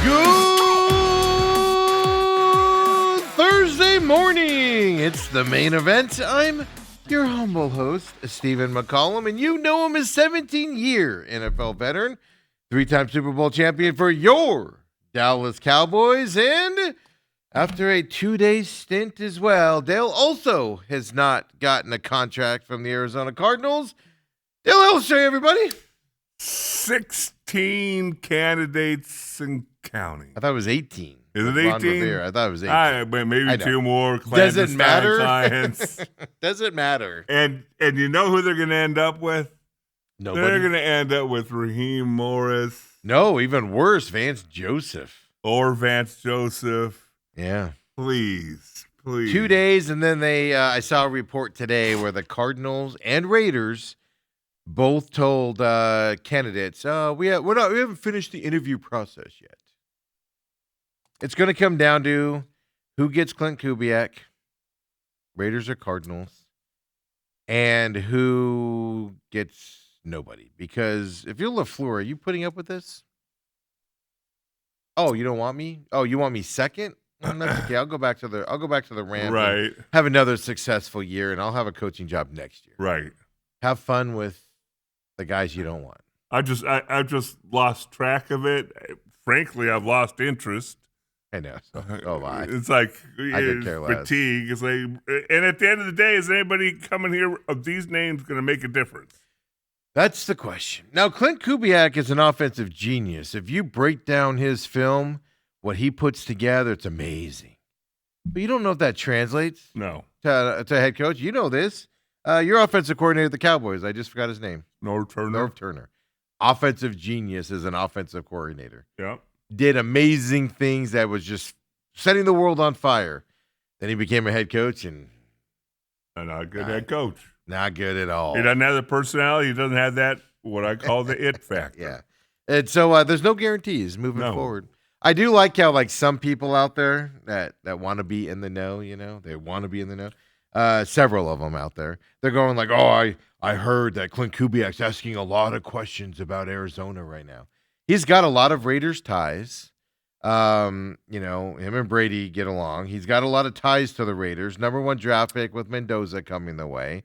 Good Thursday morning. It's the main event. I'm your humble host, Stephen McCollum, and you know him as 17-year NFL veteran, three-time Super Bowl champion for your Dallas Cowboys, and after a 2-day stint as well, Dale also has not gotten a contract from the Arizona Cardinals. Dale Elstree, everybody. 16 candidates and counting. I thought it was 18. Is it Ron 18? Rivera. I thought it was 18. Maybe two more. Does it matter? Clients. Does it matter? And you know who they're going to end up with? Nobody. They're going to end up with Raheem Morris. No, even worse, Vance Joseph. Or Vance Joseph. Yeah. Please. 2 days, and then I saw a report today where the Cardinals and Raiders both told candidates, we haven't finished the interview process yet. It's going to come down to who gets Clint Kubiak, Raiders or Cardinals, and who gets nobody. Because if you're LaFleur, are you putting up with this? Oh, you don't want me? Oh, you want me second? Well, that's okay. I'll go back to the Rams. Right. Have another successful year, and I'll have a coaching job next year. Right. Have fun with the guys you don't want. I just lost track of it. Frankly, I've lost interest. I know. Oh my! It's like I could care less. fatigue. It's like, and at the end of the day, is anybody coming here of these names going to make a difference? That's the question. Now, Clint Kubiak is an offensive genius. If you break down his film, what he puts together, it's amazing. But you don't know if that translates. No. To head coach. You know this. Your offensive coordinator at the Cowboys. I just forgot his name. Norv Turner. Offensive genius as an offensive coordinator. Yep. Did amazing things that was just setting the world on fire. Then he became a head coach and not a good head coach. Not good at all. He doesn't have the personality. He doesn't have that, what I call the it factor. Yeah. And so there's no guarantees moving forward. I do like how some people out there that want to be in the know, they want to be in the know. Several of them out there. They're going like, oh, I heard that Clint Kubiak's asking a lot of questions about Arizona right now. He's got a lot of Raiders ties. Him and Brady get along. He's got a lot of ties to the Raiders. Number 1 draft pick with Mendoza coming the way.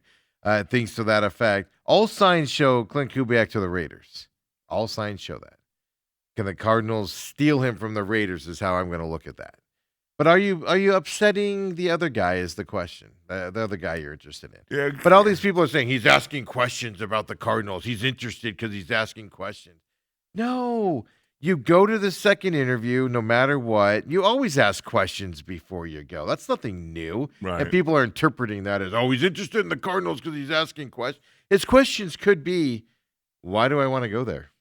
Things to that effect. All signs show Clint Kubiak to the Raiders. All signs show that. Can the Cardinals steal him from the Raiders is how I'm going to look at that. But are you upsetting the other guy is the question. The other guy you're interested in. Yeah. But all these people are saying he's asking questions about the Cardinals. He's interested because he's asking questions. No. You go to the second interview no matter what. You always ask questions before you go. That's nothing new. Right. And people are interpreting that as, oh, he's interested in the Cardinals because he's asking questions. His questions could be, why do I want to go there?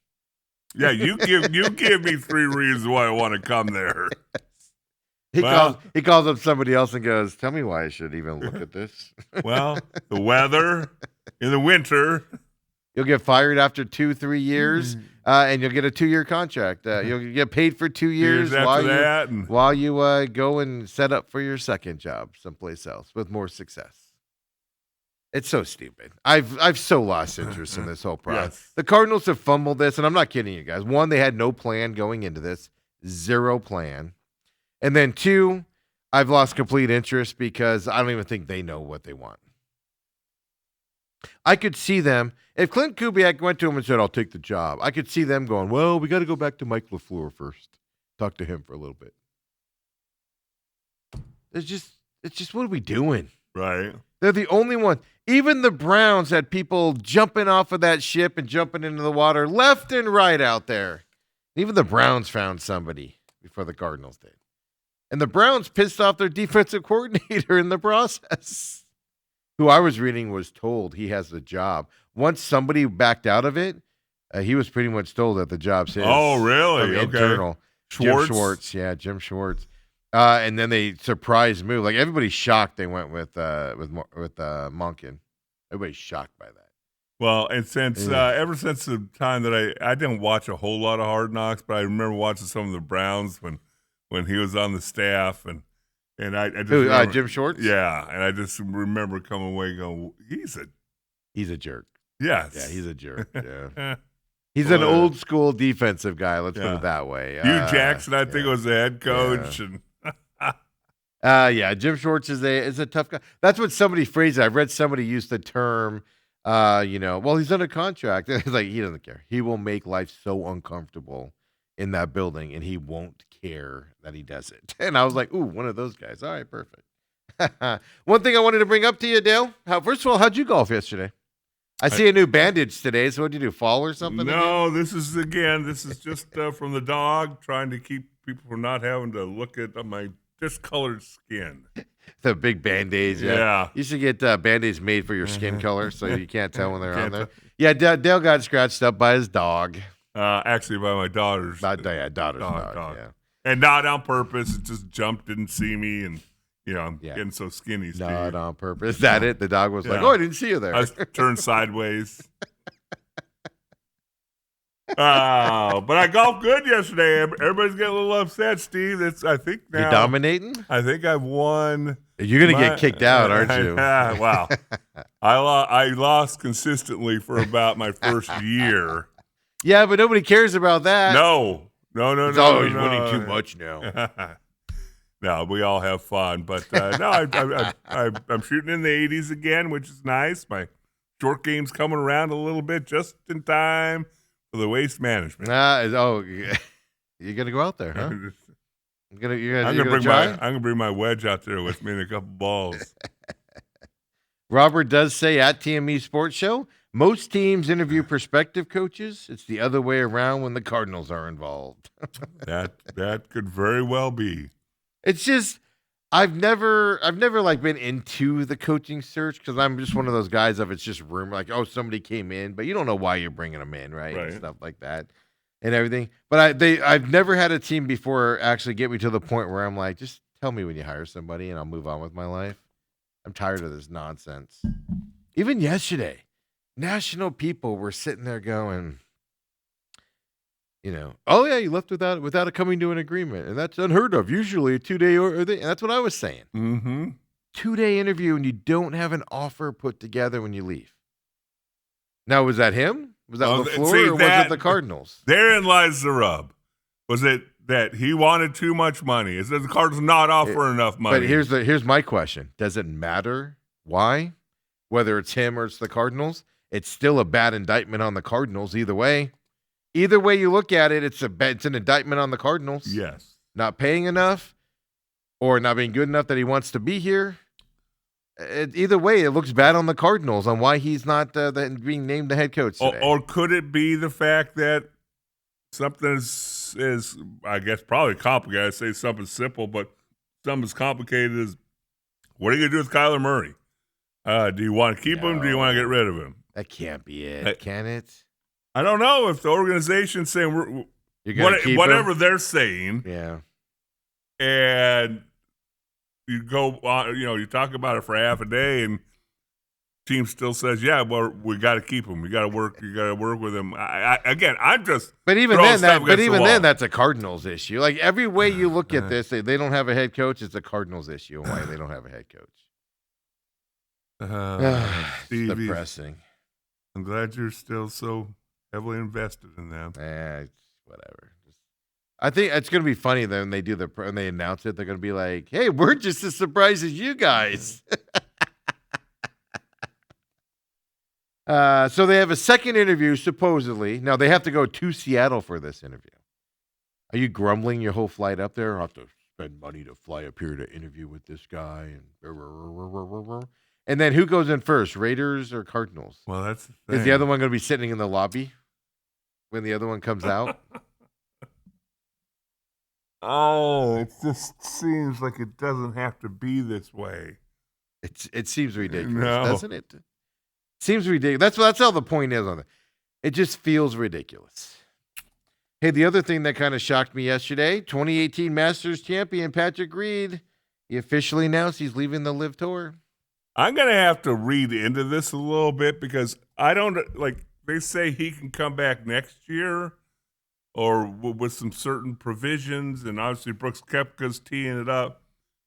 Yeah, you give me 3 reasons why I want to come there. He calls up somebody else and goes, tell me why I should even look at this. Well, the weather in the winter. You'll get fired after 2-3 years, and you'll get a 2-year contract. You'll get paid for 2 years while you go and set up for your second job someplace else with more success. It's so stupid. I've so lost interest in this whole process. Yes. The Cardinals have fumbled this, and I'm not kidding you guys. 1, they had no plan going into this, 0 plan. And then 2, I've lost complete interest because I don't even think they know what they want. I could see them, if Clint Kubiak went to him and said, I'll take the job, I could see them going, well, we got to go back to Mike LaFleur first. Talk to him for a little bit. It's just what are we doing? Right. They're the only one. Even the Browns had people jumping off of that ship and jumping into the water left and right out there. Even the Browns found somebody before the Cardinals did. And the Browns pissed off their defensive coordinator in the process, who I was reading was told he has the job. Once somebody backed out of it, he was pretty much told that the job's his. Oh, really? Okay. Internal. Schwartz? Jim Schwartz. And then they surprise move. Like everybody's shocked they went with Monken. Everybody's shocked by that. Well, and since ever since the time that I didn't watch a whole lot of Hard Knocks, but I remember watching some of the Browns when he was on the staff, and I just remember, Jim Schwartz. Yeah, and I just remember coming away going, he's a jerk. Yes. Yeah, he's a jerk. Yeah. He's an old school defensive guy. Let's put it that way. Hugh Jackson, I think, was the head coach. And Jim Schwartz is a tough guy. That's what somebody phrased it. I've read somebody use the term, well, he's under contract. It's like he doesn't care. He will make life so uncomfortable in that building, and he won't care that he does it. And I was like, ooh, one of those guys. All right, perfect. One thing I wanted to bring up to you, Dale. First of all, how'd you golf yesterday? I see a new bandage today. So what'd you do, fall or something? No, again? This is just from the dog, trying to keep people from not having to look at my discolored skin. The big Band-Aids. Yeah. You should get Band-Aids made for your skin color so you can't tell when they're on there. Yeah, Dale got scratched up by his dog. Actually, by my daughter's. Daughter's dog. Yeah. And not on purpose. It just jumped, didn't see me, and I'm getting so skinny. Steve. Not on purpose. Is that it? The dog was like, "Oh, I didn't see you there." I turned sideways. But I golfed good yesterday. Everybody's getting a little upset, Steve. I think now you're dominating. I think I've won. You're gonna get kicked out, aren't you? Wow. I lost consistently for about my first year. Yeah, but nobody cares about that. No. Oh, he's winning too much now. No, we all have fun, but I'm shooting in the 80s again, which is nice. My short game's coming around a little bit, just in time for the waste management. You're gonna go out there, huh? I'm gonna bring my wedge out there with me and a couple balls. Robert does say at TME Sports Show, most teams interview prospective coaches. It's the other way around when the Cardinals are involved. that could very well be. It's just I've never like been into the coaching search because I'm just one of those guys of it's just rumor, like, oh, somebody came in, but you don't know why you're bringing them in, right? And stuff like that and everything. But I've never had a team before actually get me to the point where I'm like, just tell me when you hire somebody and I'll move on with my life. I'm tired of this nonsense. Even yesterday, national people were sitting there going, oh yeah, you left without it coming to an agreement, and that's unheard of. Usually a 2-day and that's what I was saying. Mm-hmm. 2-day interview and you don't have an offer put together when you leave. Now, was that him? Was that LaFleur or was it the Cardinals? Therein lies the rub. Was it that he wanted too much money? Is that the Cardinals not offering enough money? But here's my question: does it matter why? Whether it's him or it's the Cardinals, it's still a bad indictment on the Cardinals. Either way you look at it, it's an indictment on the Cardinals. Yes, not paying enough, or not being good enough that he wants to be here. Either way, it looks bad on the Cardinals on why he's not being named the head coach today. Or could it be the fact that something is I guess probably complicated? I say something simple, but something as complicated as what are you going to do with Kyler Murray? Do you want to keep him? Do you want to get rid of him? That can't be it, can it? I don't know if the organization's saying whatever they're saying. Yeah. And you go on, you talk about it for half a day, and team still says, "Yeah, well, we got to keep him. You got to work with him." I'm just. But even then, that's a Cardinals issue. Like every way you look at this, they don't have a head coach. It's a Cardinals issue. Why they don't have a head coach? It's depressing. I'm glad you're still so heavily invested in them. Whatever. I think it's going to be funny then when they do when they announce it. They're going to be like, "Hey, we're just as surprised as you guys." So they have a second interview supposedly. Now they have to go to Seattle for this interview. Are you grumbling your whole flight up there? I have to spend money to fly up here to interview with this guy, and then who goes in first, Raiders or Cardinals? Well, that's the thing. Is the other one going to be sitting in the lobby when the other one comes out? Oh, it just seems like it doesn't have to be this way. It seems ridiculous, doesn't it? Seems ridiculous. That's all the point is on it. It just feels ridiculous. Hey, the other thing that kind of shocked me yesterday, 2018 Masters champion Patrick Reed, he officially announced he's leaving the LIV Tour. I'm going to have to read into this a little bit because I don't, they say he can come back next year or with some certain provisions, and obviously Brooks Koepka's teeing it up.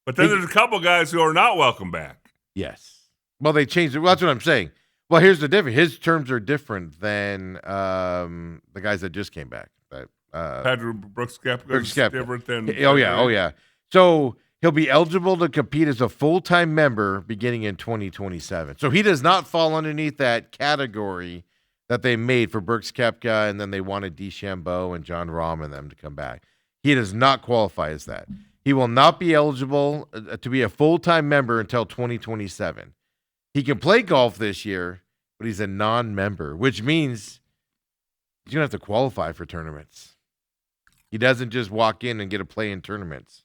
But then there's a couple guys who are not welcome back. Yes. Well, they changed it. Well, that's what I'm saying. Well, here's the difference. His terms are different than the guys that just came back. But Patrick Brooks Koepka Brooks is Koepka. different than. Oh yeah. So he'll be eligible to compete as a full-time member beginning in 2027. So he does not fall underneath that category that they made for Brooks Koepka, and then they wanted DeChambeau and John Rahm and them to come back. He does not qualify as that. He will not be eligible to be a full-time member until 2027. He can play golf this year, but he's a non-member, which means he's going to have to qualify for tournaments. He doesn't just walk in and get to play in tournaments.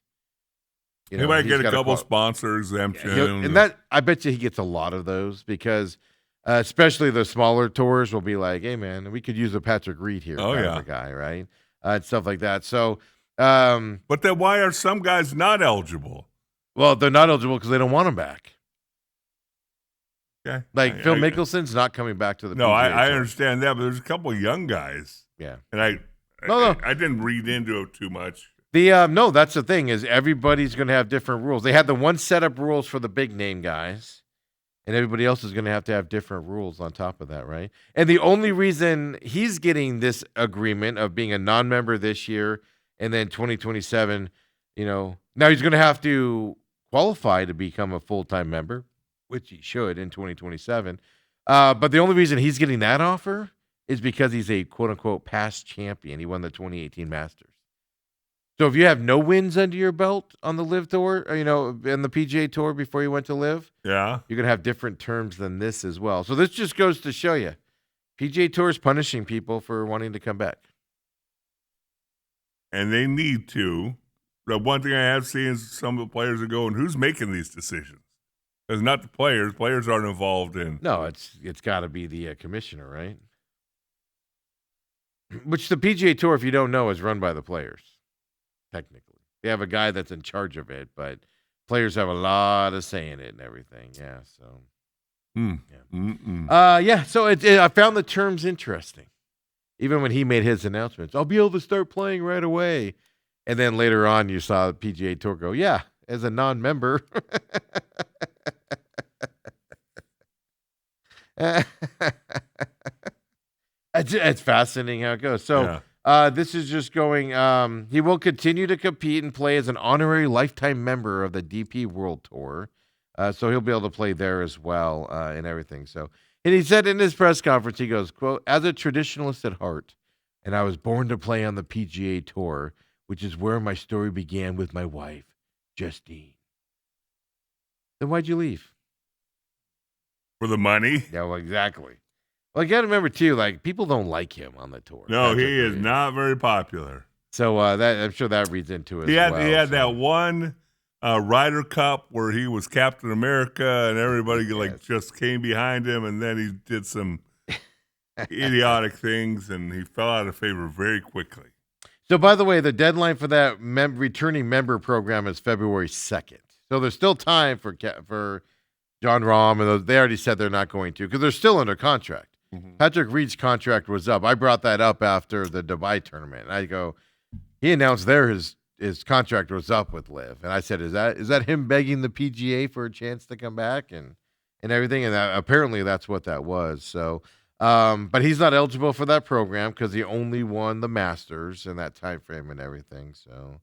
He might get a couple sponsor exemption. And that, I bet you he gets a lot of those because especially the smaller tours will be like, hey, man, we could use a Patrick Reed here kind of a guy, right? And stuff like that. So, but then why are some guys not eligible? Well, they're not eligible because they don't want him back. Okay. Like Phil Mickelson's not coming back to the PGA Tour. I Tour. understand that, but there's a couple of young guys. Yeah. And I didn't read into it too much. No, that's the thing is everybody's going to have different rules. They had the one setup rules for the big name guys, and everybody else is going to have different rules on top of that, right? And the only reason he's getting this agreement of being a non-member this year and then 2027, now he's going to have to qualify to become a full-time member, which he should in 2027. But the only reason he's getting that offer is because he's a quote-unquote past champion. He won the 2018 Masters. So if you have no wins under your belt on the LIV Tour, or, in the PGA Tour before you went to LIV, you're going to have different terms than this as well. So this just goes to show you, PGA Tour is punishing people for wanting to come back. And they need to. The one thing I have seen is some of the players are going, who's making these decisions? It's not the players. Players aren't involved in. No, it's got to be the commissioner, right? Which the PGA Tour, if you don't know, is run by the players. Technically, they have a guy that's in charge of it, but players have a lot of say in it and everything. Yeah, so So I found the terms interesting. Even when he made his announcements, I'll be able to start playing right away, and then later on, you saw the PGA Tour go, yeah, as a non-member. It's fascinating how it goes. So. This is just going, he will continue to compete and play as an honorary lifetime member of the DP World Tour. So he'll be able to play there as well and everything. So, and he said in his press conference, he goes, quote, as a traditionalist at heart, and I was born to play on the PGA Tour, which is where my story began with my wife, Justine. Then why'd you leave? For the money? Yeah, well, exactly. Well, you got to remember, too, like, people don't like him on the tour. No, he is not very popular. So I'm sure that reads into it He had that one Ryder Cup where he was Captain America and everybody just came behind him, and then he did some idiotic things, and he fell out of favor very quickly. So, by the way, the deadline for that returning member program is February 2nd. So there's still time for John Rahm, and they already said they're not going to because they're still under contract. Mm-hmm. Patrick Reed's contract was up. I brought that up after the Dubai tournament. And I go, he announced his contract was up with LIV, and I said, is that him begging the PGA for a chance to come back and everything? And apparently that's what that was. So, but he's not eligible for that program because he only won the Masters in that time frame and everything. So,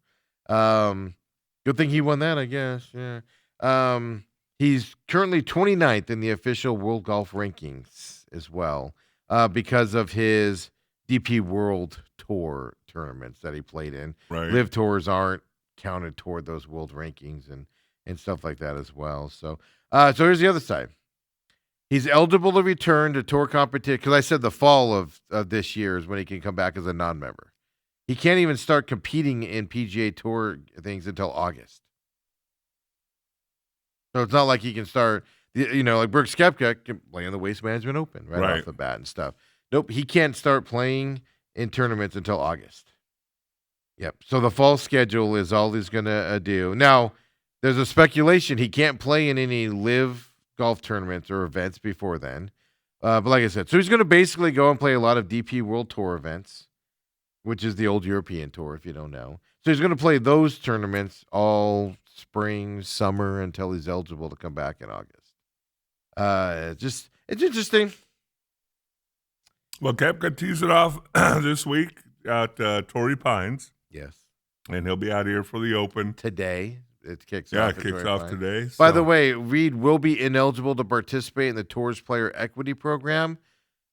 good thing he won that, I guess. Yeah. He's currently 29th in the official World Golf rankings as well, because of his DP World Tour tournaments that he played in. Right. LIV Tours aren't counted toward those world rankings and stuff like that as well. So, so here's the other side. He's eligible to return to tour competition because I said the fall of this year is when he can come back as a non-member. He can't even start competing in PGA Tour things until August. So it's not like he can start, like Brooks Koepka can play in the Waste Management Open right off the bat and stuff. Nope, he can't start playing in tournaments until August. Yep. So the fall schedule is all he's going to do. Now, there's a speculation he can't play in any LIV golf tournaments or events before then. But like I said, so he's going to basically go and play a lot of DP World Tour events, which is the old European Tour, if you don't know. So he's going to play those tournaments all spring, summer, until he's eligible to come back in August. it's interesting. Well, Koepka tees it off this week at Torrey Pines. Yes. And he'll be out here for the Open. Today. It kicks off. Yeah, it kicks off today. By the way, Reed will be ineligible to participate in the Tours Player Equity Program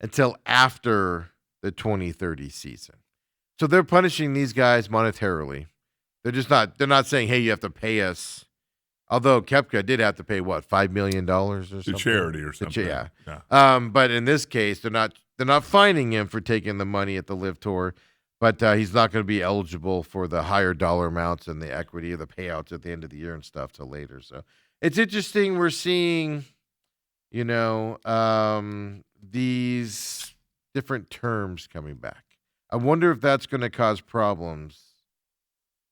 until after the 2030 season. So they're punishing these guys monetarily. They're not saying, hey, you have to pay us. Although Koepka did have to pay $5 million or something. To charity or something. Yeah. But in this case, they're not fining him for taking the money at the Live Tour. But he's not going to be eligible for the higher dollar amounts and the equity or the payouts at the end of the year and stuff till later. So it's interesting. We're seeing, these different terms coming back. I wonder if that's going to cause problems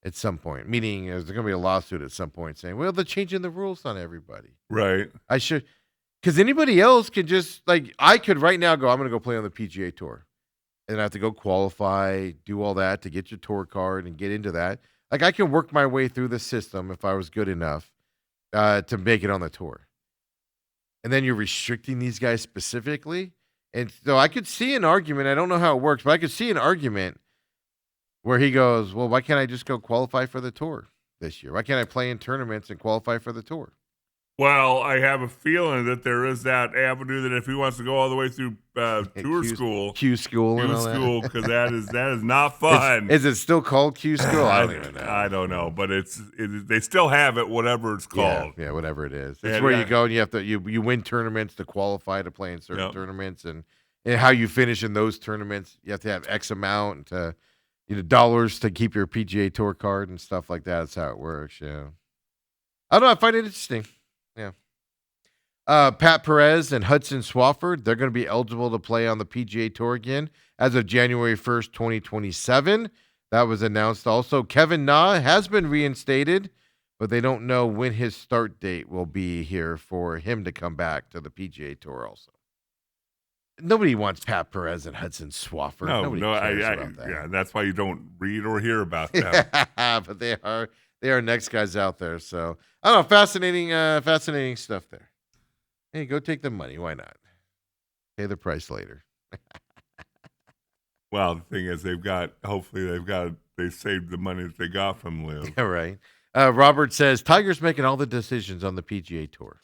at some point. Meaning, there's going to be a lawsuit at some point saying, well, they're changing the rules on everybody. Right. Because anybody else could just, I could right now go, I'm going to go play on the PGA Tour. And I have to go qualify, do all that to get your tour card and get into that. I can work my way through the system if I was good enough to make it on the tour. And then you're restricting these guys specifically. And so I could see an argument. I don't know how it works, but I could see an argument where he goes, well, why can't I just go qualify for the tour this year? Why can't I play in tournaments and qualify for the tour? Well, I have a feeling that there is that avenue that if he wants to go all the way through tour school, Q school, because that is not fun. Is it still called Q school? I don't even know. I don't know, but they still have it, whatever it's called. Yeah, whatever it is. It's where you go and you have to you win tournaments to qualify to play in certain tournaments, and how you finish in those tournaments. You have to have X amount to dollars to keep your PGA Tour card and stuff like that. That's how it works. Yeah, I don't know. I find it interesting. Yeah. Pat Perez and Hudson Swafford, they're going to be eligible to play on the PGA Tour again as of January 1st, 2027. That was announced also. Kevin Na has been reinstated, but they don't know when his start date will be here for him to come back to the PGA Tour also. Nobody wants Pat Perez and Hudson Swafford. Nobody cares about that. Yeah, that's why you don't read or hear about them. But they are next guys out there. So I don't know, fascinating stuff there. Hey, go take the money. Why not? Pay the price later. Well, the thing is, they saved the money that they got from Liv. All right. Robert says Tiger's making all the decisions on the PGA Tour.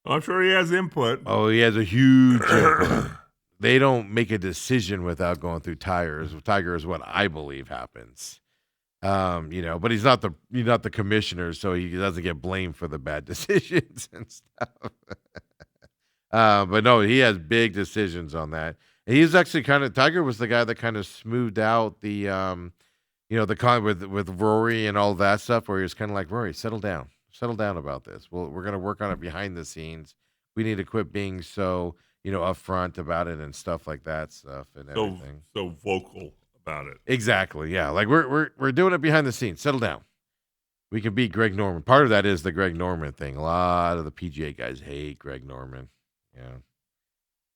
I'm sure he has input. Oh, he has a huge input. They don't make a decision without going through Tiger. Tiger is what I believe happens. But he's not the commissioner, so he doesn't get blamed for the bad decisions and stuff. But no, he has big decisions on that. And he's actually Tiger was the guy that kind of smoothed out the, the con with Rory and all that stuff, where he was kind of like, Rory, settle down about this. We're going to work on it behind the scenes. We need to quit being so, upfront about it and stuff like that and everything. So vocal about it. Exactly. Yeah. We're doing it behind the scenes. Settle down. We can beat Greg Norman. Part of that is the Greg Norman thing. A lot of the PGA guys hate Greg Norman. Yeah.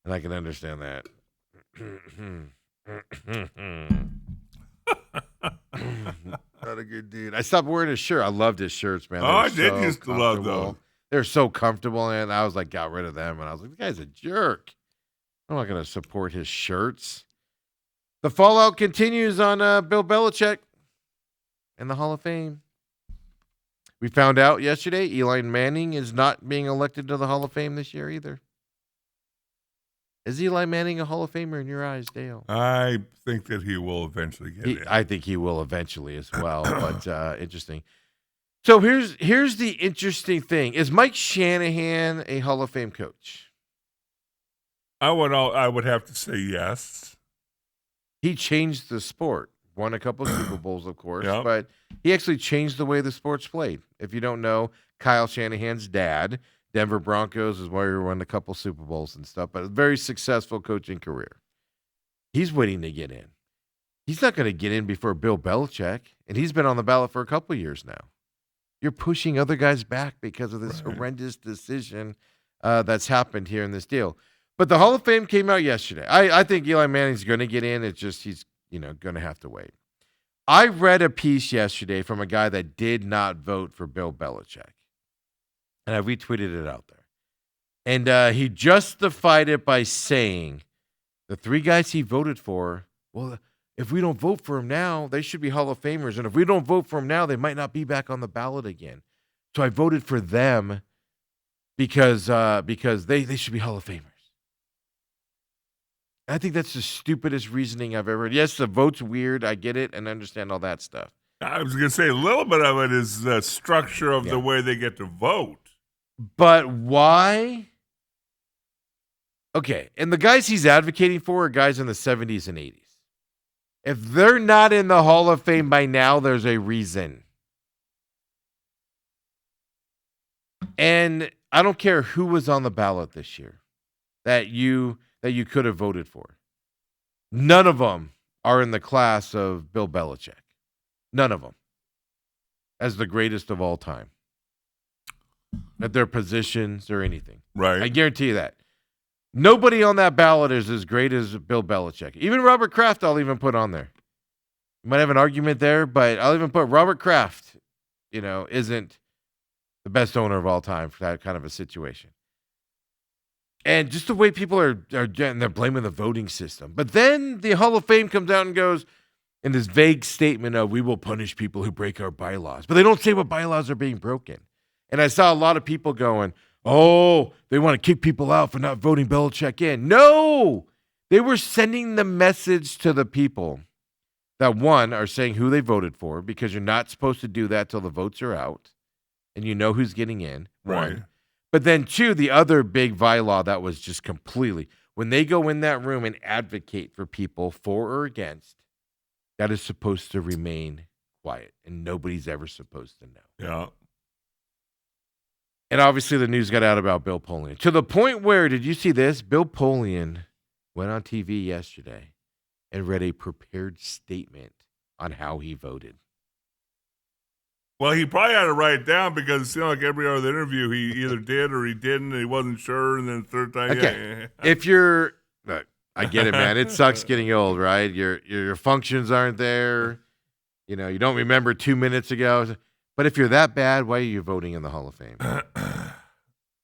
And I can understand that. Not a good dude. I stopped wearing his shirt. I loved his shirts, man. I did used to love them. They're so comfortable, and I was like, got rid of them, and I was like, the guy's a jerk. I'm not going to support his shirts. The fallout continues on Bill Belichick and the Hall of Fame. We found out yesterday Eli Manning is not being elected to the Hall of Fame this year either. Is Eli Manning a Hall of Famer in your eyes, Dale? I think that he will eventually get in. I think he will eventually as well, but interesting. So here's the interesting thing. Is Mike Shanahan a Hall of Fame coach? I would have to say yes. He changed the sport. Won a couple of Super Bowls, of course, yep. But he actually changed the way the sport's played. If you don't know, Kyle Shanahan's dad, Denver Broncos, is where he won a couple Super Bowls and stuff, but a very successful coaching career. He's waiting to get in. He's not going to get in before Bill Belichick, and he's been on the ballot for a couple years now. You're pushing other guys back because of this horrendous decision that's happened here in this deal. But the Hall of Fame came out yesterday. I think Eli Manning's going to get in. It's just he's going to have to wait. I read a piece yesterday from a guy that did not vote for Bill Belichick, and I retweeted it out there. And he justified it by saying the three guys he voted for, well, if we don't vote for him now, they should be Hall of Famers. And if we don't vote for him now, they might not be back on the ballot again. So I voted for them because they should be Hall of Famers. I think that's the stupidest reasoning I've ever heard. Yes, the vote's weird. I get it and understand all that stuff. I was going to say a little bit of it is the structure of the way they get to vote. But why? Okay, and the guys he's advocating for are guys in the 70s and 80s. If they're not in the Hall of Fame by now, there's a reason. And I don't care who was on the ballot this year that you could have voted for. None of them are in the class of Bill Belichick. None of them. As the greatest of all time. At their positions or anything. Right. I guarantee you that. Nobody on that ballot is as great as Bill Belichick. Even Robert Kraft, I'll even put on there. You might have an argument there, but I'll even put Robert Kraft, isn't the best owner of all time for that kind of a situation. And just the way people are they're blaming the voting system. But then the Hall of Fame comes out and goes in this vague statement of we will punish people who break our bylaws. But they don't say what bylaws are being broken. And I saw a lot of people going, oh, they want to kick people out for not voting Belichick in. No! They were sending the message to the people that, one, are saying who they voted for because you're not supposed to do that till the votes are out and you know who's getting in, one. Right. But then, two, the other big bylaw that was just completely, when they go in that room and advocate for people for or against, that is supposed to remain quiet and nobody's ever supposed to know. Yeah. And obviously the news got out about Bill Polian. To the point where, did you see this? Bill Polian went on TV yesterday and read a prepared statement on how he voted. Well, he probably had to write it down because it seemed like every other interview he either did or he didn't, and he wasn't sure, and then the third time, okay. If you're, look, I get it, man. It sucks getting old, right? Your functions aren't there. You don't remember 2 minutes ago. But if you're that bad, why are you voting in the Hall of Fame?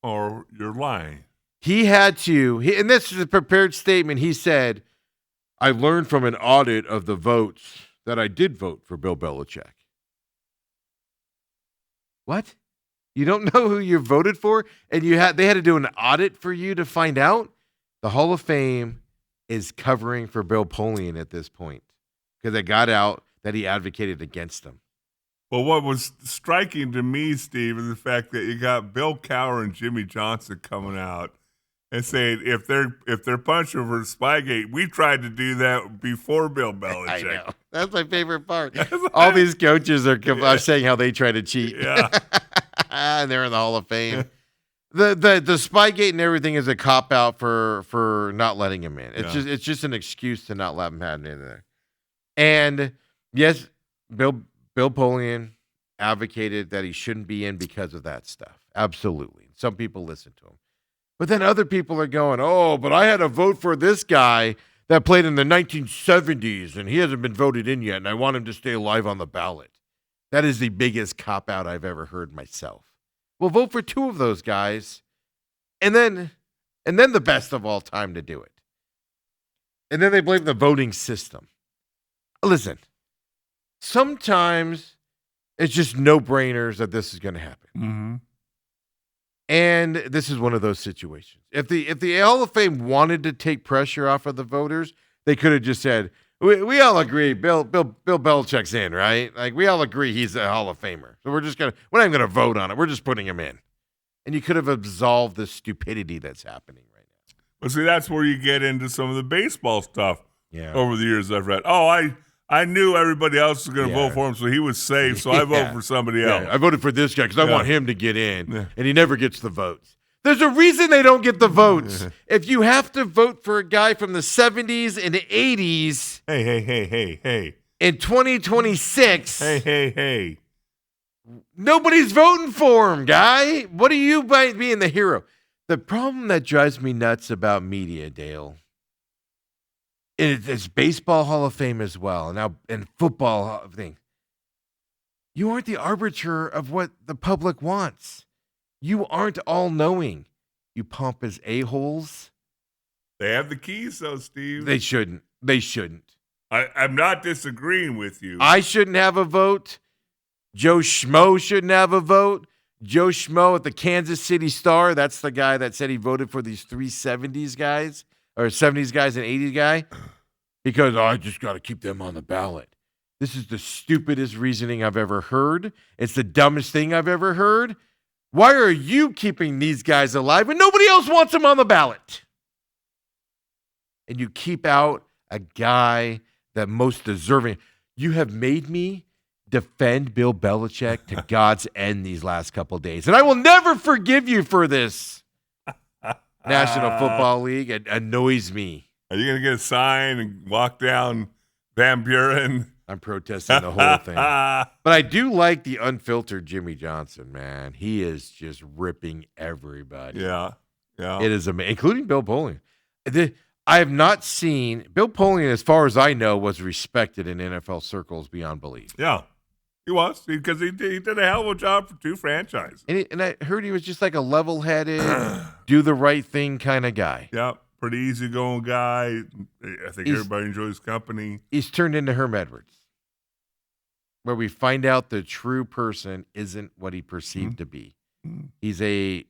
Or you're lying. He had to, and this is a prepared statement. He said, I learned from an audit of the votes that I did vote for Bill Belichick. What? You don't know who you voted for? And they had to do an audit for you to find out? The Hall of Fame is covering for Bill Polian at this point because it got out that he advocated against them. Well, what was striking to me, Steve, is the fact that you got Bill Cowher and Jimmy Johnson coming out and saying if they're punching for Spygate, we tried to do that before Bill Belichick. I know. That's my favorite part. All these coaches are saying how they try to cheat. Yeah. And they're in the Hall of Fame. The Spygate and everything is a cop out for not letting him in. It's just an excuse to not let him have in there. And yes, Bill Polian advocated that he shouldn't be in because of that stuff. Absolutely. Some people listen to him. But then other people are going, oh, but I had to vote for this guy that played in the 1970s, and he hasn't been voted in yet, and I want him to stay alive on the ballot. That is the biggest cop-out I've ever heard myself. Well, vote for two of those guys, and then the best of all time to do it. And then they blame the voting system. Listen, sometimes it's just no-brainers that this is going to happen. Mm-hmm. And this is one of those situations. If the Hall of Fame wanted to take pressure off of the voters, they could have just said, we all agree Bill Belichick's in, right? Like, we all agree he's a Hall of Famer. So we're not even going to vote on it. We're just putting him in. And you could have absolved the stupidity that's happening right now. Well, see, that's where you get into some of the baseball stuff over the years I've read. Oh, I knew everybody else was going to vote for him, so he was safe, so I vote for somebody else. I voted for this guy because I want him to get in, and he never gets the votes. There's a reason they don't get the votes. If you have to vote for a guy from the 70s and 80s Hey. in 2026, Hey. nobody's voting for him, guy. What are you by being the hero? The problem that drives me nuts about media, Dale, it's baseball Hall of Fame as well, and football thing. You aren't the arbiter of what the public wants. You aren't all-knowing. you pompous a-holes. They have the keys, though, Steve. They shouldn't. They shouldn't. I'm not disagreeing with you. I shouldn't have a vote. Joe Schmo shouldn't have a vote. Joe Schmo at the Kansas City Star, that's the guy that said he voted for these 370s guys, or 70s guys and 80s guy, because I just got to keep them on the ballot. This is the stupidest reasoning I've ever heard. It's the dumbest thing I've ever heard. Why are you keeping these guys alive when nobody else wants them on the ballot? And you keep out a guy that most deserving. You have made me defend Bill Belichick to God's end these last couple of days. And I will never forgive you for this. National Football League, it annoys me. Are you going to get a sign and walk down Van Buren? I'm protesting the whole thing. But I do like the unfiltered Jimmy Johnson, man. He is just ripping everybody. Yeah. It is amazing, including Bill Polian. I have not seen Bill Polian, as far as I know, was respected in NFL circles beyond belief. Yeah, he was, because he did a hell of a job for 2 franchises. And I heard he was just like a level-headed, do the right thing kind of guy. Yeah, pretty easygoing guy. I think everybody enjoys his company. He's turned into Herm Edwards, where we find out the true person isn't what he perceived to be. He's a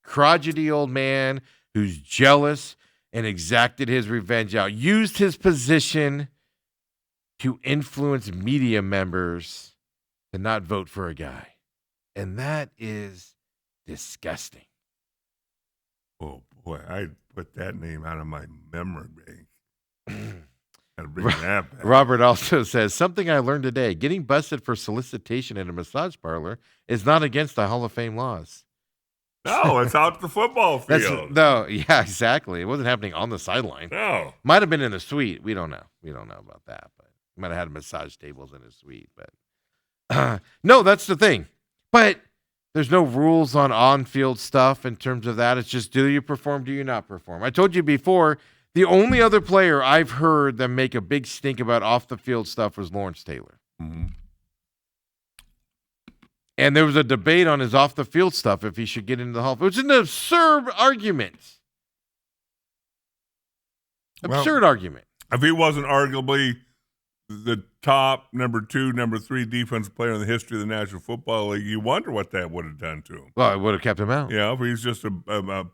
crotchety old man who's jealous and exacted his revenge out, used his position to influence media members to not vote for a guy. And that is disgusting. Oh, boy, I put that name out of my memory bank. Gotta bring that back. Robert also says, something I learned today, getting busted for solicitation in a massage parlor is not against the Hall of Fame laws. No, it's out the football field. Yeah, exactly. It wasn't happening on the sideline. No. Might have been in the suite. We don't know. We don't know about that. But he might have had massage tables in his suite. But no, that's the thing. But there's no rules on on-field stuff in terms of that. It's just, do you perform, do you not perform? I told you before, the only other player I've heard them make a big stink about off-the-field stuff was Lawrence Taylor. Mm-hmm. And there was a debate on his off-the-field stuff if he should get into the Hall of Fame. It's an absurd argument. Absurd argument. If he wasn't arguably the top number 2, number 3 defensive player in the history of the National Football League, you wonder what that would have done to him. Well, it would have kept him out. Yeah, if he's just a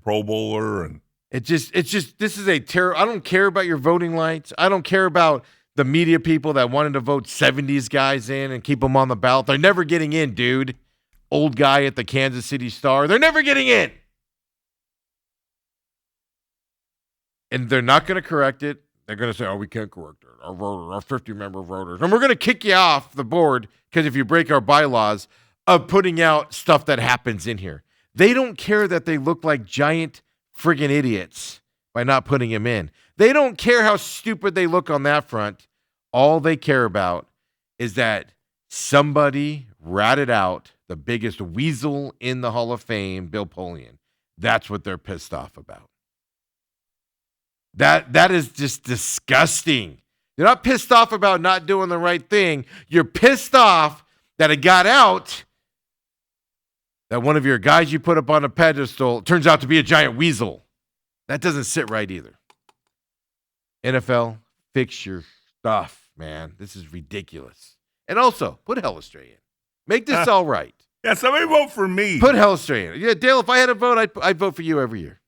Pro Bowler. And it's just, this is a terror. I don't care about your voting rights. I don't care about the media people that wanted to vote 70s guys in and keep them on the ballot. They're never getting in, dude. Old guy at the Kansas City Star. They're never getting in. And they're not going to correct it. They're going to say, oh, we can't correct it. Our 50-member voters. And we're going to kick you off the board because if you break our bylaws of putting out stuff that happens in here. They don't care that they look like giant friggin' idiots by not putting him in. They don't care how stupid they look on that front. All they care about is that somebody ratted out the biggest weasel in the Hall of Fame, Bill Polian. That's what they're pissed off about. That is just disgusting. You're not pissed off about not doing the right thing. You're pissed off that it got out that one of your guys you put up on a pedestal turns out to be a giant weasel. That doesn't sit right either. NFL, fix your stuff, man. This is ridiculous. And also, put Hellestrate in. Make this all right. Yeah, somebody vote for me. Put Hellestrate in. Yeah, Dale, if I had a vote, I'd vote for you every year.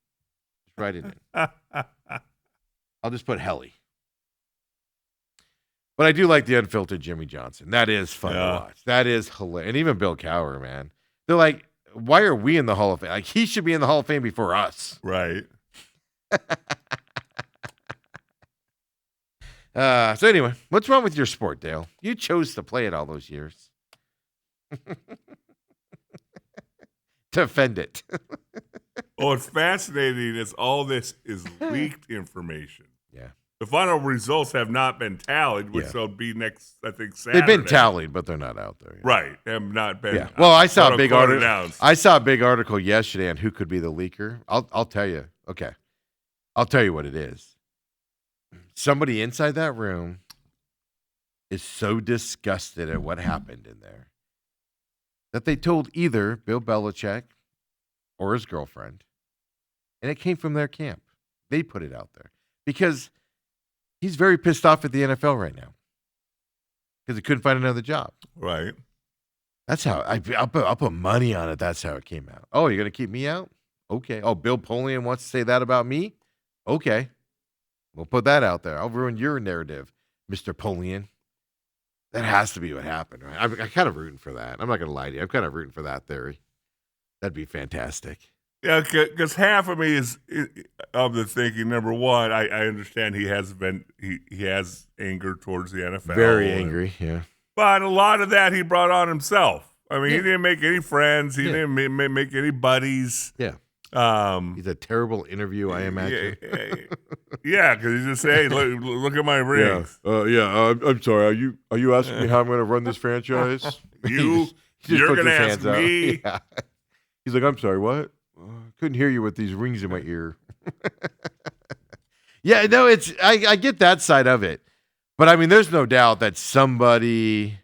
Just write it in. I'll just put Helly. But I do like the unfiltered Jimmy Johnson. That is fun to watch. That is hilarious. And even Bill Cowher, man. They're like, why are we in the Hall of Fame? Like, he should be in the Hall of Fame before us. Right. So anyway, what's wrong with your sport, Dale? You chose to play it all those years. Defend it. What's fascinating is all this is leaked information. Yeah. The final results have not been tallied, which will be next, I think, Saturday. They've been tallied, but they're not out there yet. Right. They have not been. Yeah. Well, I saw a big article. I saw a big article yesterday on who could be the leaker. I'll tell you. Okay. I'll tell you what it is. Somebody inside that room is so disgusted at what happened in there that they told either Bill Belichick or his girlfriend And it came from their camp. They put it out there because he's very pissed off at the NFL right now because he couldn't find another job. Right. That's how I'll put money on it. That's how it came out. Oh, you're going to keep me out? Okay. Oh, Bill Polian wants to say that about me? Okay. We'll put that out there. I'll ruin your narrative, Mr. Polian. That has to be what happened, right? I'm kind of rooting for that. I'm not going to lie to you. I'm kind of rooting for that theory. That'd be fantastic. Yeah, because half of me is of the thinking. Number one, I understand he has anger towards the NFL. Very angry, yeah. But a lot of that he brought on himself. I mean, he didn't make any friends. He didn't make any buddies. Yeah. He's a terrible interview, I imagine. Yeah, because he just say, "Hey, look at my rings." I'm sorry. Are you asking me how I'm going to run this franchise? You're going to ask me. Yeah. He's like, I'm sorry, what? Couldn't hear you with these rings in my ear. Yeah, no, I get that side of it. But, I mean, there's no doubt that somebody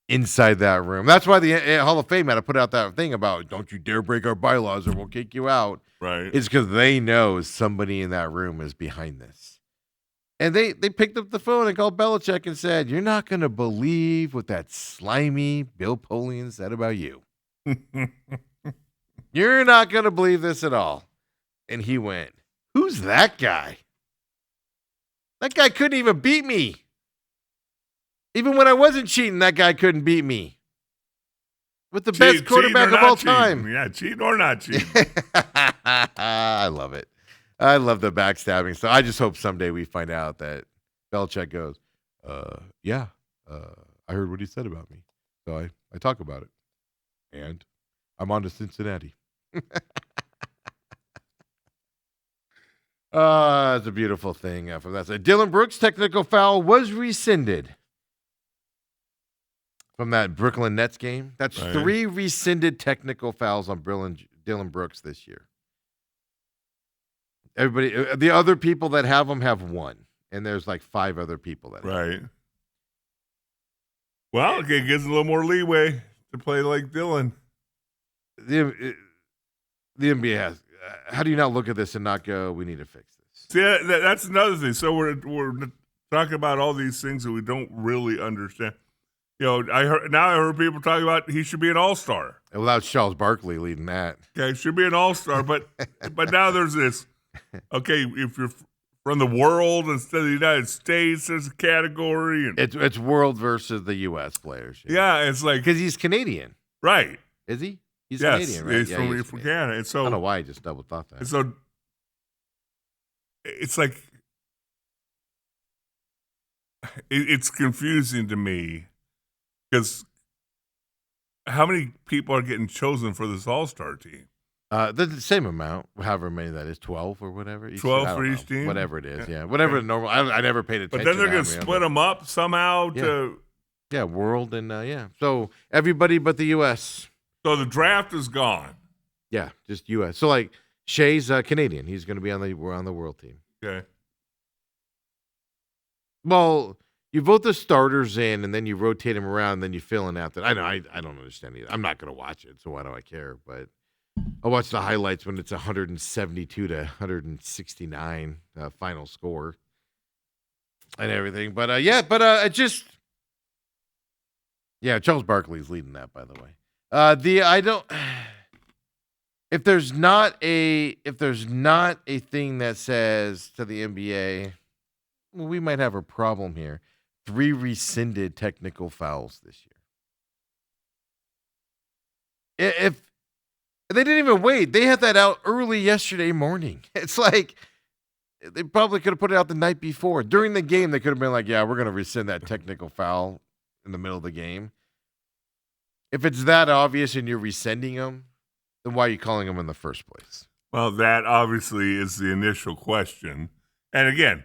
inside that room. That's why the Hall of Fame had to put out that thing about don't you dare break our bylaws or we'll kick you out. Right. It's because they know somebody in that room is behind this. And they picked up the phone and called Belichick and said, you're not going to believe what that slimy Bill Polian said about you. You're not going to believe this at all. And he went, who's that guy? That guy couldn't even beat me. Even when I wasn't cheating, that guy couldn't beat me. With the best quarterback of all time. Yeah, cheating or not cheating. I love it. I love the backstabbing. So I just hope someday we find out that Belichick goes, I heard what he said about me. So I talk about it. And I'm on to Cincinnati. It's a beautiful thing from that side. Dylan Brooks' technical foul was rescinded from that Brooklyn Nets game. That's 3 rescinded technical fouls on Dylan Brooks this year. Everybody, the other people that have them have 1, and there's like 5 other people that have them. Well, it gives a little more leeway to play like Dylan. The NBA has. How do you not look at this and not go, we need to fix this? See, that's another thing. So we're talking about all these things that we don't really understand. You know, I heard people talking about he should be an all-star. Without Charles Barkley leading that. Okay, should be an all-star, but now there's this. Okay, if you're from the world instead of the United States, there's a category. And it's world versus the U.S. players. Yeah, it's like because he's Canadian, right? Is he? He's Canadian, right? He's from Canada. And so I don't know why I just double thought that. And so it's like it's confusing to me because how many people are getting chosen for this all-star team? The same amount, however many that is, 12 or whatever. 12 for each team? Whatever it is, yeah. Whatever the normal. I never paid attention. But then they're going to split them up somehow to. Yeah, world and, yeah. So everybody but the U.S. So the draft is gone. Yeah, just U.S. So, like, Shea's Canadian. He's going to be on the world team. Okay. Well, you vote the starters in, and then you rotate them around, and then you fill in after. I know. I don't understand either. I'm not going to watch it, so why do I care? But I'll watch the highlights when it's 172 to 169 final score and everything. But it just Charles Barkley's leading that, by the way. If there's not a thing that says to the NBA, well, we might have a problem here. 3 rescinded technical fouls this year. If they didn't even wait. They had that out early yesterday morning. It's like they probably could have put it out the night before. During the game, they could have been like, yeah, we're going to rescind that technical foul in the middle of the game. If it's that obvious and you're rescinding them, then why are you calling them in the first place? Well, that obviously is the initial question. And again,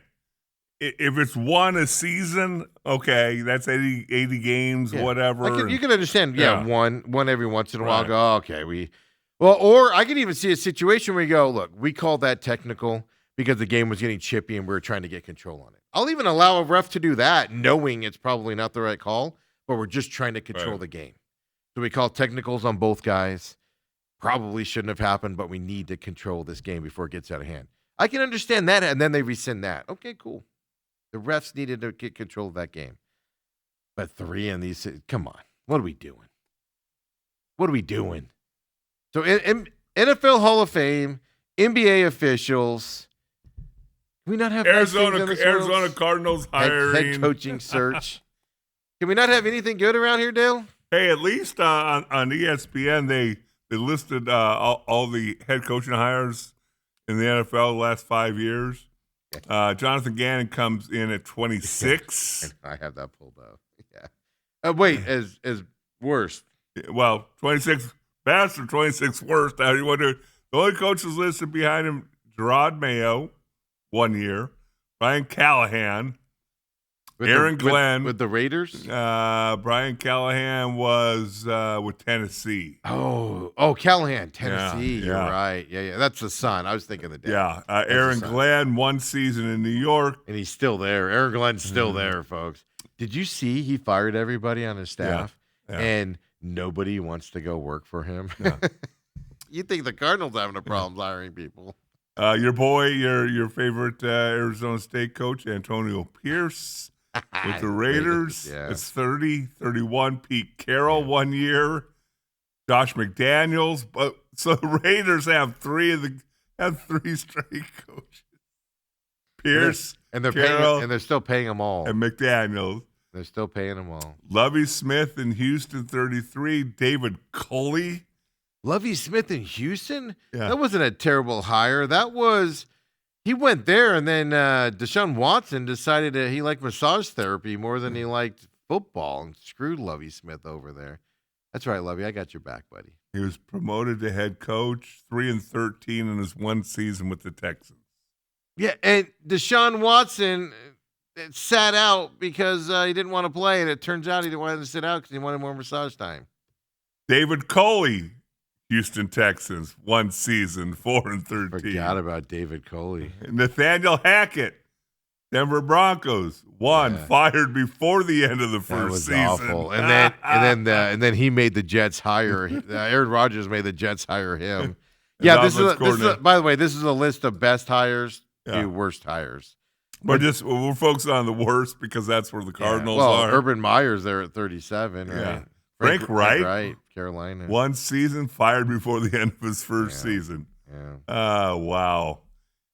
if it's one a season, okay, that's 80 games, whatever. You can understand, one every once in a while. Go, okay, or I could even see a situation where you go, look, we called that technical because the game was getting chippy and we were trying to get control on it. I'll even allow a ref to do that, knowing it's probably not the right call, but we're just trying to control the game. So we call technicals on both guys. probably shouldn't have happened, but we need to control this game before it gets out of hand. I can understand that, and then they rescind that. Okay, cool. The refs needed to get control of that game. But 3 in these, come on. What are we doing? What are we doing? So NFL Hall of Fame, NBA officials. Can we not have Arizona Cardinals hiring head coaching search? Can we not have anything good around here, Dale? Hey, at least on ESPN they listed all the head coaching hires in the NFL the last 5 years. Jonathan Gannon comes in at 26. I have that pulled up. Yeah. Wait, as worst. Well, 26 best or 26 worst. How do you wonder? The only coaches listed behind him: Gerard Mayo, 1 year; Brian Callahan, Aaron Glenn with the Raiders. Brian Callahan was with Tennessee. Oh, Callahan, Tennessee. Yeah. You're right. Yeah. That's the son. I was thinking the dad. Yeah, Aaron Glenn, 1 season in New York, and he's still there. Aaron Glenn's still there, folks. Did you see he fired everybody on his staff, and nobody wants to go work for him? Yeah. You think the Cardinals having a problem hiring people? Your boy, your favorite Arizona State coach, Antonio Pierce. With the Raiders, it's 30, 31. Pete Carroll, 1 year. Josh McDaniels. But so the Raiders have three straight coaches. Pierce and they're Carroll, paying, and they're still paying them all. And McDaniels. They're still paying them all. Lovie Smith in Houston, 33. David Culley. Lovie Smith in Houston? Yeah. That wasn't a terrible hire. He went there, and then Deshaun Watson decided that he liked massage therapy more than he liked football and screwed Lovie Smith over there. That's right, Lovie. I got your back, buddy. He was promoted to head coach, 3-13 in his 1 season with the Texans. Yeah, and Deshaun Watson sat out because he didn't want to play, and it turns out he didn't want to sit out because he wanted more massage time. David Culley, Houston Texans, 1 season, 4-13. Forgot about David Culley. Nathaniel Hackett, Denver Broncos, fired before the end of the first season. Awful. And then he made the Jets hire. Aaron Rodgers made the Jets hire him. Yeah, this is by the way, this is a list of best hires to worst hires. We're focusing on the worst because that's where the Cardinals are. Urban Meyer's there at 37. Right? Yeah. Frank Wright, Carolina. 1 season, fired before the end of his first season. Yeah. Wow.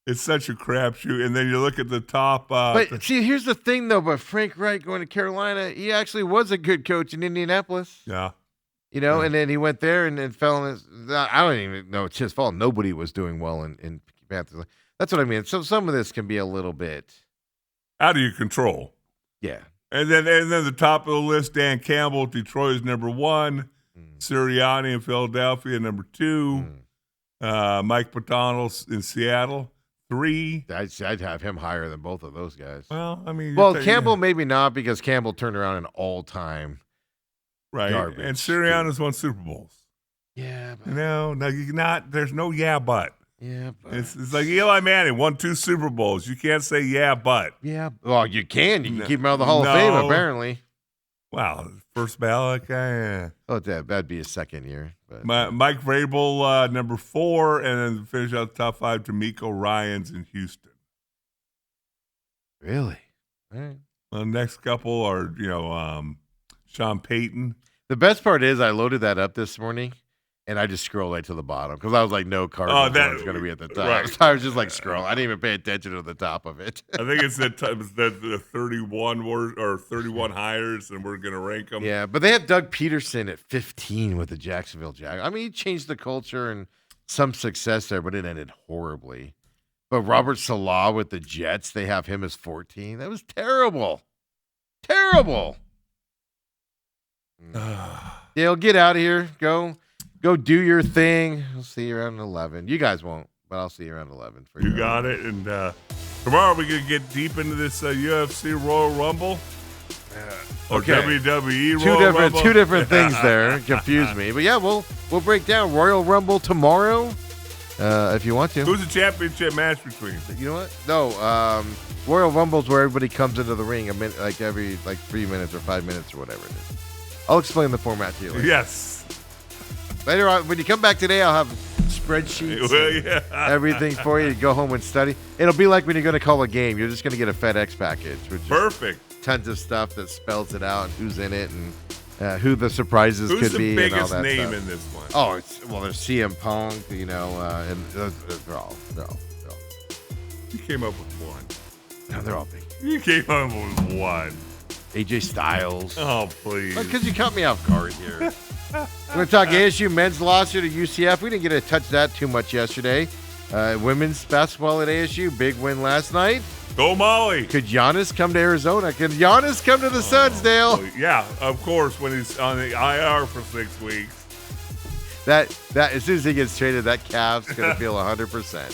It's such a crapshoot. And then you look at the top. But see, here's the thing, though. But Frank Wright going to Carolina, he actually was a good coach in Indianapolis. Yeah. And then he went there and fell in his. I don't even know it's his fault. Nobody was doing well in Panthers. That's what I mean. So some of this can be a little bit out of your control. Yeah. And then the top of the list, Dan Campbell, Detroit is number 1. Sirianni in Philadelphia, number 2. Mike Patano in Seattle, 3. I'd have him higher than both of those guys. Well, I mean, Campbell maybe not because Campbell turned around an all-time garbage. And Sirianni's won Super Bowls. Yeah, but no, you're not. There's no but. Yeah, but it's like Eli Manning won 2 Super Bowls. You can't say but. Yeah, well, you can. You can keep him out of the Hall of Fame, apparently. Wow, first ballot guy. Oh, that'd be his second year. But Mike Vrabel, number 4, and then finish out the top 5, D'Amico Ryans in Houston. Really? All right. Well, the next couple are, Sean Payton. The best part is I loaded that up this morning, and I just scrolled right to the bottom because I was like, no Cardinals was going to be at the top. Right. So I was just like, scroll. I didn't even pay attention to the top of it. I think it's the 31 or 31 hires, and we're going to rank them. Yeah, but they have Doug Peterson at 15 with the Jacksonville Jaguars. I mean, he changed the culture and some success there, but it ended horribly. But Robert Saleh with the Jets, they have him as 14. That was terrible. Terrible. Dale, get out of here. Go do your thing. I'll see you around 11. You guys won't, but I'll see you around 11. You got it. And tomorrow we're going to get deep into this UFC Royal Rumble. Or WWE Royal Rumble. Two different things there. Confuse me. But yeah, we'll break down Royal Rumble tomorrow if you want to. Who's the championship match between? You know what? No, Royal Rumble's where everybody comes into the ring a minute, every 3 minutes or 5 minutes or whatever it is. I'll explain the format to you later. Yes. Later on, when you come back today, I'll have spreadsheets, everything for you to go home and study. It'll be like when you're going to call a game. You're just going to get a FedEx package. Which Perfect. Tons of stuff that spells it out and who's in it and who the surprises could be. Who's the biggest name in this one? Oh, there's CM Punk, and they're all. You came up with one. No, they're all big. You came up with one. AJ Styles. Oh, please. Because you caught me off guard here. We're going to talk ASU men's loss here to UCF. We didn't get to touch that too much yesterday. Women's basketball at ASU, big win last night. Go Molly. Could Giannis come to Arizona? Could Giannis come to the Suns, Dale? Yeah, of course, when he's on the IR for 6 weeks. That as soon as he gets traded, that calf's going to feel 100%.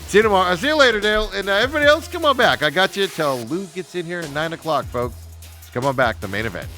See you tomorrow. I'll see you later, Dale. And everybody else, come on back. I got you till Lou gets in here at 9 o'clock, folks. Come on back, the main event.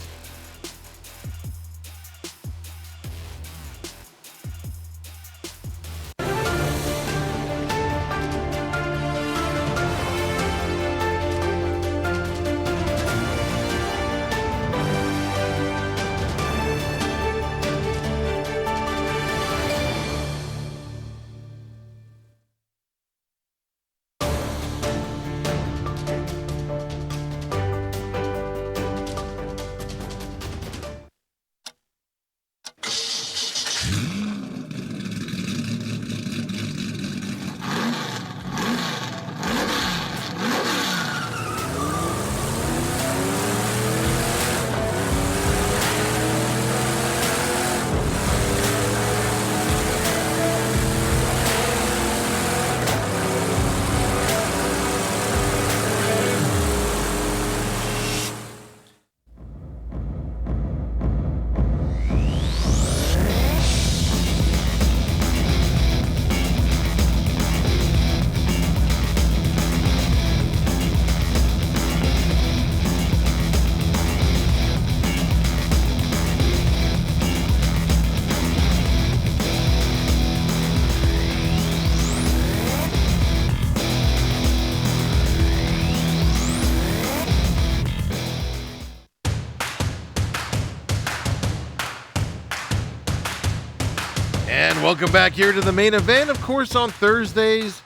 And welcome back here to the main event. Of course, on Thursdays,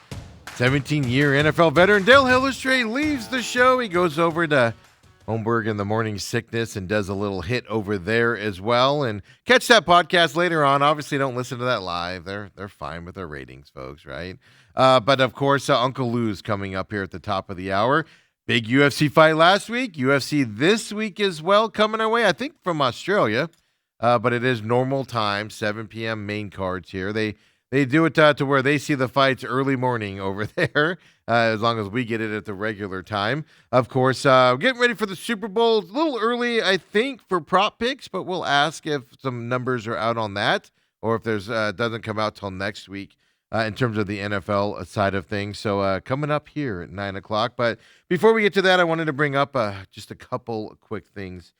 17-year NFL veteran Dale Hillerstray leaves the show. He goes over to Holmberg in the Morning Sickness and does a little hit over there as well. And catch that podcast later on. Obviously, don't listen to that live. They're fine with their ratings, folks, right? But, of course, Uncle Lou's coming up here at the top of the hour. Big UFC fight last week. UFC this week as well coming our way, I think, from Australia. But it is normal time, 7 p.m. main cards here. They do it to where they see the fights early morning over there, as long as we get it at the regular time. Of course, getting ready for the Super Bowl. It's a little early, I think, for prop picks, but we'll ask if some numbers are out on that or if there's doesn't come out till next week in terms of the NFL side of things. So coming up here at 9 o'clock. But before we get to that, I wanted to bring up just a couple quick things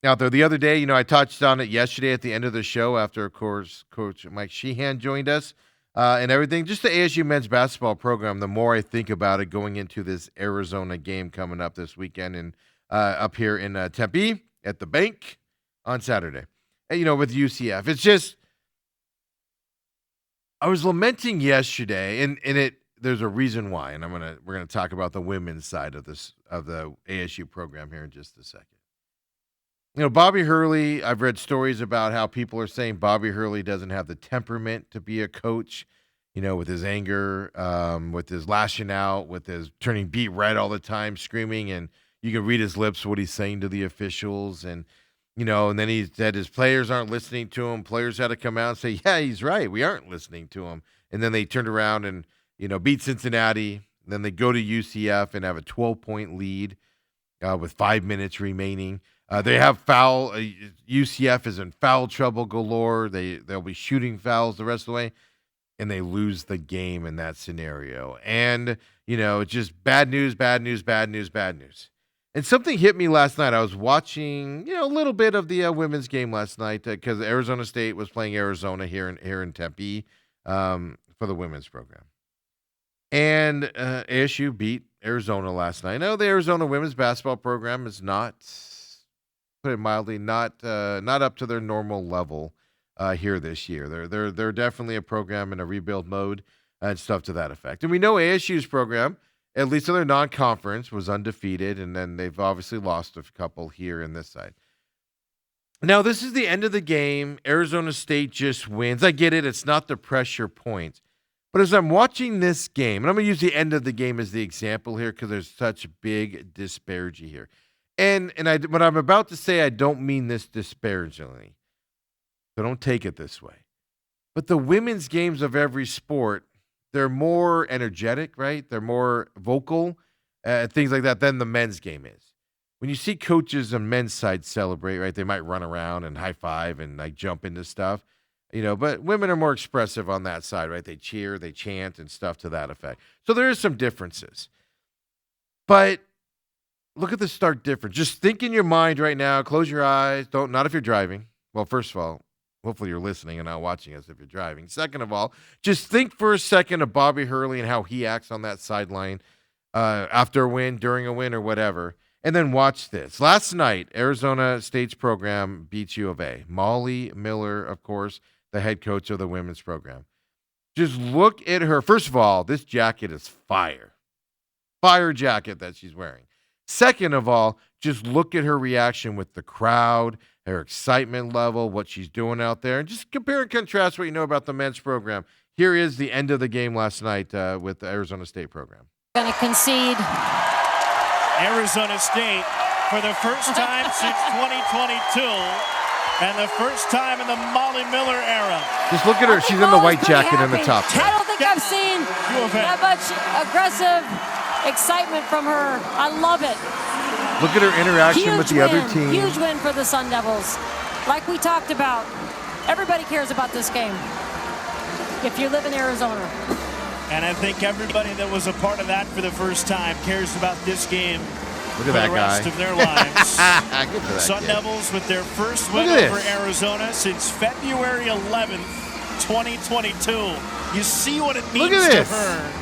out there. The other day, I touched on it yesterday at the end of the show after, of course, Coach Mike Sheehan joined us and everything. Just the ASU men's basketball program, the more I think about it going into this Arizona game coming up this weekend and up here in Tempe at the bank on Saturday. And, with UCF, it's just, I was lamenting yesterday, and there's a reason why, and we're gonna talk about the women's side of the ASU program here in just a second. Bobby Hurley, I've read stories about how people are saying Bobby Hurley doesn't have the temperament to be a coach, with his anger, with his lashing out, with his turning beet red all the time, screaming, and you can read his lips, what he's saying to the officials. And, and then he said his players aren't listening to him. Players had to come out and say, yeah, he's right. We aren't listening to him. And then they turned around and, beat Cincinnati. And then they go to UCF and have a 12-point lead with 5 minutes remaining. They have foul. UCF is in foul trouble galore. They'll be shooting fouls the rest of the way, and they lose the game in that scenario. And it's just bad news, bad news, bad news, bad news. And something hit me last night. I was watching, a little bit of the women's game last night because Arizona State was playing Arizona here in Tempe for the women's program, and ASU beat Arizona last night. No, the Arizona women's basketball program is not, put it mildly, not up to their normal level. here this year. They're definitely a program in a rebuild mode and stuff to that effect. And we know ASU's program, at least in their non-conference, was undefeated, and then they've obviously lost a couple here in this side. Now, this is the end of the game. Arizona State just wins. I get it. It's not the pressure points. But as I'm watching this game, and I'm going to use the end of the game as the example here because there's such big disparity here. And what I'm about to say, I don't mean this disparagingly. So don't take it this way. But the women's games of every sport, they're more energetic, right? They're more vocal, things like that, than the men's game is. When you see coaches on men's side celebrate, right, they might run around and high five and like jump into stuff, but women are more expressive on that side, right? They cheer, they chant and stuff to that effect. So there is some differences. But look at the stark difference. Just think in your mind right now, close your eyes. Not if you're driving. Well, first of all, hopefully you're listening and not watching us if you're driving. Second of all, just think for a second of Bobby Hurley and how he acts on that sideline after a win, during a win, or whatever. And then watch this. Last night, Arizona State's program beats U of A. Molly Miller, of course, the head coach of the women's program. Just look at her. First of all, this jacket is fire. Fire jacket that she's wearing. Second of all, just look at her reaction with the crowd, her excitement level, what she's doing out there, and just compare and contrast what you know about the men's program. Here is the end of the game last night with the Arizona State program. Going to concede. Arizona State, for the first time since 2022, and the first time in the Molly Miller era. Just look at her. She's in the white jacket in the top. I don't think I've seen that much aggressive excitement from her. I love it. Look at her interaction with the other team. Huge win for the Sun Devils. Like we talked about, everybody cares about this game if you live in Arizona. And I think everybody that was a part of that for the first time cares about this game for the rest of their lives. Good for that Sun kid. Devils with their first win over Arizona since February 11th, 2022. You see what it means to her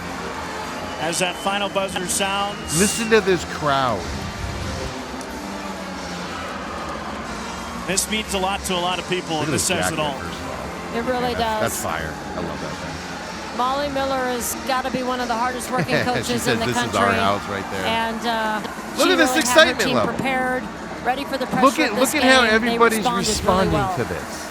as that final buzzer sounds. Listen to this crowd. This means a lot to a lot of people, and this says it all. It really does. That's fire. I love that thing. Molly Miller has got to be one of the hardest working coaches in the country. This is our house right there. And look at this really excitement team level. Prepared, ready for the pressure Look at how everybody's responding to this.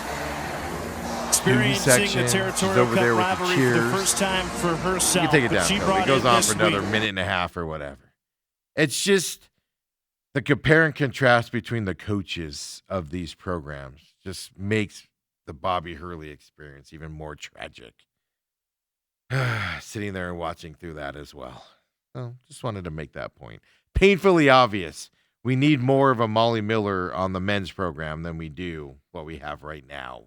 Experiencing the Territorial Cup rivalry for the first time for herself. You can take it down. It goes on for another minute and a half or whatever. It's just the compare and contrast between the coaches of these programs just makes the Bobby Hurley experience even more tragic. Sitting there and watching through that as well. So just wanted to make that point. Painfully obvious. We need more of a Molly Miller on the men's program than we do what we have right now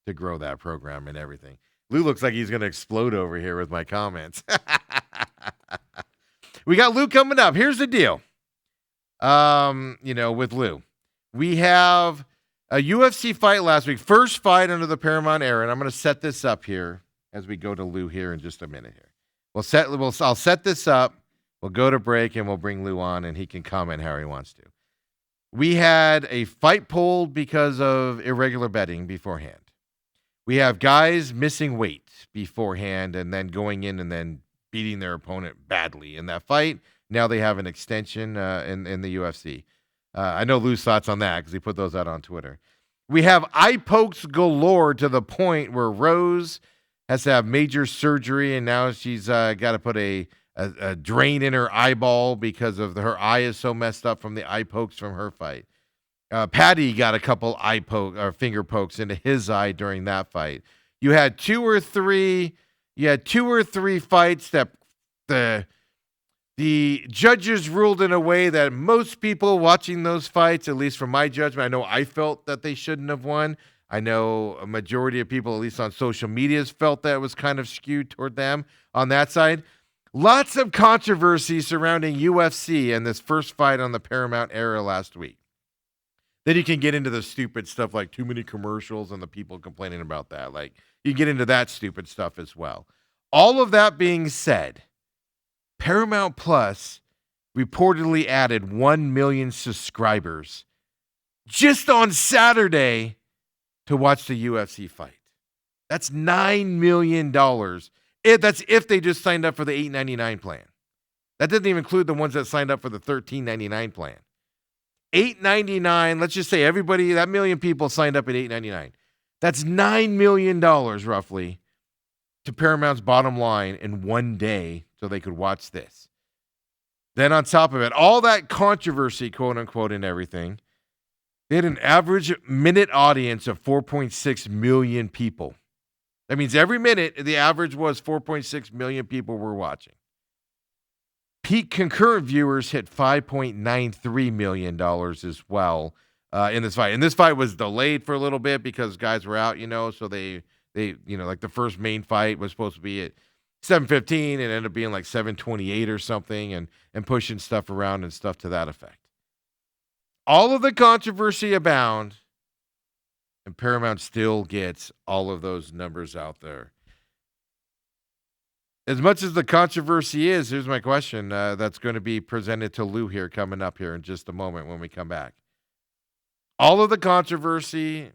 to grow that program and everything. Lou looks like he's going to explode over here with my comments. We got Lou coming up. Here's the deal. With Lou. We have a UFC fight last week. First fight under the Paramount era. And I'm going to set this up here as we go to Lou here in just a minute here. I'll set this up. We'll go to break and we'll bring Lou on and he can comment how he wants to. We had a fight pulled because of irregular betting beforehand. We have guys missing weight beforehand and then going in and then beating their opponent badly in that fight. Now they have an extension in the UFC. I know Lou's thoughts on that because he put those out on Twitter. We have eye pokes galore to the point where Rose has to have major surgery, and now she's got to put a drain in her eyeball because of her eye is so messed up from the eye pokes from her fight. Patty got a couple finger pokes into his eye during that fight. You had two or three fights that the judges ruled in a way that most people watching those fights, at least from my judgment, I know I felt that they shouldn't have won. I know a majority of people, at least on social media, felt that it was kind of skewed toward them on that side. Lots of controversy surrounding UFC and this first fight on the Paramount era last week. Then you can get into the stupid stuff like too many commercials and the people complaining about that. Like you get into that stupid stuff as well. All of that being said, Paramount Plus reportedly added 1 million subscribers just on Saturday to watch the UFC fight. That's $9 million. That's if they just signed up for the $8.99 plan. That doesn't even include the ones that signed up for the $13.99 plan. $8.99, let's just say everybody, that million people signed up at $8.99. That's $9 million roughly to Paramount's bottom line in one day so they could watch this. Then on top of it, all that controversy, quote unquote, and everything, they had an average minute audience of 4.6 million people. That means every minute, the average was 4.6 million people were watching. Peak concurrent viewers hit $5.93 million as well in this fight. And this fight was delayed for a little bit because guys were out, so they like the first main fight was supposed to be at 7:15 and ended up being like 7:28 or something and pushing stuff around and stuff to that effect. All of the controversy abound, and Paramount still gets all of those numbers out there. As much as the controversy is, here's my question that's going to be presented to Lou here coming up here in just a moment when we come back. All of the controversy,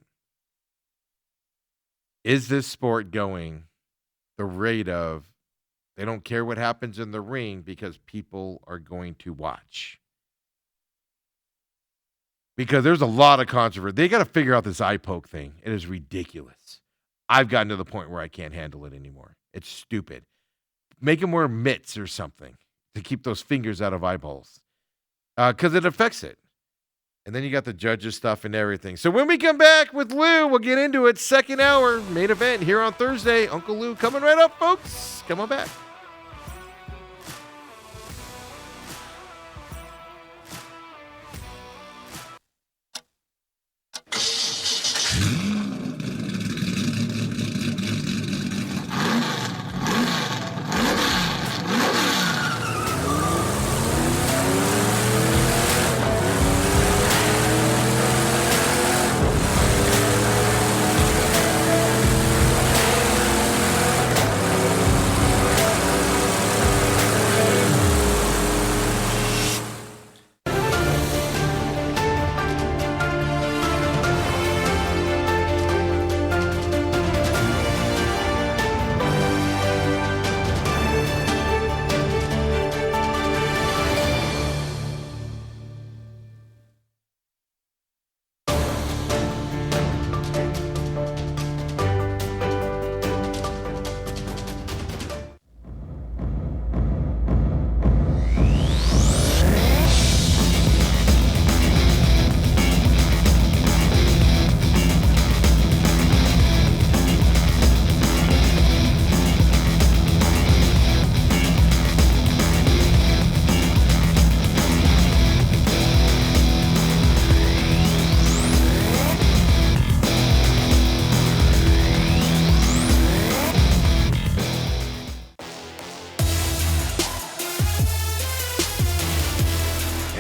is this sport going the rate of they don't care what happens in the ring because people are going to watch? Because there's a lot of controversy. They got to figure out this eye poke thing. It is ridiculous. I've gotten to the point where I can't handle it anymore. It's stupid. Make them wear mitts or something to keep those fingers out of eyeballs because it affects it. And then you got the judges stuff and everything. So when we come back with Lou, we'll get into it. Second hour, main event here on Thursday. Uncle Lou coming right up, folks. Come on back.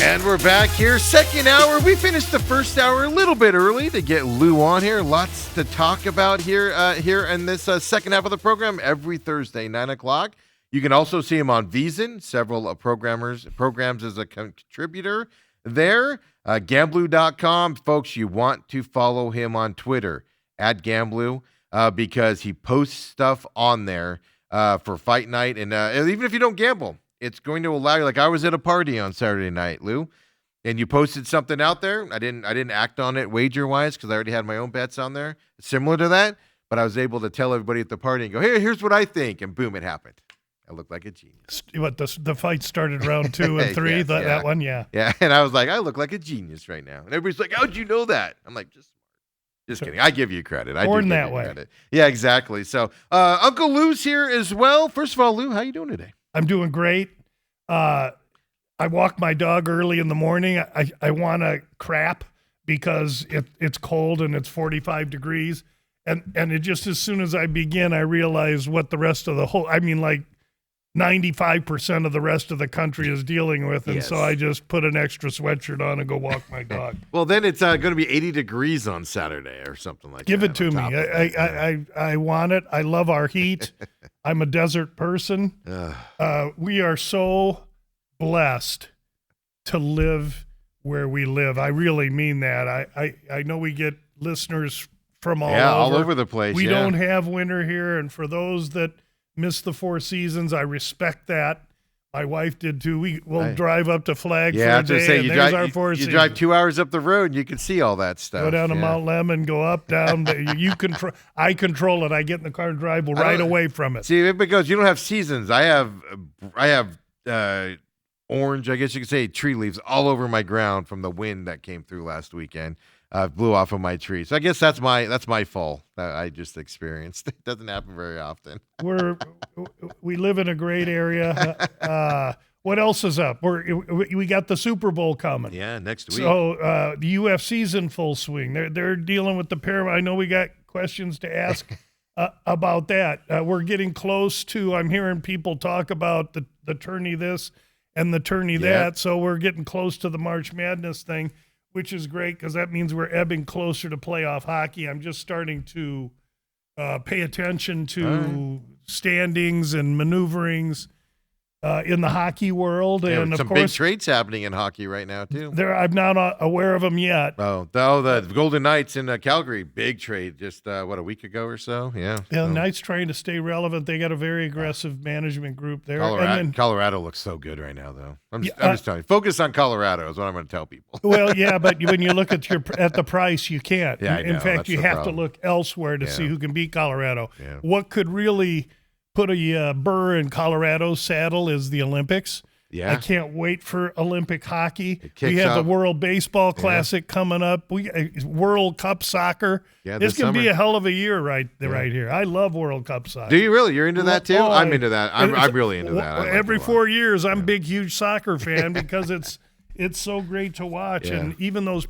And we're back here, second hour. We finished the first hour a little bit early to get Lou on here. Lots to talk about here in this second half of the program every Thursday, 9 o'clock. You can also see him on VSiN, several programs as a contributor there. Gamblu.com. Folks, you want to follow him on Twitter, @Gamblu, because he posts stuff on there for fight night. And even if you don't gamble, it's going to allow you. Like I was at a party on Saturday night, Lou, and you posted something out there. I didn't act on it wager wise because I already had my own bets on there, similar to that. But I was able to tell everybody at the party and go, "Hey, here's what I think," and boom, it happened. I looked like a genius. What the fight started round 2 and 3. Yes, that one, yeah. Yeah, and I was like, I look like a genius right now, and everybody's like, "How'd you know that?" I'm like, just kidding. I give you credit. I born do that give you way. Credit. Yeah, exactly. So Uncle Lou's here as well. First of all, Lou, how you doing today? I'm doing great. I walk my dog early in the morning. I want to crap because it's cold and it's 45 degrees. And it just, as soon as I begin, I realize what the rest of like 95% of the rest of the country is dealing with. And so I just put an extra sweatshirt on and go walk my dog. Well, then it's going to be 80 degrees on Saturday or something like Give that. Give it to me. I want it. I love our heat. I'm a desert person. We are so blessed to live where we live. I really mean that. I know we get listeners from all over the place. We don't have winter here, and for those that miss the 4 seasons, I respect that. My wife did too. We'll drive up to Flag for a day, and there's our 4 seasons. You drive 2 hours up the road, and you can see all that stuff. Go down to Mount Lemmon, go up, down. I control it. I get in the car and drive right away from it. See, because you don't have seasons. I have orange, I guess you could say, tree leaves all over my ground from the wind that came through last weekend. Blew off of my tree. So I guess that's my fall that I just experienced. It doesn't happen very often. We live in a great area. What else is up? We got the Super Bowl coming. Yeah, next week. So the UFC's in full swing. They're dealing with the Paramount. I know we got questions to ask about that. We're getting close to. I'm hearing people talk about the tourney this and the tourney that. So we're getting close to the March Madness thing, which is great because that means we're ebbing closer to playoff hockey. I'm just starting to pay attention to standings and maneuverings in the hockey world. And of some course, big trades happening in hockey right now, too. I'm not aware of them yet. Oh, the Golden Knights in Calgary, big trade just, a week ago or so? Yeah. The Knights trying to stay relevant. They got a very aggressive management group there. Colorado looks so good right now, though. I'm just telling you. Focus on Colorado is what I'm going to tell people. Well, yeah, but when you look at the price, you can't. Yeah, in fact, you have to look elsewhere to see who can beat Colorado. Yeah. What could really put a burr in Colorado's saddle is the Olympics. Yeah. I can't wait for Olympic hockey. We have the World Baseball Classic coming up. World Cup soccer. Yeah, this can be a hell of a year right here. I love World Cup soccer. Do you really? You're into that too? I'm into that. I'm really into that. Every 4 years, I'm a big, huge soccer fan because it's so great to watch. Yeah. And even those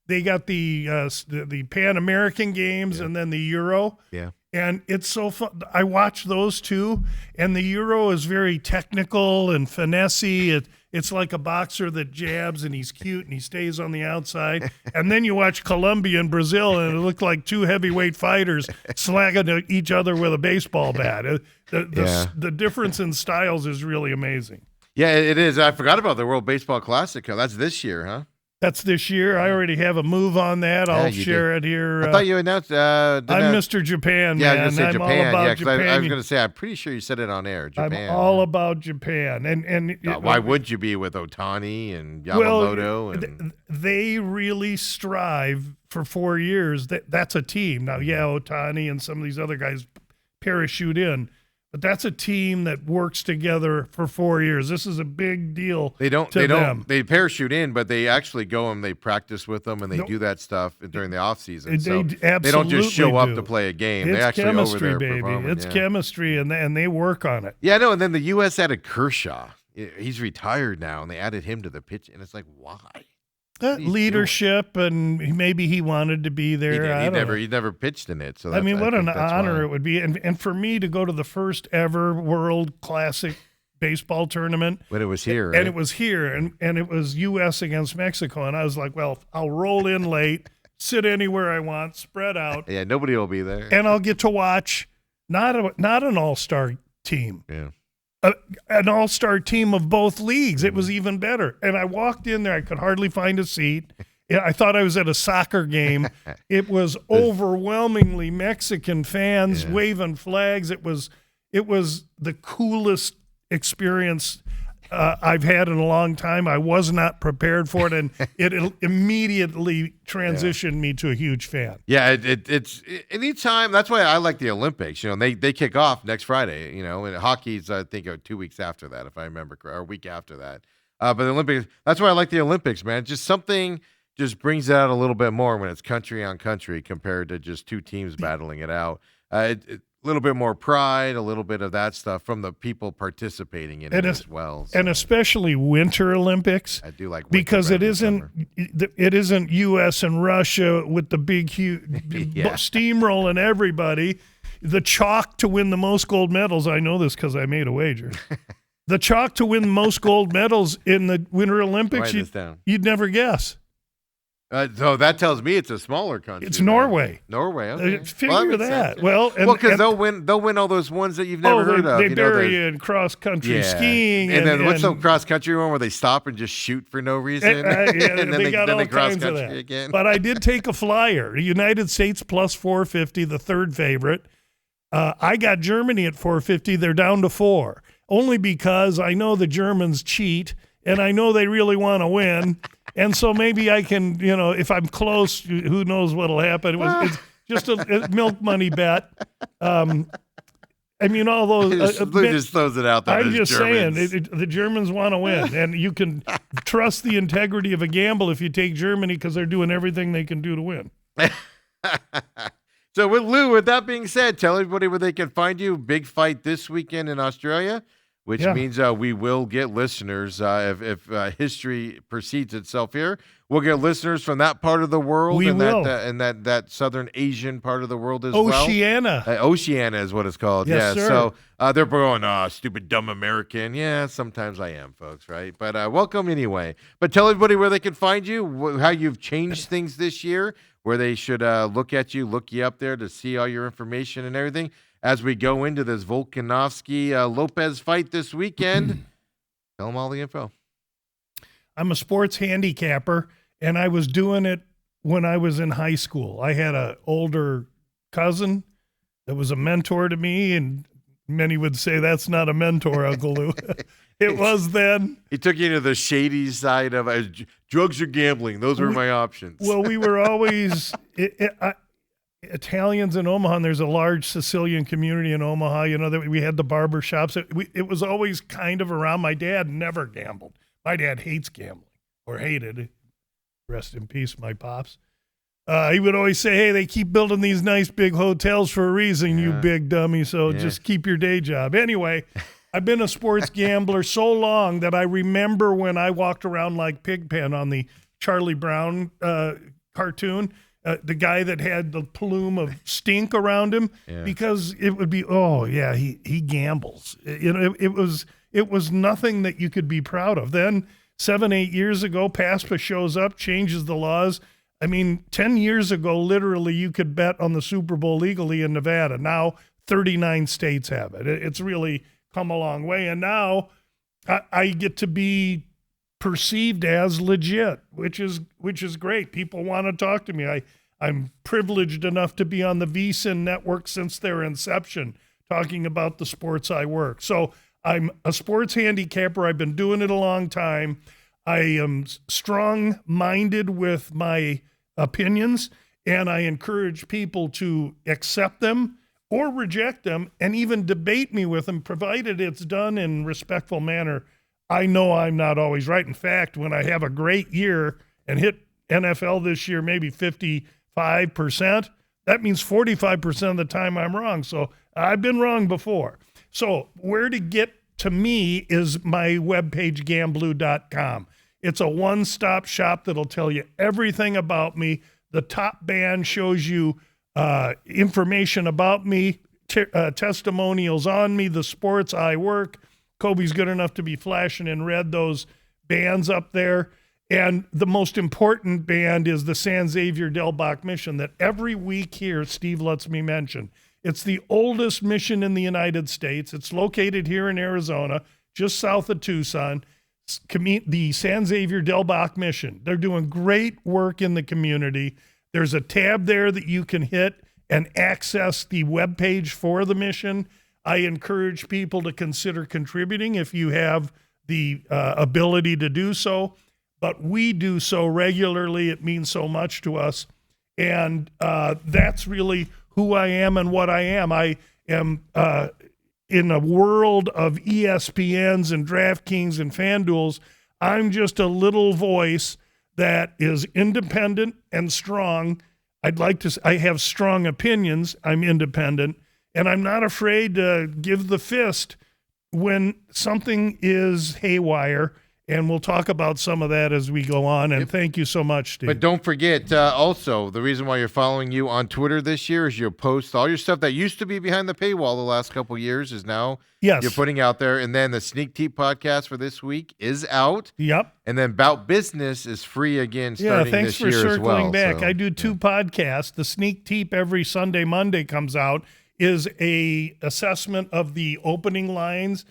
they got the Pan American games and then the Euro. Yeah. And it's so fun. I watch those too, and the Euro is very technical and finessey. It's like a boxer that jabs, and he's cute, and he stays on the outside. And then you watch Colombia and Brazil, and it looked like 2 heavyweight fighters slagging each other with a baseball bat. The difference in styles is really amazing. Yeah, it is. I forgot about the World Baseball Classic. That's this year, huh? That's this year. I already have a move on that. I'll share it here. I thought you announced. I'm Mr. Japan, man. I was going to say Japan. All about Japan. I was going to say, I'm pretty sure you said it on air. Japan. I'm all about Japan. And why would you be with Ohtani and Yamamoto? They really strive for 4 years. That's a team. Now, Ohtani and some of these other guys parachute in. But that's a team that works together for 4 years. This is a big deal. They parachute in, but they actually go and they practice with them and they do that stuff during the off season. So they don't just show up to play a game. It's they actually chemistry, over there baby. It's chemistry, and they work on it. Yeah, no. And then the U.S. added Kershaw. He's retired now, and they added him to the pitch. And it's like, why? Leadership, and maybe he wanted to be there. He never pitched in it. So I mean, what an honor it would be, and for me to go to the first ever World Classic baseball tournament. But it was here, and it was here, and it was U.S. against Mexico, and I was like, well, I'll roll in late, sit anywhere I want, spread out. Yeah, nobody will be there, and I'll get to watch not an all-star team. Yeah. An all-star team of both leagues. It was even better. And I walked in there. I could hardly find a seat. I thought I was at a soccer game. It was overwhelmingly Mexican fans waving flags. It was the coolest experience I've had in a long time. I was not prepared for it, and it immediately transitioned me to a huge fan. Yeah, it's anytime. That's why I like the Olympics. They kick off next Friday. And hockey's I think 2 weeks after that, if I remember correctly, or a week after that. But the Olympics. That's why I like the Olympics, man. Just something just brings it out a little bit more when it's country on country compared to just 2 teams battling it out. A little bit more pride, a little bit of that stuff from the people participating in it as well. So. And especially Winter Olympics. I do like winter because it isn't U.S. and Russia with the big, huge steamrolling everybody. The chalk to win the most gold medals. I know this because I made a wager. The chalk to win the most gold medals in the Winter Olympics. You'd never guess. So that tells me it's a smaller country. It's Norway. Norway. Okay. Figure that. Sense. Well, because they'll win all those ones that you've never heard of. They bury in cross country skiing, and then what's the cross country one where they stop and just shoot for no reason, and then they cross country again. But I did take a flyer. United States plus 450, the third favorite. I got Germany at 450. They're down to 4, only because I know the Germans cheat, and I know they really want to win. And so maybe I can, if I'm close, who knows what'll happen. It's just a milk money bet. All those. Lou just throws it out there. I'm just saying, the Germans want to win. And you can trust the integrity of a gamble if you take Germany because they're doing everything they can do to win. So with that being said, tell everybody where they can find you. Big fight this weekend in Australia. Which means we will get listeners if history precedes itself here. We'll get listeners from that part of the world and that southern Asian part of the world as Oceania. well. Oceania is what it's called. Yes, sir. So they're going, stupid, dumb American. Yeah, sometimes I am, folks, right? But welcome anyway. But tell everybody where they can find you, how you've changed things this year, where they should look you up there to see all your information and everything. As we go into this Volkanovski Lopez fight this weekend, tell them all the info. I'm a sports handicapper, and I was doing it when I was in high school. I had an older cousin that was a mentor to me, and many would say that's not a mentor, Uncle Lou. It was then. He took you to the shady side of drugs or gambling. Those were my options. Well, we were always Italians in Omaha, and there's a large Sicilian community in Omaha. That we had the barber shops. It was always kind of around. My dad never gambled. My dad hates gambling, or hated. Rest in peace, my pops. He would always say, "Hey, they keep building these nice big hotels for a reason, you big dummy. So just keep your day job." Anyway, I've been a sports gambler so long that I remember when I walked around like Pigpen on the Charlie Brown cartoon. The guy that had the plume of stink around him, because it would be, he gambles. It was nothing that you could be proud of. Then 7-8 years ago, PASPA shows up, changes the laws. 10 years ago, literally, you could bet on the Super Bowl legally in Nevada. Now 39 states have it. It's really come a long way. And now I get to be perceived as legit, which is great. People want to talk to me. I'm privileged enough to be on the VSiN network since their inception, talking about the sports I work. So I'm a sports handicapper. I've been doing it a long time. I am strong-minded with my opinions, and I encourage people to accept them or reject them and even debate me with them, provided it's done in a respectful manner. I know I'm not always right. In fact, when I have a great year and hit NFL this year, maybe 55%, that means 45% of the time I'm wrong. So I've been wrong before. So where to get to me is my webpage, gamblu.com. It's a one-stop shop that'll tell you everything about me. The top band shows you information about me, testimonials on me, the sports I work. Kobe's good enough to be flashing in red those bands up there. And the most important band is the San Xavier Del Bach mission that every week here Steve lets me mention. It's the oldest mission in the United States. It's located here in Arizona, just south of Tucson. The San Xavier Del Bach mission. They're doing great work in the community. There's a tab there that you can hit and access the webpage for the mission. I encourage people to consider contributing if you have the ability to do so. But we do so regularly. It means so much to us. And that's really who I am and what I am. I am in a world of ESPNs and DraftKings and FanDuels. I'm just a little voice that is independent and strong. I have strong opinions. I'm independent. And I'm not afraid to give the fist when something is haywire. And we'll talk about some of that as we go on. And thank you so much, Steve. But don't forget, also, the reason why you're following you on Twitter this year is you'll post all your stuff that used to be behind the paywall the last couple years is now you're putting out there. And then the Sneak Teep podcast for this week is out. Yep. And then Bout Business is free again starting thanks this year for as well. circling back. So, I do 2 podcasts. The Sneak Teep every Sunday, Monday comes out, is a assessment of the opening lines,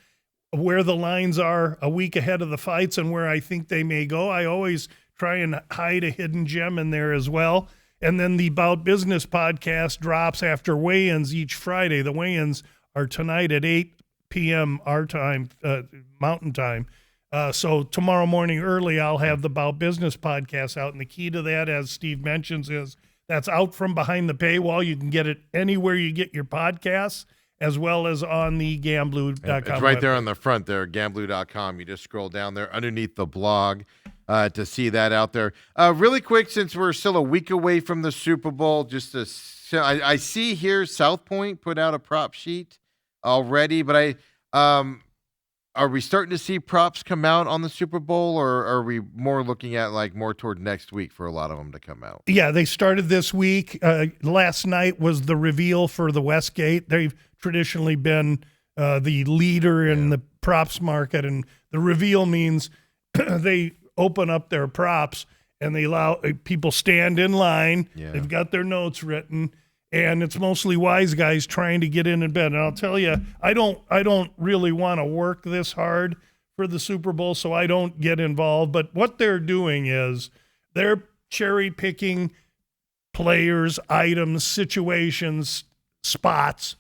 where the lines are a week ahead of the fights and where I think they may go. I always try and hide a hidden gem in there as well. And then the Bout Business podcast drops after weigh-ins each Friday. The weigh-ins are tonight at 8 p.m. our time, Mountain Time. So tomorrow morning early, I'll have the Bout Business podcast out. And the key to that, as Steve mentions, is that's out from behind the paywall. You can get it anywhere you get your podcasts, as well as on the Gamblu.com. It's right there on the front there, Gamblu.com. You just scroll down there underneath the blog to see that out there. Really quick, since we're still a week away from the Super Bowl, I see here South Point put out a prop sheet already, but are we starting to see props come out on the Super Bowl, or are we more looking at more toward next week for a lot of them to come out? Yeah, they started this week. Last night was the reveal for the Westgate. They've traditionally been the leader in the props market, and the reveal means they open up their props and they allow people stand in line. Yeah. They've got their notes written, and it's mostly wise guys trying to get in and bet. And I'll tell you, I don't really want to work this hard for the Super Bowl, so I don't get involved. But what they're doing is they're cherry picking players, items, situations, spots.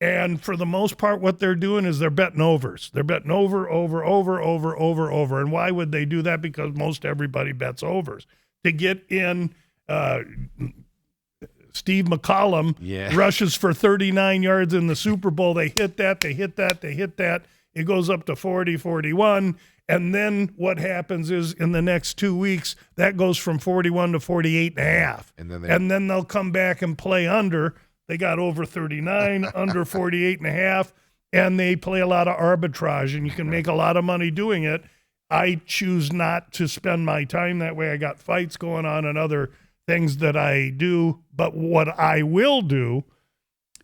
And for the most part, what they're doing is they're betting overs. They're betting over. And why would they do that? Because most everybody bets overs. To get in, Steve McCollum rushes for 39 yards in the Super Bowl. They hit that. It goes up to 40, 41. And then what happens is in the next 2 weeks, that goes from 41 to 48.5. And then they'll come back and play under. They got over 39, under 48.5, and they play a lot of arbitrage, and you can make a lot of money doing it. I choose not to spend my time that way. I got fights going on and other things that I do, but what I will do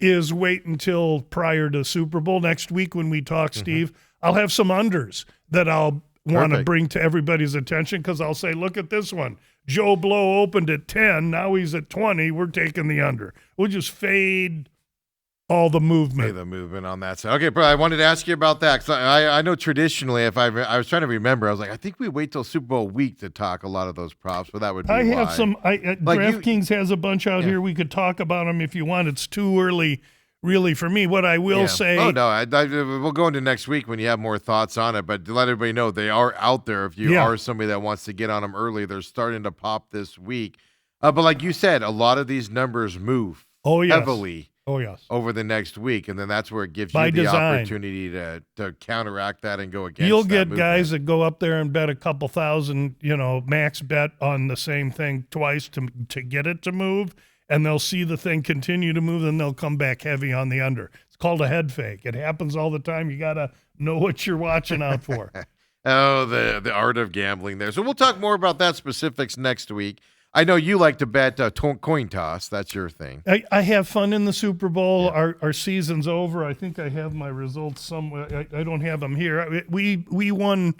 is wait until prior to Super Bowl next week when we talk, Steve. I'll have some unders that I'll want to bring to everybody's attention, because I'll say, look at this one. Joe Blow opened at 10. Now he's at 20. We're taking the under. We'll just fade all the movement. The movement on that side. Okay, bro, I wanted to ask you about that, because I know traditionally, I was trying to remember, I was like, I think we wait till Super Bowl week to talk a lot of those props, but that would be I have some. DraftKings has a bunch out here. We could talk about them if you want. It's too early, really, for me. What I will say. Oh, no, we'll go into next week when you have more thoughts on it, but to let everybody know, they are out there. If you are somebody that wants to get on them early, they're starting to pop this week. But like you said, a lot of these numbers move heavily over the next week, and then that's where it gives you the opportunity to counteract that and go against. You'll get guys that go up there and bet a couple thousand, max bet on the same thing twice to get it to move, and they'll see the thing continue to move, and they'll come back heavy on the under. It's called a head fake. It happens all the time. You got to know what you're watching out for. The art of gambling there. So we'll talk more about that specifics next week. I know you like to bet coin toss. That's your thing. I have fun in the Super Bowl. Yeah. Our season's over. I think I have my results somewhere. I don't have them here. We won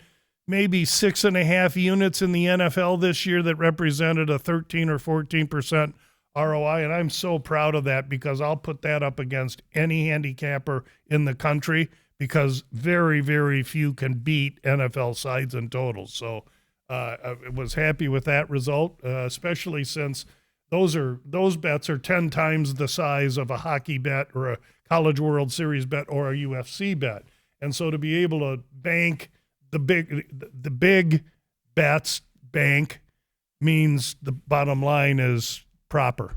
maybe 6.5 units in the NFL this year that represented a 13 or 14% ROI, and I'm so proud of that, because I'll put that up against any handicapper in the country, because very, very few can beat NFL sides and totals. So I was happy with that result, especially since those bets are 10 times the size of a hockey bet or a College World Series bet or a UFC bet. And so to be able to bank the big bets means the bottom line is proper.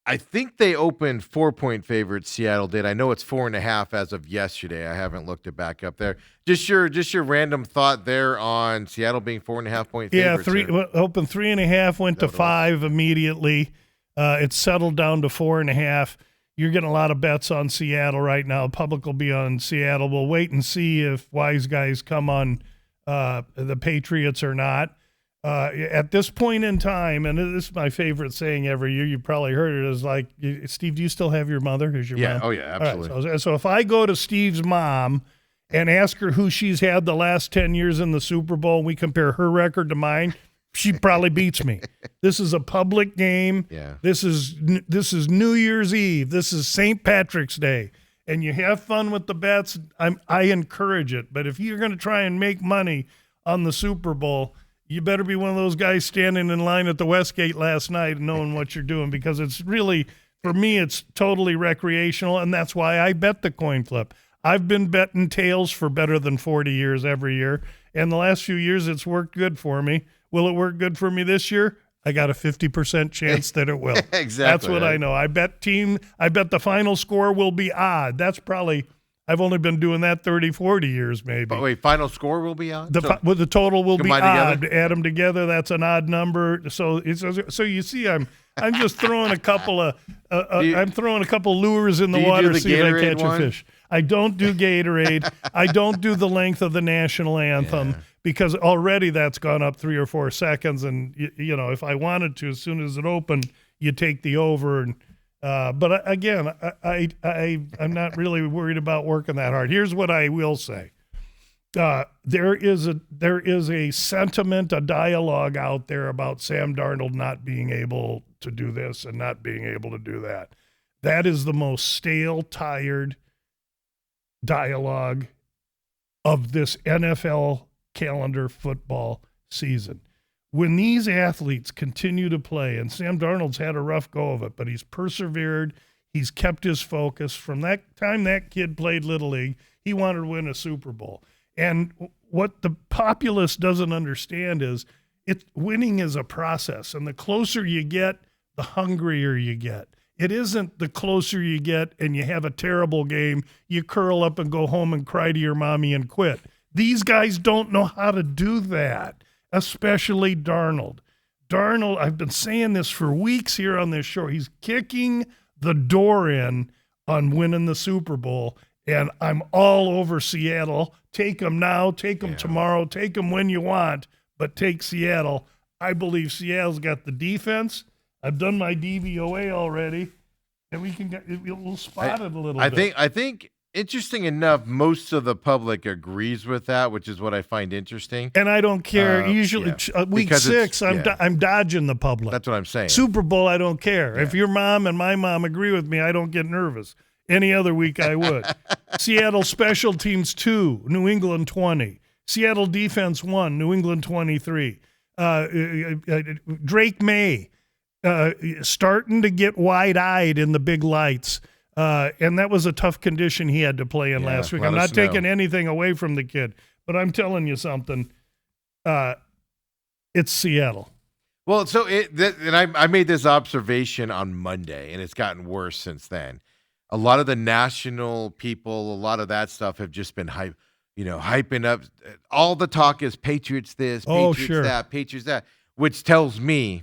I think they opened 4-point favorites. Seattle did. I know it's 4.5 as of yesterday. I haven't looked it back up there. Just your random thought there on Seattle being 4.5 point favorites. Yeah, opened 3.5, went to 5 immediately. It's settled down to 4.5. You're getting a lot of bets on Seattle right now. Public will be on Seattle. We'll wait and see if wise guys come on The Patriots are not. At this point in time, and this is my favorite saying every year, you probably heard it, is like, Steve, do you still have your mother? Is your Yeah. mom? Oh, yeah, absolutely. Right, so if I go to Steve's mom and ask her who she's had the last 10 years in the Super Bowl, and we compare her record to mine, she probably beats me. This is a public game. Yeah. This is New Year's Eve. This is St. Patrick's Day. And you have fun with the bets. I encourage it. But if you're going to try and make money on the Super Bowl, you better be one of those guys standing in line at the Westgate last night and knowing what you're doing, because it's really, for me, it's totally recreational, and that's why I bet the coin flip. I've been betting tails for better than 40 years every year, and the last few years it's worked good for me. Will it work good for me this year? I got a 50% chance that it will. Exactly. That's what I know. I bet the final score will be odd. That's probably, I've only been doing that 30, 40 years maybe. But wait, final score will be on? The total will be odd. Together? Add them together, that's an odd number. So you see, I'm just throwing a couple of I'm throwing a couple lures in the water to see if I catch a fish. I don't do Gatorade. I don't do the length of the national anthem because already that's gone up 3 or 4 seconds. And you know, if I wanted to, as soon as it opened, you take the over. And but again, I'm not really worried about working that hard. Here's what I will say. There is a sentiment, a dialogue out there about Sam Darnold not being able to do this and not being able to do that. That is the most stale, tired dialogue of this NFL calendar football season. When these athletes continue to play, and Sam Darnold's had a rough go of it, but he's persevered, he's kept his focus. From that time that kid played Little League, he wanted to win a Super Bowl. And what the populace doesn't understand is winning is a process, and the closer you get, the hungrier you get. It isn't the closer you get and you have a terrible game, you curl up and go home and cry to your mommy and quit. These guys don't know how to do that, especially Darnold. Darnold, I've been saying this for weeks here on this show, he's kicking the door in on winning the Super Bowl, and I'm all over Seattle. Take them now, take them tomorrow, take them when you want, but take Seattle. I believe Seattle's got the defense. I've done my DVOA already, and we'll spot it a little bit. I think interesting enough, most of the public agrees with that, which is what I find interesting. And I don't care. Usually, week 6, I'm dodging the public. That's what I'm saying. Super Bowl, I don't care. Yeah. If your mom and my mom agree with me, I don't get nervous. Any other week, I would. Seattle special teams 2, New England 20. Seattle defense 1, New England 23. Drake May. Starting to get wide-eyed in the big lights. And that was a tough condition he had to play in last week. I'm not taking anything away from the kid, but I'm telling you something. It's Seattle. Well, so I made this observation on Monday, and it's gotten worse since then. A lot of the national people, a lot of that stuff have just been hyping up. All the talk is Patriots this, Patriots that, Patriots that, which tells me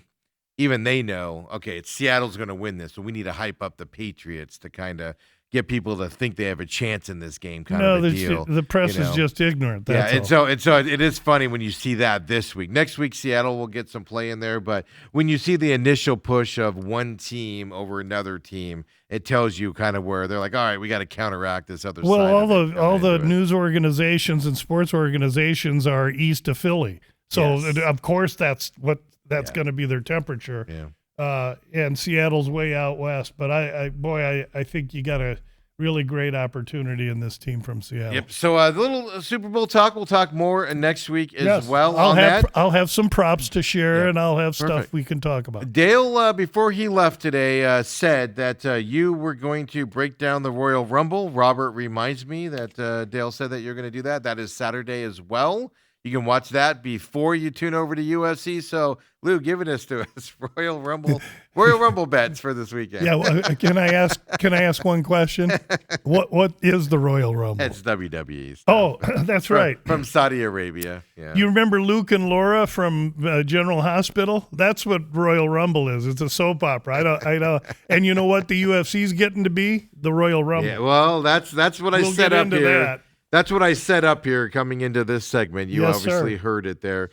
even they know, okay, it's Seattle's going to win this, so we need to hype up the Patriots to kind of get people to think they have a chance in this game. The press is just ignorant. And so it is funny when you see that this week. Next week, Seattle will get some play in there, but when you see the initial push of one team over another team, it tells you kind of where they're like, all right, we got to counteract this other side. Well, all the news organizations and sports organizations are east of Philly, so of course that's going to be their temperature. Yeah. And Seattle's way out west. But I think you got a really great opportunity in this team from Seattle. Yep. So the little Super Bowl talk, we'll talk more next week as well. I'll have some props to share, and I'll have stuff we can talk about. Dale, before he left today, said that you were going to break down the Royal Rumble. Robert reminds me that Dale said that you're going to do that. That is Saturday as well. You can watch that before you tune over to UFC. So, Lou, give it to us. Royal Rumble bets for this weekend. Yeah, well, can I ask one question? What is the Royal Rumble? It's WWE stuff. Oh, that's right. From Saudi Arabia. Yeah. You remember Luke and Laura from General Hospital? That's what Royal Rumble is. It's a soap opera. I know. And you know what the UFC's getting to be? The Royal Rumble. Yeah, well, that's what I set up here. That's what I set up here coming into this segment. You Yes, obviously sir. heard it there.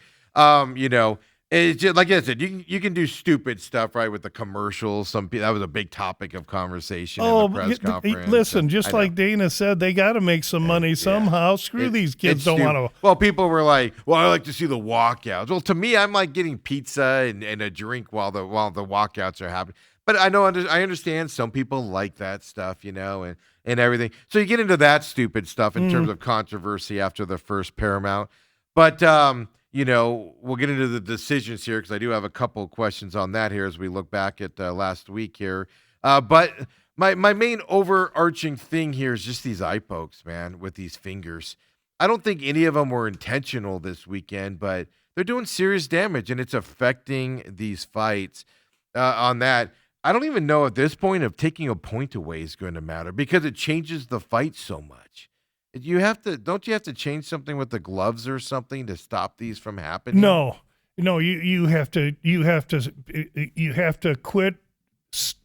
It's just, like I said, you can do stupid stuff, right, with the commercials. That was a big topic of conversation in the press conference. Listen, just I know. like Dana said, they got to make some money somehow. Screw these kids. Don't want to. Well, people were like, "Well, I like to see the walkouts." Well, to me, I'm like getting pizza and a drink while the walkouts are happening. But I understand some people like that stuff, and everything. So you get into that stupid stuff in terms of controversy after the first Paramount. But we'll get into the decisions here because I do have a couple of questions on that here as we look back at last week here. But my main overarching thing here is just these eye pokes, man, with these fingers. I don't think any of them were intentional this weekend, but they're doing serious damage, and it's affecting these fights on that. I don't even know at this point if taking a point away is going to matter because it changes the fight so much. Don't you have to change something with the gloves or something to stop these from happening? No, you have to quit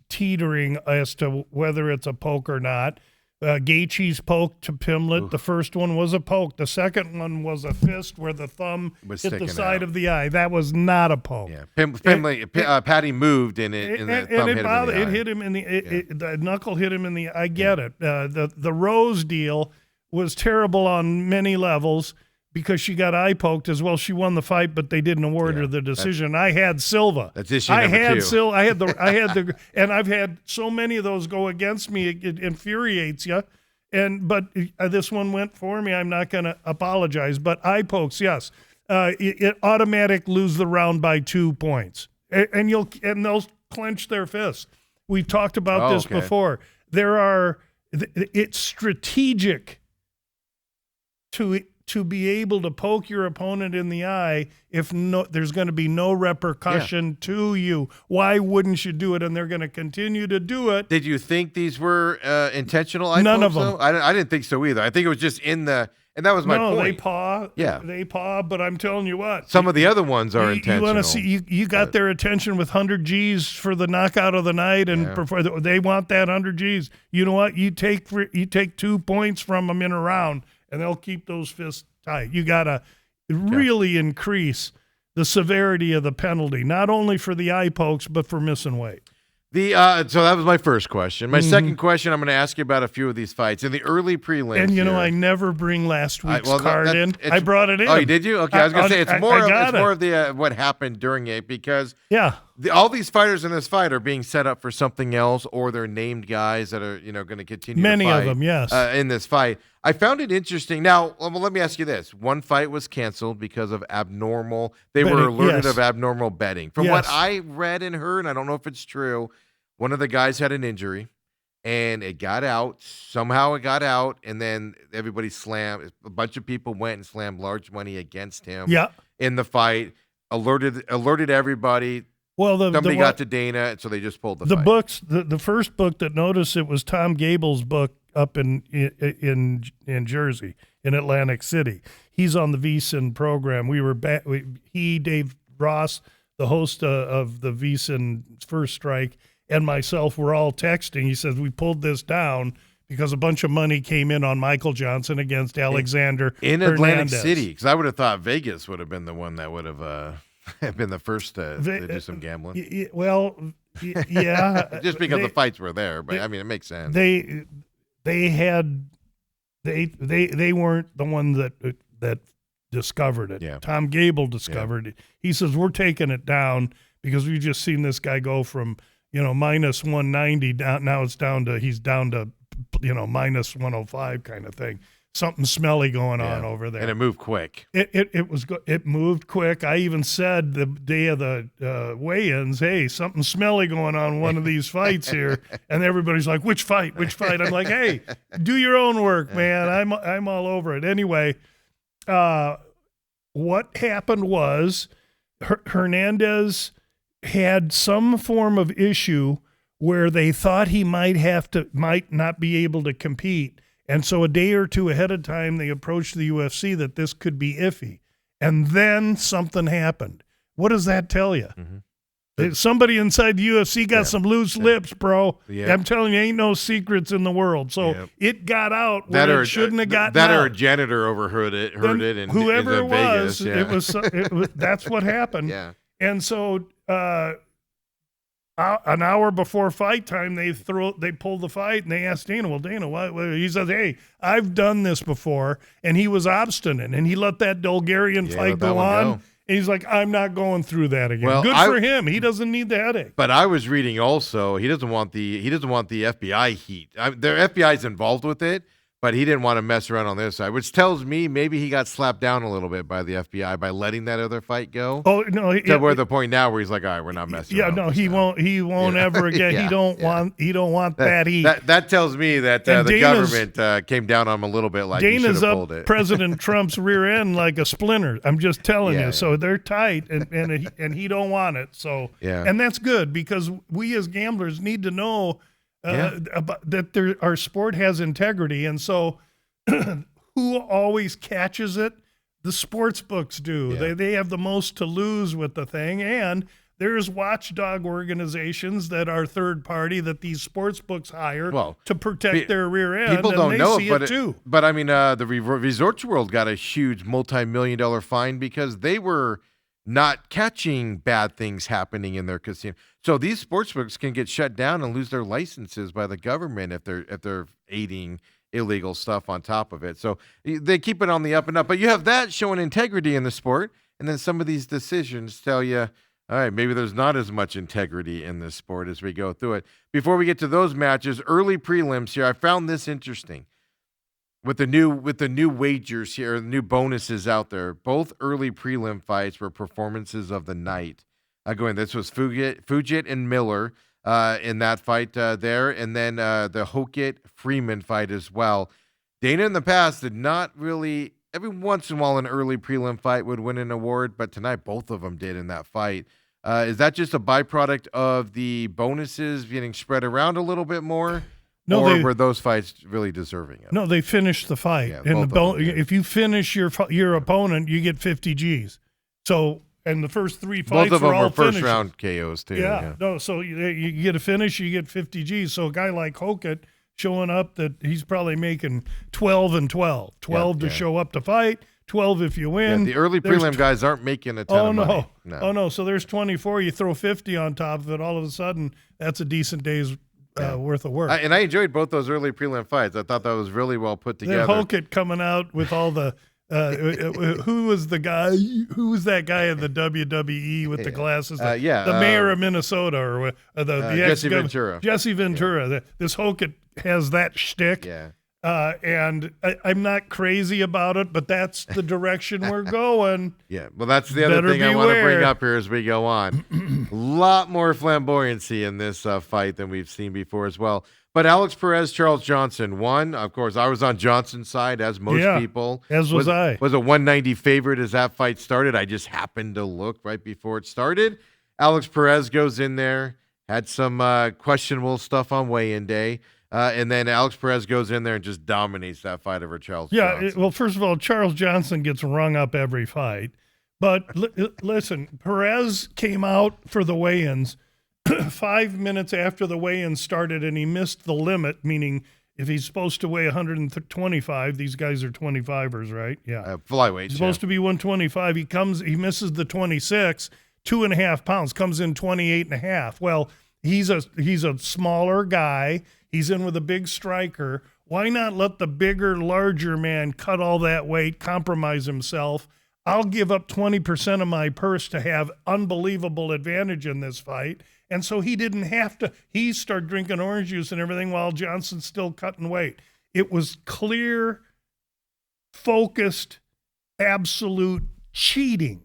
teetering as to whether it's a poke or not. Gaethje's poke to Pimlet. The first one was a poke. The second one was a fist where the thumb hit the side of the eye. That was not a poke. Yeah, Patty moved and the thumb hit him in the eye. It hit him in the knuckle hit him in the. I get it. The Rose deal was terrible on many levels because she got eye poked as well. She won the fight, but they didn't award her the decision. I had Silva. That's issue number 2. I had the, and I've had so many of those go against me. It infuriates you. But this one went for me. I'm not going to apologize. But eye pokes, yes, it automatic lose the round by 2 points, and they'll clench their fists. We've talked about this before. It's strategic to be able to poke your opponent in the eye if there's going to be no repercussion to you. Why wouldn't you do it? And they're going to continue to do it. Did you think these were intentional eye None pokes, of them. though? I didn't think so either. I think it was just in the – and that was my point. No, they paw. Yeah. They paw, but I'm telling you what. Some of the other ones are intentional. You want to see – you got their attention with 100 Gs for the knockout of the night, and they want that 100 Gs. You know what? You take 2 points from them in a round, and they'll keep those fists tight. You got to really increase the severity of the penalty, not only for the eye pokes, but for missing weight. So that was my first question. My second question, I'm going to ask you about a few of these fights. In the early prelims. And, I never bring last week's card in. I brought it in. Oh, did you? Okay, I was going to say, it's more of the what happened during it because all these fighters in this fight are being set up for something else, or they're named guys that are going to continue Many to fight, of them, yes. in this fight. I found it interesting. Now, let me ask you this. One fight was canceled because of abnormal. They were alerted of abnormal betting. From what I read and heard, and I don't know if it's true, one of the guys had an injury, and it got out. Somehow it got out, and then everybody slammed. A bunch of people went and slammed large money against him in the fight, alerted everybody. Well, somebody got to Dana, so they just pulled the fight. Books. The first book that noticed it was Tom Gable's book up in Jersey, in Atlantic City. He's on the VSiN program. Dave Ross, the host of the VSiN First Strike, and myself were all texting. He says, we pulled this down because a bunch of money came in on Michael Johnson against Alexander in Hernandez. Atlantic City, because I would have thought Vegas would have been the one that would have been the first to do some gambling. Well, yeah. Just because the fights were there, but I mean, it makes sense. They weren't the one that discovered it. Yeah. Tom Gable discovered it. He says, we're taking it down because we've just seen this guy go from, minus 190 down. Now he's down to, minus 105 kind of thing. Something smelly going on over there. And it moved quick. It moved quick. I even said the day of the weigh-ins, hey, something smelly going on in one of these fights here. And everybody's like, which fight? I'm like, hey, do your own work, man. I'm all over it. Anyway, what happened was Hernandez had some form of issue where they thought he might not be able to compete. And so a day or two ahead of time, they approached the UFC that this could be iffy. And then something happened. What does that tell you? Mm-hmm. Somebody inside the UFC got some loose lips, bro. Yeah. I'm telling you, ain't no secrets in the world. So it got out where it shouldn't have gotten that out. or a janitor overheard it, and whoever in it Vegas, was, it was. That's what happened. Yeah. And so an hour before fight time, they pulled the fight, and they asked Dana, well, Dana, why? He says, hey, I've done this before, and he was obstinate, and he let that Bulgarian fight go on. And he's like, I'm not going through that again. Well, good for him. He doesn't need the headache. But I was reading also, he doesn't want the FBI heat. Their FBI's involved with it, but he didn't want to mess around on their side, which tells me maybe he got slapped down a little bit by the FBI by letting that other fight go. Oh no! We're at the point now where he's like, all right, we're not messing. Yeah, around no, with he this won't. He won't ever again. Yeah, He don't want that heat. That tells me that the government came down on him a little bit. Like Dana's he up pulled it. President Trump's rear end like a splinter. I'm just telling you. So they're tight, and he don't want it. So and that's good because we as gamblers need to know about, that our sport has integrity, and so. Who always catches it? The sports books do. Yeah. They have the most to lose with the thing, and there's watchdog organizations that are third party that these sports books hire to protect their rear end. People don't know it, too. But I mean, the Resorts World got a huge multi-million-dollar fine because they were not catching bad things happening in their casino. So these sportsbooks can get shut down and lose their licenses by the government if they're aiding illegal stuff on top of it. So they keep it on the up and up. But you have that showing integrity in the sport, and then some of these decisions tell you, all right, maybe there's not as much integrity in this sport as we go through it. Before we get to those matches, early prelims here, I found this interesting. With the new wagers here, the new bonuses out there, both early prelim fights were performances of the night. This was Fugit and Miller in that fight there, and then the Hokit-Freeman fight as well. Dana in the past did not really, every once in a while an early prelim fight would win an award, but tonight both of them did in that fight. Is that just a byproduct of the bonuses getting spread around a little bit more? No, were those fights really deserving of it? No, they finished the fight. Yeah, and if you finish your opponent, you get 50 Gs. So, and the first three fights both of them were all first round KOs too. Yeah, no, so you get a finish, you get 50 Gs. So a guy like Hokit showing up, that he's probably making 12 and 12. 12 to show up to fight, 12 if you win. Yeah, the early prelim guys aren't making a ton of money. No. Oh, no. So there's 24. You throw 50 on top of it, all of a sudden, that's a decent day's worth of work. And I enjoyed both those early prelim fights. I thought that was really well put together. Then Hokit coming out with all the who was the guy? Who was that guy in the WWE with the glasses? The mayor of Minnesota, or the Jesse Ventura. Jesse Ventura. Yeah. This Hokit has that shtick. Yeah. And I'm not crazy about it, but that's the direction we're going. Yeah, well, that's the other thing I want to bring up here as we go on. A lot more flamboyancy in this fight than we've seen before as well. But Alex Perez, Charles Johnson won. Of course, I was on Johnson's side, as most people. As was I. Was a 190 favorite as that fight started. I just happened to look right before it started. Alex Perez goes in there, had some questionable stuff on weigh-in day. And then Alex Perez goes in there and just dominates that fight over Charles Johnson. Well, first of all, Charles Johnson gets rung up every fight. But listen, Perez came out for the weigh-ins 5 minutes after the weigh-in started, and he missed the limit, meaning if he's supposed to weigh 125, these guys are 25ers, right? Yeah. Flyweight. He's supposed to be 125. He misses the 26, 2.5 pounds, comes in 28.5. Well, he's a smaller guy. He's in with a big striker. Why not let the bigger, larger man cut all that weight, compromise himself? I'll give up 20% of my purse to have unbelievable advantage in this fight. And so he didn't have to. He started drinking orange juice and everything while Johnson's still cutting weight. It was clear, focused, absolute cheating.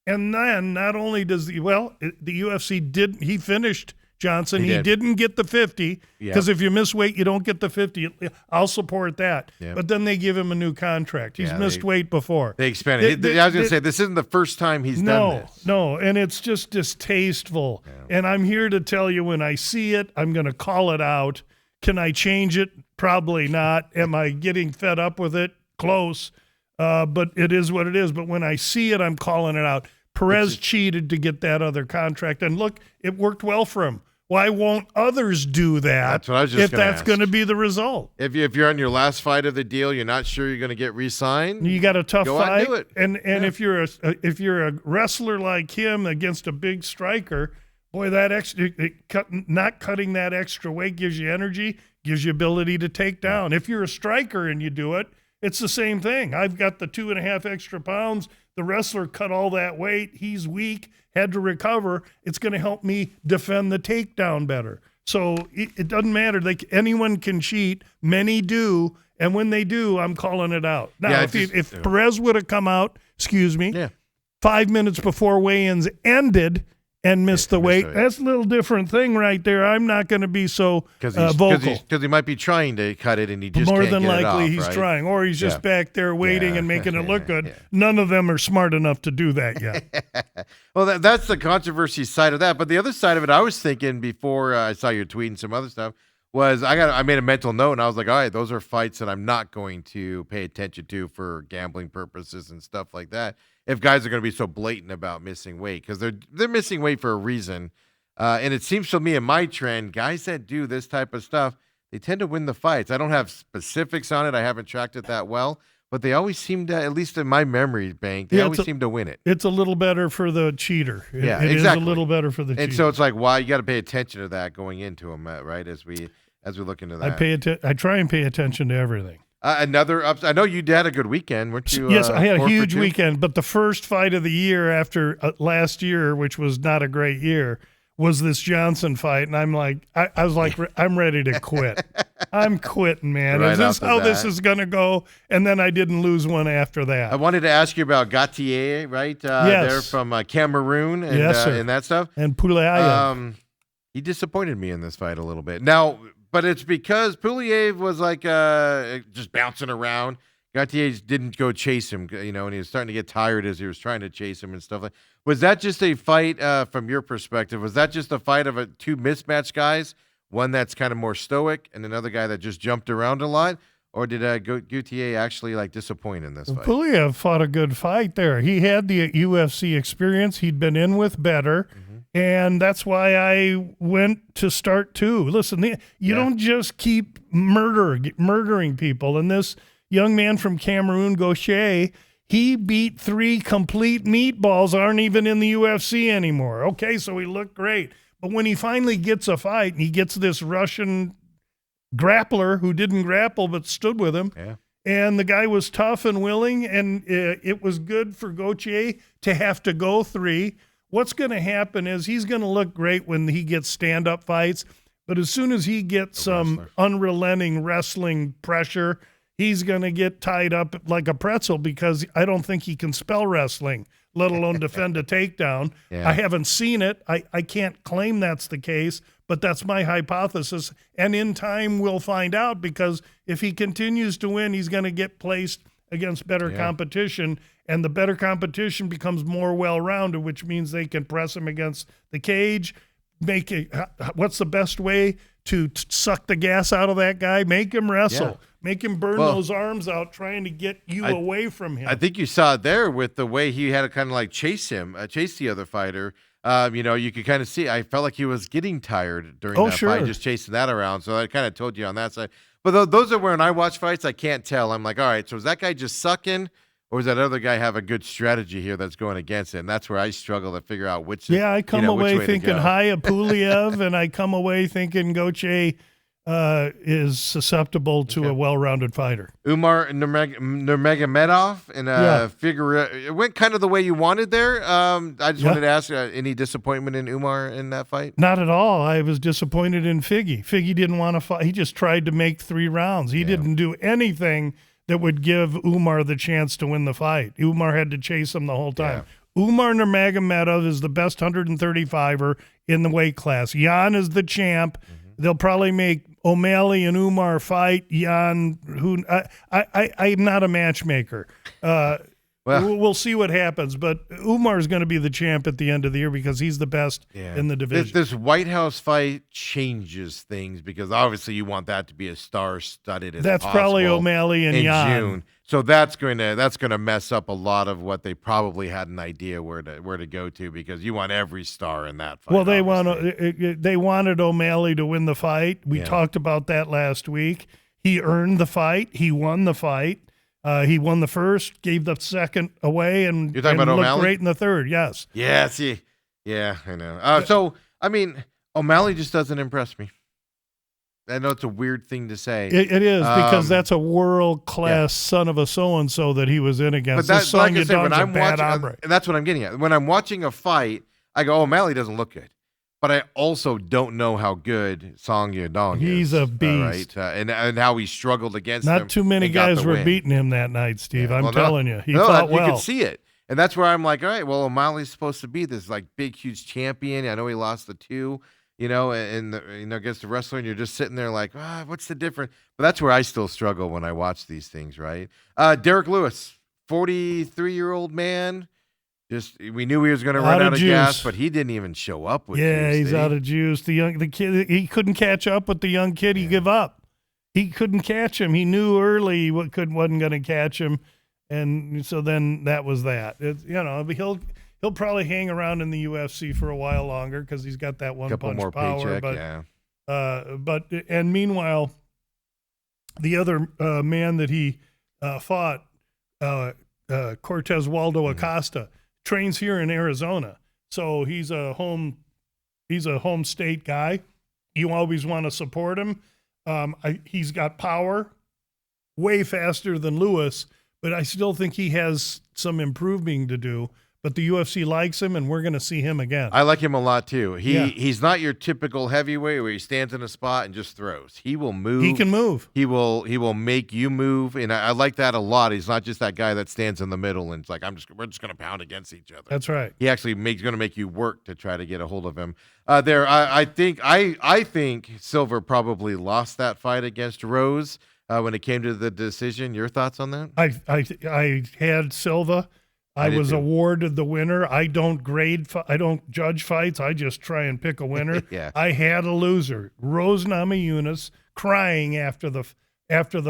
And then not only does the UFC didn't, he finished Johnson. He didn't get the 50 because if you miss weight, you don't get the 50. I'll support that. Yep. But then they give him a new contract. He's missed weight before. They expanded. I was going to say, this isn't the first time he's done this. No, and it's just distasteful. Yeah. And I'm here to tell you, when I see it, I'm going to call it out. Can I change it? Probably not. Am I getting fed up with it? Close. But it is what it is. But when I see it, I'm calling it out. Perez cheated to get that other contract. And look, it worked well for him. Why won't others do that? That's what I was just if that's going to be the result. If you're on your last fight of the deal, you're not sure you're going to get re-signed. You got a tough go out fight, and do it. and if you're a wrestler like him against a big striker, boy, that not cutting that extra weight gives you energy, gives you ability to take down. If you're a striker and you do it, it's the same thing. I've got the 2.5 extra pounds. The wrestler cut all that weight. He's weak, had to recover. It's going to help me defend the takedown better. So it doesn't matter. Anyone can cheat. Many do. And when they do, I'm calling it out. Now, if Perez would have come out, 5 minutes before weigh-ins ended and missed the weight, that's a little different thing right there. I'm not going to be so vocal. Because he might be trying to cut it and he just more can't than get it likely off, he's right? trying, or he's just back there waiting and making it look good. None of them are smart enough to do that yet. Well, that's the controversy side of that. But the other side of it, I was thinking before I saw your tweet and some other stuff, was I made a mental note and I was like, all right, those are fights that I'm not going to pay attention to for gambling purposes and stuff like that. If guys are going to be so blatant about missing weight, because they're missing weight for a reason. And it seems to me in my trend, guys that do this type of stuff, they tend to win the fights. I don't have specifics on it. I haven't tracked it that well, but they always seem to, at least in my memory bank, they always seem to win it. It's a little better for the cheater. It exactly. is a little better for the cheater. And so it's like, why you got to pay attention to that going into them, right? As we look into that. I try and pay attention to everything. I know you had a good weekend, weren't you? Yes, I had a huge weekend, but the first fight of the year after last year, which was not a great year, was this Johnson fight, and I'm like, I was like, I'm ready to quit. I'm quitting, man. Right, is this how this is going to go? And then I didn't lose one after that. I wanted to ask you about Gautier, right? Yes. They're from Cameroon and, and that stuff. And Puleayev. He disappointed me in this fight a little bit. Now, but it's because Puleayev was like just bouncing around. Gautier didn't go chase him, and he was starting to get tired as he was trying to chase him and stuff like that. Was that just a fight from your perspective? Was that just a fight of two mismatched guys? One that's kind of more stoic and another guy that just jumped around a lot? Or did Gautier actually disappoint in this fight? Puleayev fought a good fight there. He had the UFC experience. He'd been in with better. And that's why I went to start too. Listen, you don't just keep murdering people. And this young man from Cameroon, Gautier, he beat 3 complete meatballs, aren't even in the UFC anymore. Okay, so he looked great. But when he finally gets a fight and he gets this Russian grappler who didn't grapple but stood with him, and the guy was tough and willing, and it was good for Gautier to have to go 3. What's going to happen is he's going to look great when he gets stand-up fights, but as soon as he gets some unrelenting wrestling pressure, he's going to get tied up like a pretzel because I don't think he can spell wrestling, let alone defend a takedown. I haven't seen it. I can't claim that's the case, but that's my hypothesis. And in time, we'll find out because if he continues to win, he's going to get placed against better competition, and the better competition becomes more well-rounded, which means they can press him against the cage. What's the best way to suck the gas out of that guy? Make him wrestle. Make him burn those arms out trying to get you away from him. I think you saw it there with the way he had to kind of chase the other fighter. You could kind of see, I felt like he was getting tired during that fight, just chasing that around. So I kind of told you on that side. But those are when I watch fights, I can't tell. I'm like, all right, so is that guy just sucking? Or does that other guy have a good strategy here that's going against it? And that's where I struggle to figure out which. I come away thinking high Puleayev, and I come away thinking Gautier is susceptible to a well-rounded fighter. Umar Nurmagomedov and Figueroa. It went kind of the way you wanted there. I just wanted to ask, any disappointment in Umar in that fight? Not at all. I was disappointed in Figgy. Figgy didn't want to fight. He just tried to make 3 rounds. He didn't do anything that would give Umar the chance to win the fight. Umar had to chase him the whole time. Umar Nurmagomedov is the best 135er in the weight class. Jan is the champ. They'll probably make O'Malley and Umar fight. Jan, who I'm not a matchmaker. Well, we'll see what happens. But Umar's going to be the champ at the end of the year because he's the best in the division. This White House fight changes things because obviously you want that to be as star-studded as That's possible probably O'Malley and in Jan. June. So that's gonna mess up a lot of what they probably had an idea where to go to because you want every star in that fight. Well, they wanted O'Malley to win the fight. We talked about that last week. He earned the fight. He won the fight. He won the first, gave the second away, and You're talking about looked O'Malley? great in the third. Yes. Yeah, see. Yeah, I know. So, I mean, O'Malley just doesn't impress me. I know it's a weird thing to say. It is because that's a world-class son of a so-and-so that he was in against. But that's like I say, when I'm bad watching, hombre. and that's what I'm getting at. When I'm watching a fight, I go, O'Malley doesn't look good. But I also don't know how good Song Yadong is. He's a beast. Right? And how he struggled against him. Not too many and got guys the were win. beating him that night, Steve. Yeah. I'm Well, telling you. He fought well. You could see it. And that's where I'm like, all right, well, O'Malley's supposed to be this like big, huge champion. I know he lost the 2, against the wrestler, and you're just sitting there like, what's the difference? But that's where I still struggle when I watch these things, right? Derek Lewis, 43-year-old man. We knew he was going to run out of gas, but he didn't even show up with juice, he's out of juice. The kid, he couldn't catch up with the young kid. He gave up. He couldn't catch him. He knew early he wasn't going to catch him, and so then that was that. He'll probably hang around in the UFC for a while longer because he's got that one couple punch more power. paycheck, But meanwhile, the other man that he fought, Cortez Waldo Acosta, trains here in Arizona. So he's a home state guy. You always want to support him. He's got power, way faster than Lewis, but I still think he has some improving to do. But the UFC likes him, and we're going to see him again. I like him a lot too. He's not your typical heavyweight where he stands in a spot and just throws. He will move. He can move. He will make you move, and I like that a lot. He's not just that guy that stands in the middle and it's like we're just going to pound against each other. That's right. He actually going to make you work to try to get a hold of him. I think Silver probably lost that fight against Rose when it came to the decision. Your thoughts on that? I had Silva. I was awarded the winner. I don't I don't judge fights. I just try and pick a winner. Yeah. I had a loser, Rose Namajunas, crying after the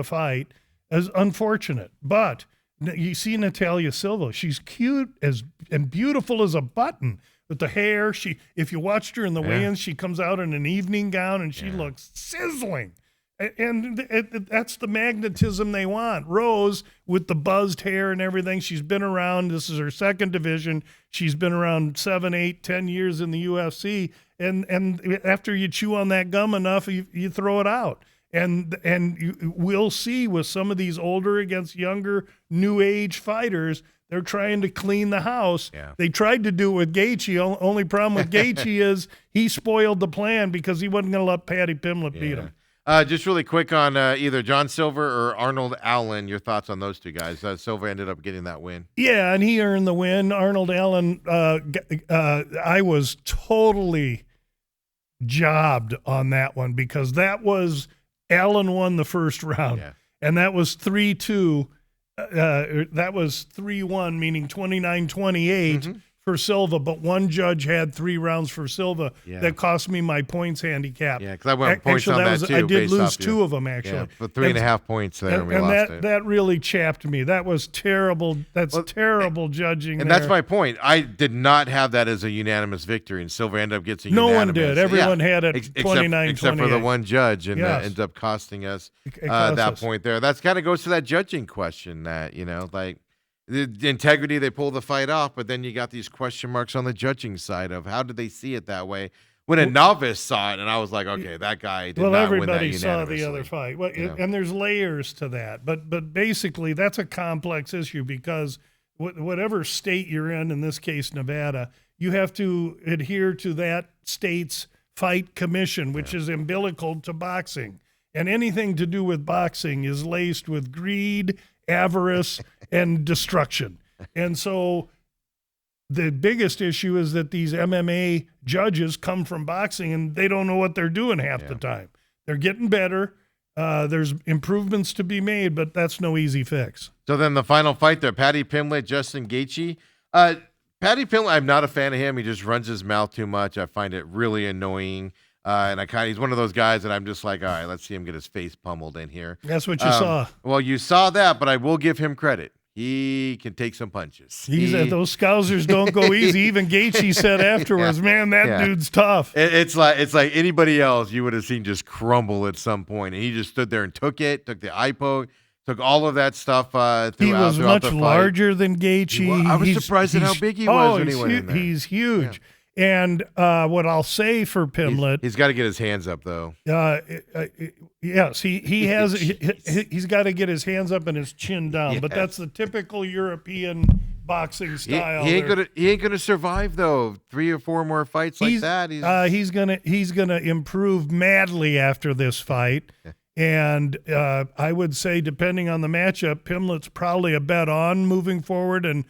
fight. Is unfortunate, but you see Natalia Silva. She's cute and beautiful as a button with the hair. If you watched her in the weigh-ins, she comes out in an evening gown and she looks sizzling. And that's the magnetism they want. Rose, with the buzzed hair and everything, she's been around. This is her second division. She's been around 7, 8, 10 years in the UFC. And after you chew on that gum enough, you throw it out. And we'll see with some of these older against younger, new age fighters, they're trying to clean the house. Yeah. They tried to do it with Gaethje. Only problem with Gaethje is he spoiled the plan because he wasn't going to let Paddy Pimblett beat him. Just really quick on either John Silver or Arnold Allen, your thoughts on those two guys. Silver ended up getting that win. Yeah, and he earned the win. Arnold Allen, I was totally jobbed on that one because that was Allen won the first round, and that was 3-2. That was 3-1, meaning 29-28. For Silva, but one judge had 3 rounds for Silva. That cost me my points handicap. Yeah, because I went points actually, on that too. I did lose 2 of them, actually. Yeah, but 3.5 points there, and we lost it. That really chapped me. That was terrible. That's terrible judging. And that's my point. I did not have that as a unanimous victory, and Silva ended up getting no unanimous. one did. Everyone had it 29-28. Except for the one judge, and ends up costing us that point there. That's kind of goes to that judging question that, the integrity, they pull the fight off, but then you got these question marks on the judging side of how did they see it that way? When a novice saw it, and I was like, okay, that guy did not win that unanimously. Everybody saw the other fight. Well, and there's layers to that. But basically, that's a complex issue because whatever state you're in this case, Nevada, you have to adhere to that state's fight commission, which is umbilical to boxing. And anything to do with boxing is laced with greed, avarice, and destruction. And so the biggest issue is that these MMA judges come from boxing and they don't know what they're doing half the time. They're getting better, There's improvements to be made, but that's no easy fix. So then the final fight there, Paddy Pimblett, Justin Gaethje. Paddy Pimblett, I'm not a fan of him. He just runs his mouth too much. I find it really annoying. And he's one of those guys that I'm just like, all right, let's see him get his face pummeled in here. That's what you saw. Well, you saw that, but I will give him credit. He can take some punches. Those Scousers don't go easy. Even Gaethje said afterwards, man, that dude's tough. It's like anybody else you would have seen just crumble at some point. And he just stood there and took the eye poke, took all of that stuff He was much larger than Gaethje. I was surprised at how big he was when he went in there. He's huge. Yeah. And what I'll say for Pimblett, he's got to get his hands up, though. Yes, he has. He's got to get his hands up and his chin down. Yes. But that's the typical European boxing style. He ain't gonna survive though. 3 or 4 more fights like that. He's gonna improve madly after this fight. And I would say, depending on the matchup, Pimblett's probably a bet on moving forward, and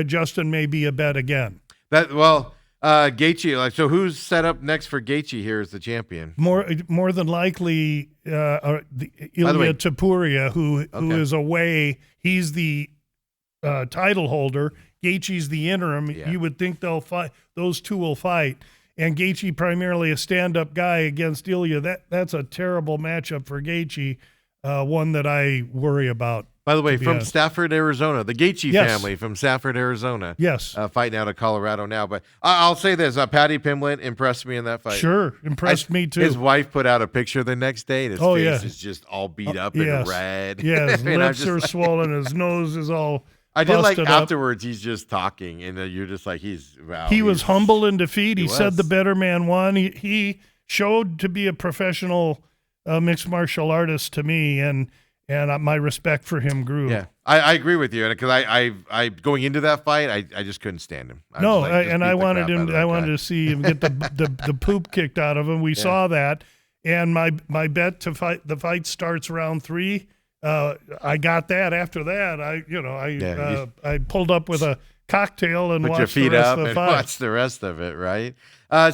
Justin may be a bet again. Gaethje, so who's set up next for Gaethje here as the champion? More than likely, Ilya Topuria, who is away. He's the title holder. Gaethje's the interim. Yeah. You would think they'll fight. Those two will fight. And Gaethje, primarily a stand-up guy against Ilya. That's a terrible matchup for Gaethje. One that I worry about. By the way, from Stafford, Arizona, the Gaethje family from Stafford, Arizona. Yes. Fighting out of Colorado now. But I'll say this, Paddy Pimblett impressed me in that fight. Sure, impressed me too. His wife put out a picture the next day, and his face is just all beat up and red. Yeah, his lips are swollen, his nose is all I did like up. afterwards, he's just talking, and you're just like, he was humble in defeat. He said the better man won. He showed to be a professional mixed martial artist to me, and my respect for him grew. Yeah, I agree with you, because I going into that fight, I just couldn't stand him. I wanted to see him get the poop kicked out of him. We saw that, and my bet to fight the fight starts round 3. I got that. After that, I pulled up with a cocktail and put watched your feet the rest up of the and fight. watch the rest of it. Right.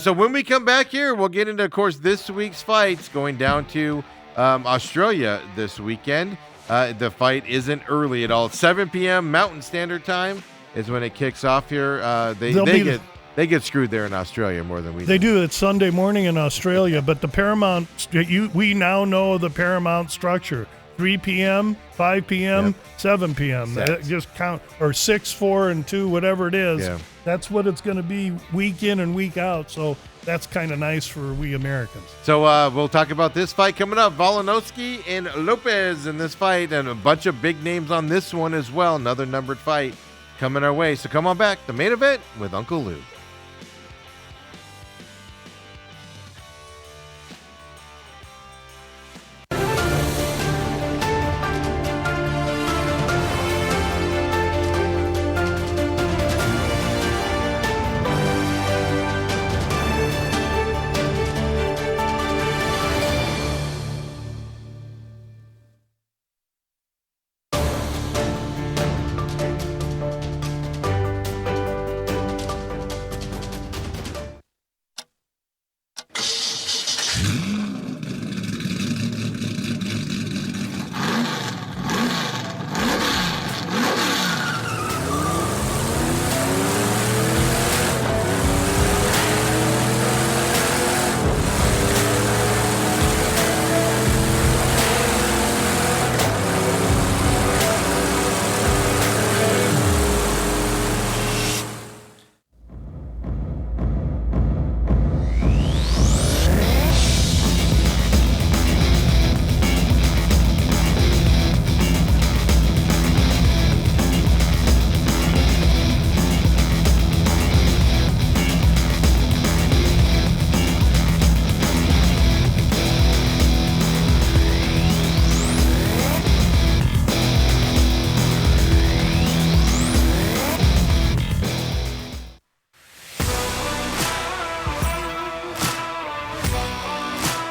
So when we come back here, we'll get into, of course, this week's fights going down to Australia this weekend. The fight isn't early at all. 7 p.m. Mountain Standard Time is when it kicks off here. They get screwed there in Australia more than we do. They do. It's Sunday morning in Australia, but the Paramount, we now know the Paramount structure. 3 p.m., 5 p.m., 7 p.m. Just count, or 6, 4, and 2, whatever it is. Yeah. That's what it's going to be week in and week out. So that's kind of nice for we Americans. So we'll talk about this fight coming up. Volkanovski and Lopez in this fight, and a bunch of big names on this one as well. Another numbered fight coming our way. So come on back. The main event with Uncle Lou.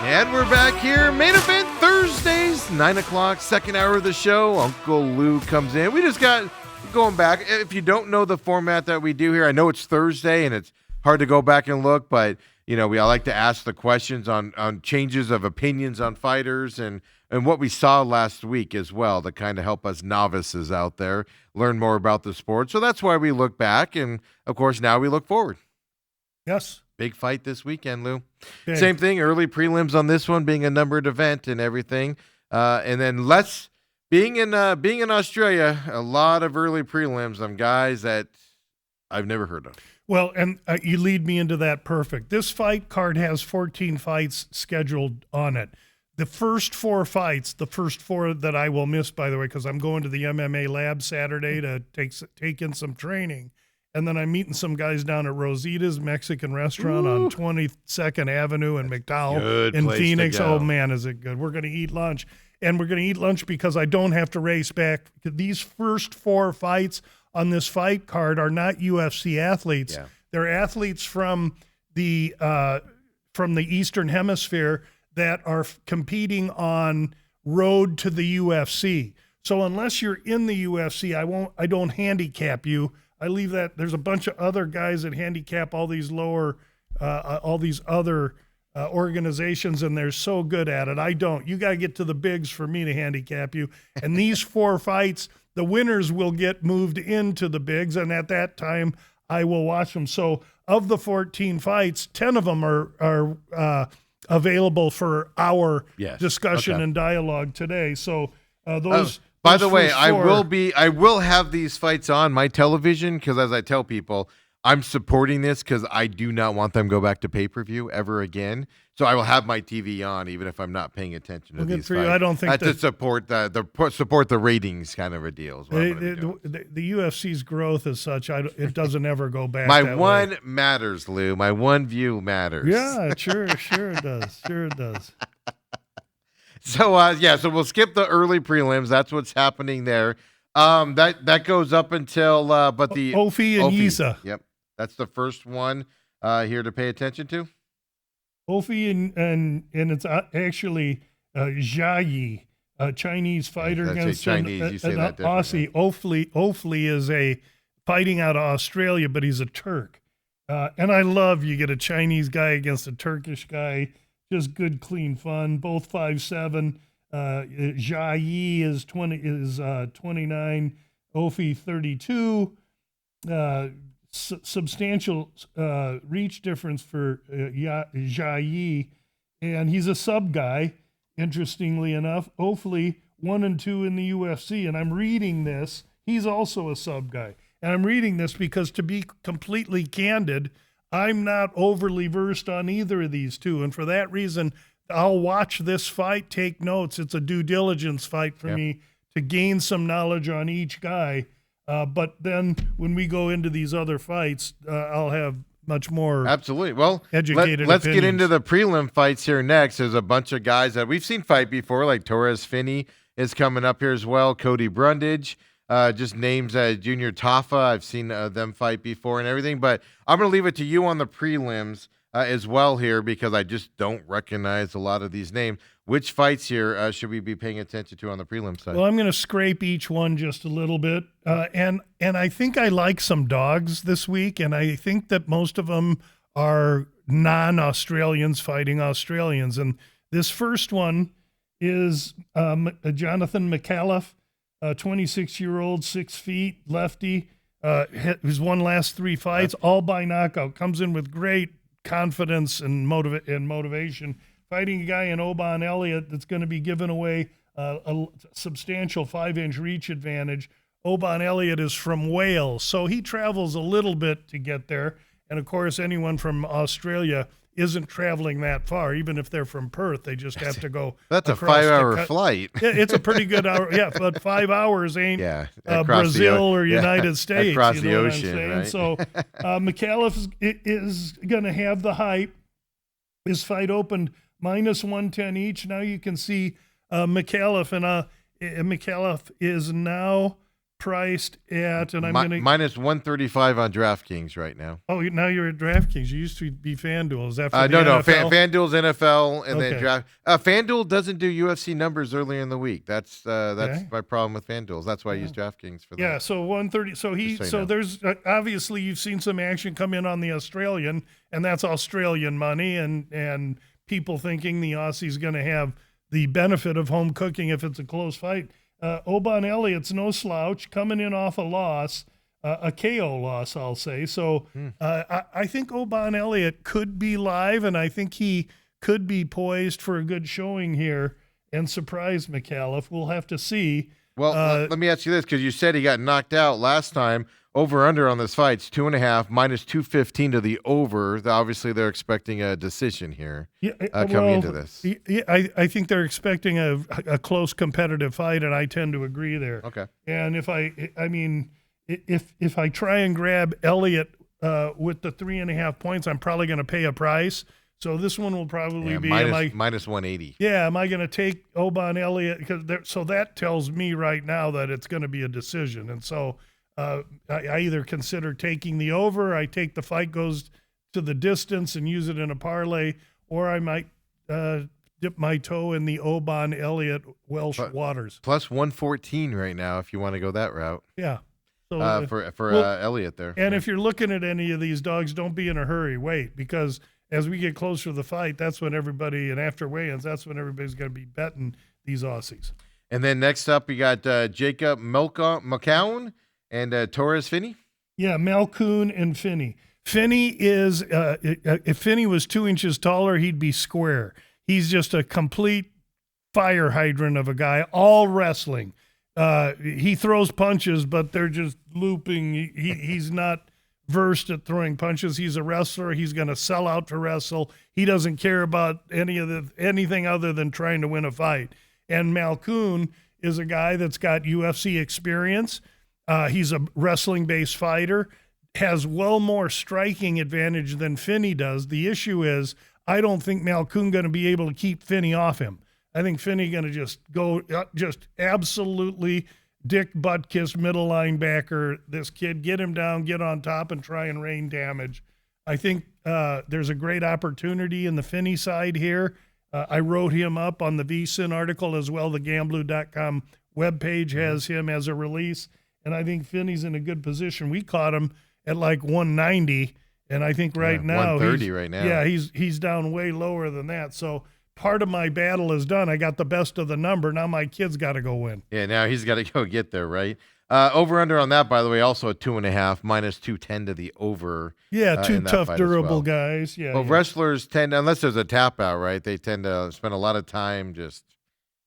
And we're back here. Main event Thursdays, 9 o'clock, second hour of the show. Uncle Lou comes in. We just got going back. If you don't know the format that we do here, I know it's Thursday and it's hard to go back and look, but I like to ask the questions on changes of opinions on fighters, and and what we saw last week as well to kind of help us novices out there learn more about the sport. So that's why we look back, and of course now we look forward. Yes. Big fight this weekend, Lou. Okay. Same thing, early prelims on this one being a numbered event and everything. And then being in Australia, a lot of early prelims on guys that I've never heard of. Well, and you lead me into that perfect. This fight card has 14 fights scheduled on it. The first 4 fights, the first 4 that I will miss, by the way, because I'm going to the MMA lab Saturday to take in some training. And then I'm meeting some guys down at Rosita's Mexican restaurant on 22nd Avenue in McDowell in Phoenix. Oh, man, is it good. We're going to eat lunch. And we're going to eat lunch because I don't have to race back. These first 4 fights on this fight card are not UFC athletes. Yeah. They're athletes from the Eastern Hemisphere that are competing on road to the UFC. So unless you're in the UFC, I don't handicap you. I leave that. There's a bunch of other guys that handicap all these other organizations, and they're so good at it. I don't. You got to get to the bigs for me to handicap you. And these 4 fights, the winners will get moved into the bigs, and at that time, I will watch them. So of the 14 fights, 10 of them are available for our discussion and dialogue today. So those. By the way, 4. I will have these fights on my television because, as I tell people, I'm supporting this because I do not want them to go back to pay-per-view ever again. So I will have my TV on even if I'm not paying attention to these fights. I don't think to support the ratings kind of a deal. Is what I'm gonna be doing. The UFC's growth is such it doesn't ever go back. My that one way. matters, Lou. My one view matters. Yeah, sure it does. Sure it does. So so we'll skip the early prelims. That's what's happening there. That goes up until but the Ofi and Yisa. Yep, that's the first one here to pay attention to. Ofi and it's actually Jia Yi, a Chinese fighter against Chinese. You say an that Aussie. Ofli is a fighting out of Australia, but he's a Turk. And I love you get a Chinese guy against a Turkish guy. Just good, clean fun. Both 5'7". Jia Yi is 29. Ofi 32. Substantial reach difference for Jia Yi, and he's a sub guy. Interestingly enough, Ofli 1 and 2 in the UFC, and I'm reading this. He's also a sub guy, and I'm reading this because, to be completely candid, I'm not overly versed on either of these two, and for that reason, I'll watch this fight, take notes. It's a due diligence fight for me to gain some knowledge on each guy. But then when we go into these other fights, I'll have much more absolutely. Well, educated let's opinions. get into the prelim fights here next. There's a bunch of guys that we've seen fight before, like Torres Finney is coming up here as well. Cody Brundage, just names Junior Tafa. I've seen them fight before and everything. But I'm going to leave it to you on the prelims as well here because I just don't recognize a lot of these names. Which fights here should we be paying attention to on the prelim side? Well, I'm going to scrape each one just a little bit. And I think I like some dogs this week, and I think that most of them are non-Australians fighting Australians. And this first one is Jonathan McAuliffe, 26-year-old, 6 feet, lefty, who's won last 3 fights, all by knockout, comes in with great confidence and motivation. Fighting a guy in Oban Elliott that's going to be giving away a substantial 5-inch reach advantage. Oban Elliott is from Wales, so he travels a little bit to get there. And, of course, anyone from Australia isn't traveling that far. Even if they're from Perth, they just have to go. That's a 5-hour flight. It's a pretty good hour. Yeah, but 5 hours ain't Brazil or United States. Across the ocean, right? So McAuliffe is going to have the hype. His fight opened -110 each. Now you can see McAuliffe, and McAuliffe is now priced at, and I'm going to -135 on DraftKings right now. Oh, now you're at DraftKings. You used to be FanDuel. Is that for the no? NFL? FanDuel's NFL, and Okay. then Draft. FanDuel doesn't do UFC numbers earlier in the week. That's my problem with FanDuel. That's why I use DraftKings for that. Yeah, so 130. So Just so you know. there's obviously you've seen some action come in on the Australian, and that's Australian money, and people thinking the Aussie's going to have the benefit of home cooking if it's a close fight. Oban Elliott's no slouch, coming in off a loss, a KO loss, I'll say. So I think Oban Elliott could be live, and I think he could be poised for a good showing here and surprise McAuliffe. We'll have to see. Well, let me ask you this, because you said he got knocked out last time. Over under on this fight's 2.5 minus 215 to the over. Obviously, they're expecting a decision here coming into this. Yeah, I think they're expecting a close competitive fight, and I tend to agree there. Okay. And if I try and grab Elliott with the 3.5 points, I'm probably going to pay a price. So this one will probably be minus 180. Yeah, am I going to take Oban Elliott? So that tells me right now that it's going to be a decision, and so. I either consider taking the over, I take the fight goes to the distance and use it in a parlay, or I might dip my toe in the Oban Elliott Welsh waters. Plus 114 right now if you want to go that route. Yeah. So, for Elliott there. And if you're looking at any of these dogs, don't be in a hurry. Wait, because as we get closer to the fight, that's when everybody, and after weigh-ins, that's when everybody's going to be betting these Aussies. And then next up, we got Jacob McCown and Torres Finney? Yeah, Malkoun and Finney. Finney is, if Finney was 2 inches taller, he'd be square. He's just a complete fire hydrant of a guy, all wrestling. He throws punches, but they're just looping. He's not versed at throwing punches. He's a wrestler. He's going to sell out to wrestle. He doesn't care about anything other than trying to win a fight. And Malkoun is a guy that's got UFC experience. He's a wrestling-based fighter, has well more striking advantage than Finney does. The issue is I don't think Malkoun going to be able to keep Finney off him. I think Finney going to just go just absolutely dick butt kiss middle linebacker this kid, get him down, get on top, and try and rain damage. I think there's a great opportunity in the Finney side here. I wrote him up on the VSiN article as well. The Gamblu.com webpage has him as a release. And I think Finney's in a good position. We caught him at like 190, and I think right now 130 right now. Yeah, he's down way lower than that. So part of my battle is done. I got the best of the number. Now my kid's got to go win. Yeah, now he's got to go get there, right? Over under on that, by the way, also a 2.5 minus 210 to the over. Yeah, two tough, durable guys. Yeah. Well, wrestlers tend, unless there's a tap out, right? They tend to spend a lot of time just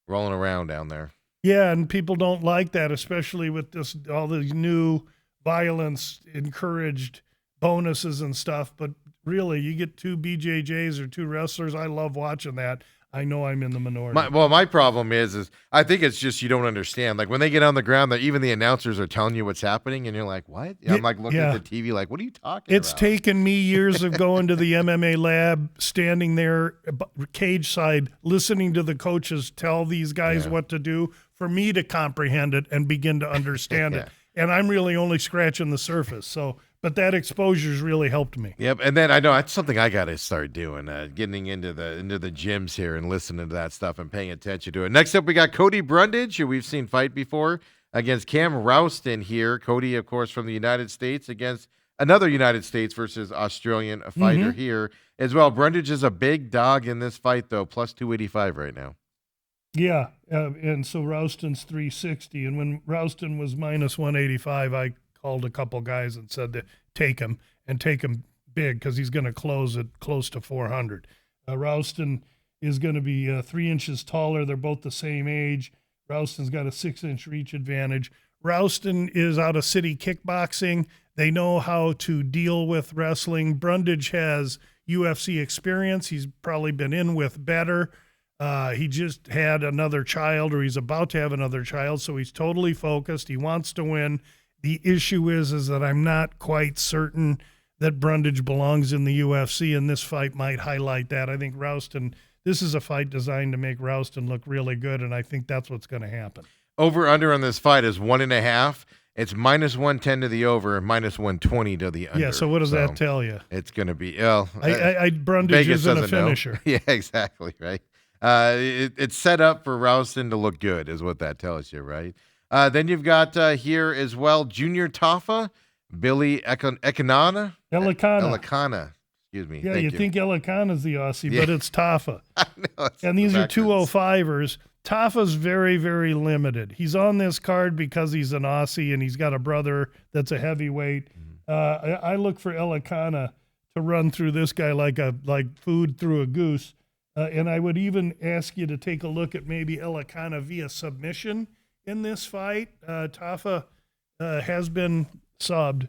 rolling around down there. Yeah, and people don't like that, especially with all these new violence-encouraged bonuses and stuff. But really, you get 2 BJJs or 2 wrestlers. I love watching that. I know I'm in the minority. My problem is I think it's just you don't understand. Like when they get on the ground, even the announcers are telling you what's happening, and you're like, "What?" I'm like looking at the TV, like, "What are you talking about?" It's taken me years of going to the MMA lab, standing there cage side, listening to the coaches tell these guys what to do, for me to comprehend it and begin to understand it. And I'm really only scratching the surface. So, but that exposure's really helped me. Yep, and then I know that's something I got to start doing, getting into the gyms here and listening to that stuff and paying attention to it. Next up, we got Cody Brundage, who we've seen fight before, against Cam Rouston here. Cody, of course, from the United States against another United States versus Australian fighter here as well. Brundage is a big dog in this fight, though, plus 285 right now. Yeah, and so Rouston's 360, and when Rouston was minus 185, I called a couple guys and said to take him big because he's going to close at close to 400. Rouston is going to be 3 inches taller. They're both the same age. Rouston's got a 6-inch reach advantage. Rouston is out of City Kickboxing. They know how to deal with wrestling. Brundage has UFC experience. He's probably been in with better. He just had another child, or he's about to have another child, so he's totally focused. He wants to win. The issue is that I'm not quite certain that Brundage belongs in the UFC, and this fight might highlight that. I think Rouston, this is a fight designed to make Rouston look really good, and I think that's what's going to happen. Over under on this fight is 1.5. It's minus 110 to the over and minus 120 to the under. Yeah, so what does that tell you? It's going to be Brundage Vegas isn't a finisher. Know. Yeah, exactly, right? It's set up for Rouston to look good is what that tells you, right? Then you've got here as well Junior Tafa, Billy Elikana. Excuse me. Yeah, Thank you think Elikana's the Aussie, Yeah. but it's Tafa. No, it's And these backwards. are 205ers. Tafa's very, very limited. He's on this card because he's an Aussie and he's got a brother that's a heavyweight. I look for Elikana to run through this guy like food through a goose. And I would even ask you to take a look at maybe Elikana via submission in this fight. Tafa has been subbed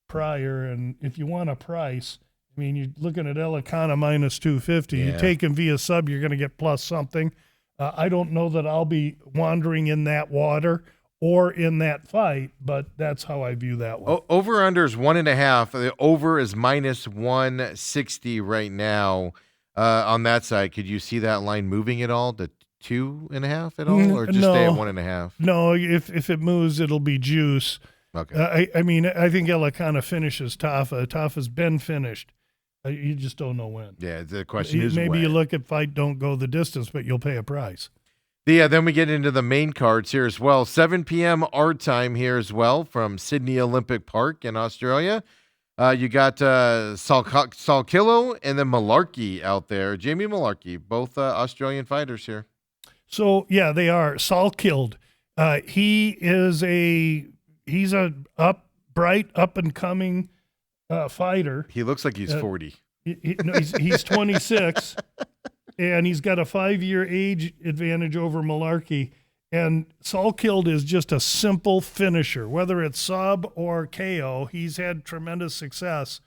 prior, and if you want a price, I mean, you're looking at Elikana minus 250. Yeah. You take him via sub, you're going to get plus something. I don't know that I'll be wandering in that water or in that fight, but that's how I view that one. Over under is 1.5. The over is minus 160 right now. On that side, could you see that line moving at all to 2.5 at all, or just stay at 1.5? No, if it moves, it'll be juice. Okay. I mean, I think Elikana finishes Tafa. Tafa's been finished. You just don't know when. Yeah, the question is maybe when. you look at fight, don't go the distance, but you'll pay a price. Yeah, then we get into the main cards here as well. 7 p.m. our time here as well from Sydney Olympic Park in Australia. You got Salkillo and then Malarkey out there. Jamie Malarkey, both Australian fighters here. So, yeah, they are. Salkilled. He's a bright, up-and-coming fighter. He looks like he's 40. He's 26, and he's got a 5-year age advantage over Malarkey. And Salkilled is just a simple finisher. Whether it's sub or KO, he's had tremendous success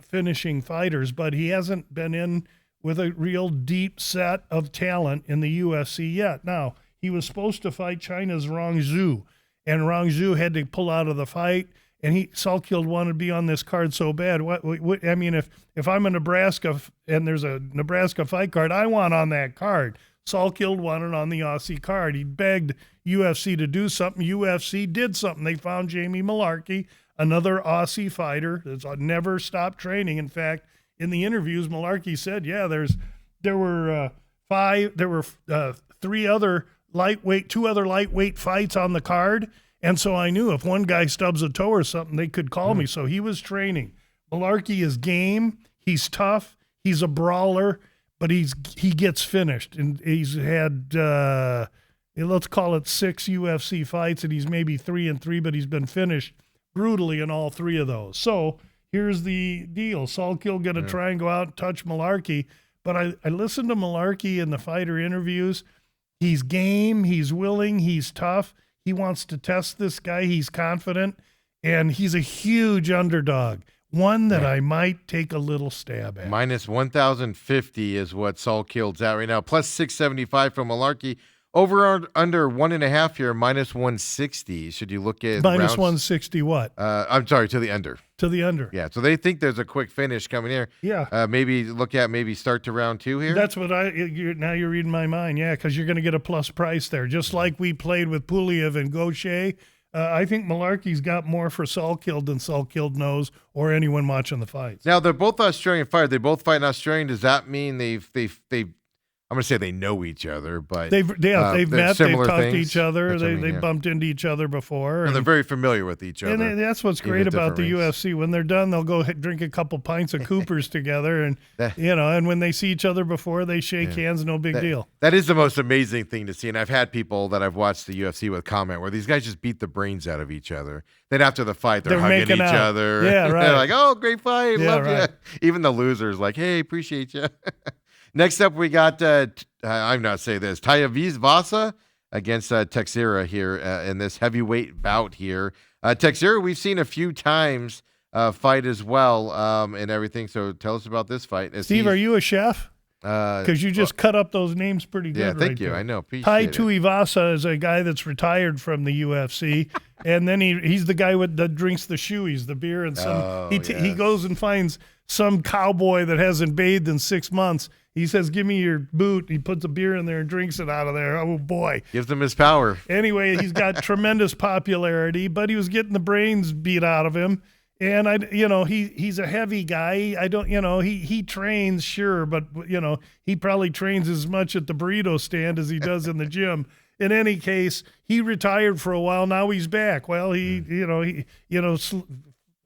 finishing fighters, but he hasn't been in with a real deep set of talent in the UFC yet. Now, he was supposed to fight China's Rong Zhu, and Rong Zhu had to pull out of the fight. And Salkilled wanted to be on this card so bad. What I mean, if I'm in Nebraska and there's a Nebraska fight card, I want on that card. Salkilled wanted on the Aussie card. He begged UFC to do something. UFC did something. They found Jamie Malarkey, another Aussie fighter that's never stopped training. In fact, in the interviews, Malarkey said, "Yeah, there were two other lightweight fights on the card." And so I knew if one guy stubs a toe or something, they could call me. So he was training. Malarkey is game. He's tough. He's a brawler, but he gets finished. And he's had, let's call it 6 UFC fights, and he's maybe 3-3, but he's been finished brutally in all 3 of those. So here's the deal. Salkilled going to try and go out and touch Malarkey. But I listened to Malarkey in the fighter interviews. He's game. He's willing. He's tough. He wants to test this guy. He's confident, and he's a huge underdog, one that I might take a little stab at. Minus 1,050 is what Salkilled's at right now. Plus 675 from Malarkey. Over or under 1.5 here, minus 160. Should you look at minus rounds? 160 what? I'm sorry, to the under. To the under. Yeah, so they think there's a quick finish coming here. Yeah. Maybe look at start to round 2 here. That's what now you're reading my mind. Yeah, because you're going to get a plus price there. Just like we played with Puliev and Gaucher, I think Malarkey's got more for Salkilled than Salkilled knows or anyone watching the fights. Now, they're both Australian fighters. They both fight in Australian. Does that mean they've I'm going to say they know each other, but they've met, they've talked to each other, they yeah. bumped into each other before. And they're very familiar with each other. And that's what's great about the UFC. When they're done, they'll go drink a couple pints of Coopers together, and and when they see each other before, they shake hands, no big deal. That is the most amazing thing to see. And I've had people that I've watched the UFC with comment where these guys just beat the brains out of each other. Then after the fight, they're hugging each other. Yeah, right. They're like, "Oh, great fight, love right. you." Even the losers like, "Hey, appreciate you." Next up, we got, I'm not saying this, Taiaviz Vasa against Teixeira here in this heavyweight bout here. Teixeira, we've seen a few times fight as well and everything. So tell us about this fight. Steve, are you a chef? Because you just cut up those names pretty good. Yeah, thank you. There. I know. Appreciate Tai it. Tuivasa is a guy that's retired from the UFC, and then he's the guy that drinks the shoeies, the beer, and he goes and finds some cowboy that hasn't bathed in 6 months. He says, "Give me your boot." He puts a beer in there and drinks it out of there. Oh boy! Gives him his power. Anyway, he's got tremendous popularity, but he was getting the brains beat out of him. And he's a heavy guy. He trains, sure, but he probably trains as much at the burrito stand as he does in the gym. In any case, he retired for a while. Now he's back. Well,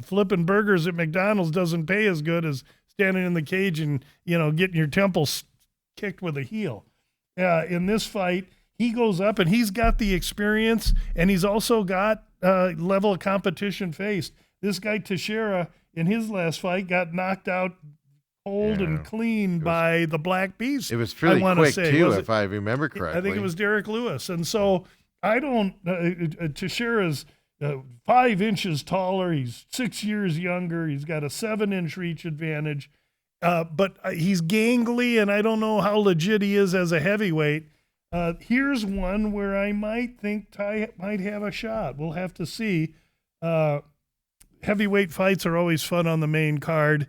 flipping burgers at McDonald's doesn't pay as good as standing in the cage and, getting your temples kicked with a heel. In this fight, he goes up and he's got the experience, and he's also got level of competition faced. This guy Teixeira in his last fight got knocked out cold and clean by the Black Beast. It was fairly quick too, if I remember correctly. I think it was Derek Lewis. And so I don't. Teixeira's 5 inches taller. He's 6 years younger. He's got a 7-inch reach advantage. But he's gangly, and I don't know how legit he is as a heavyweight. Here's one where I might think Ty might have a shot. We'll have to see. Heavyweight fights are always fun on the main card.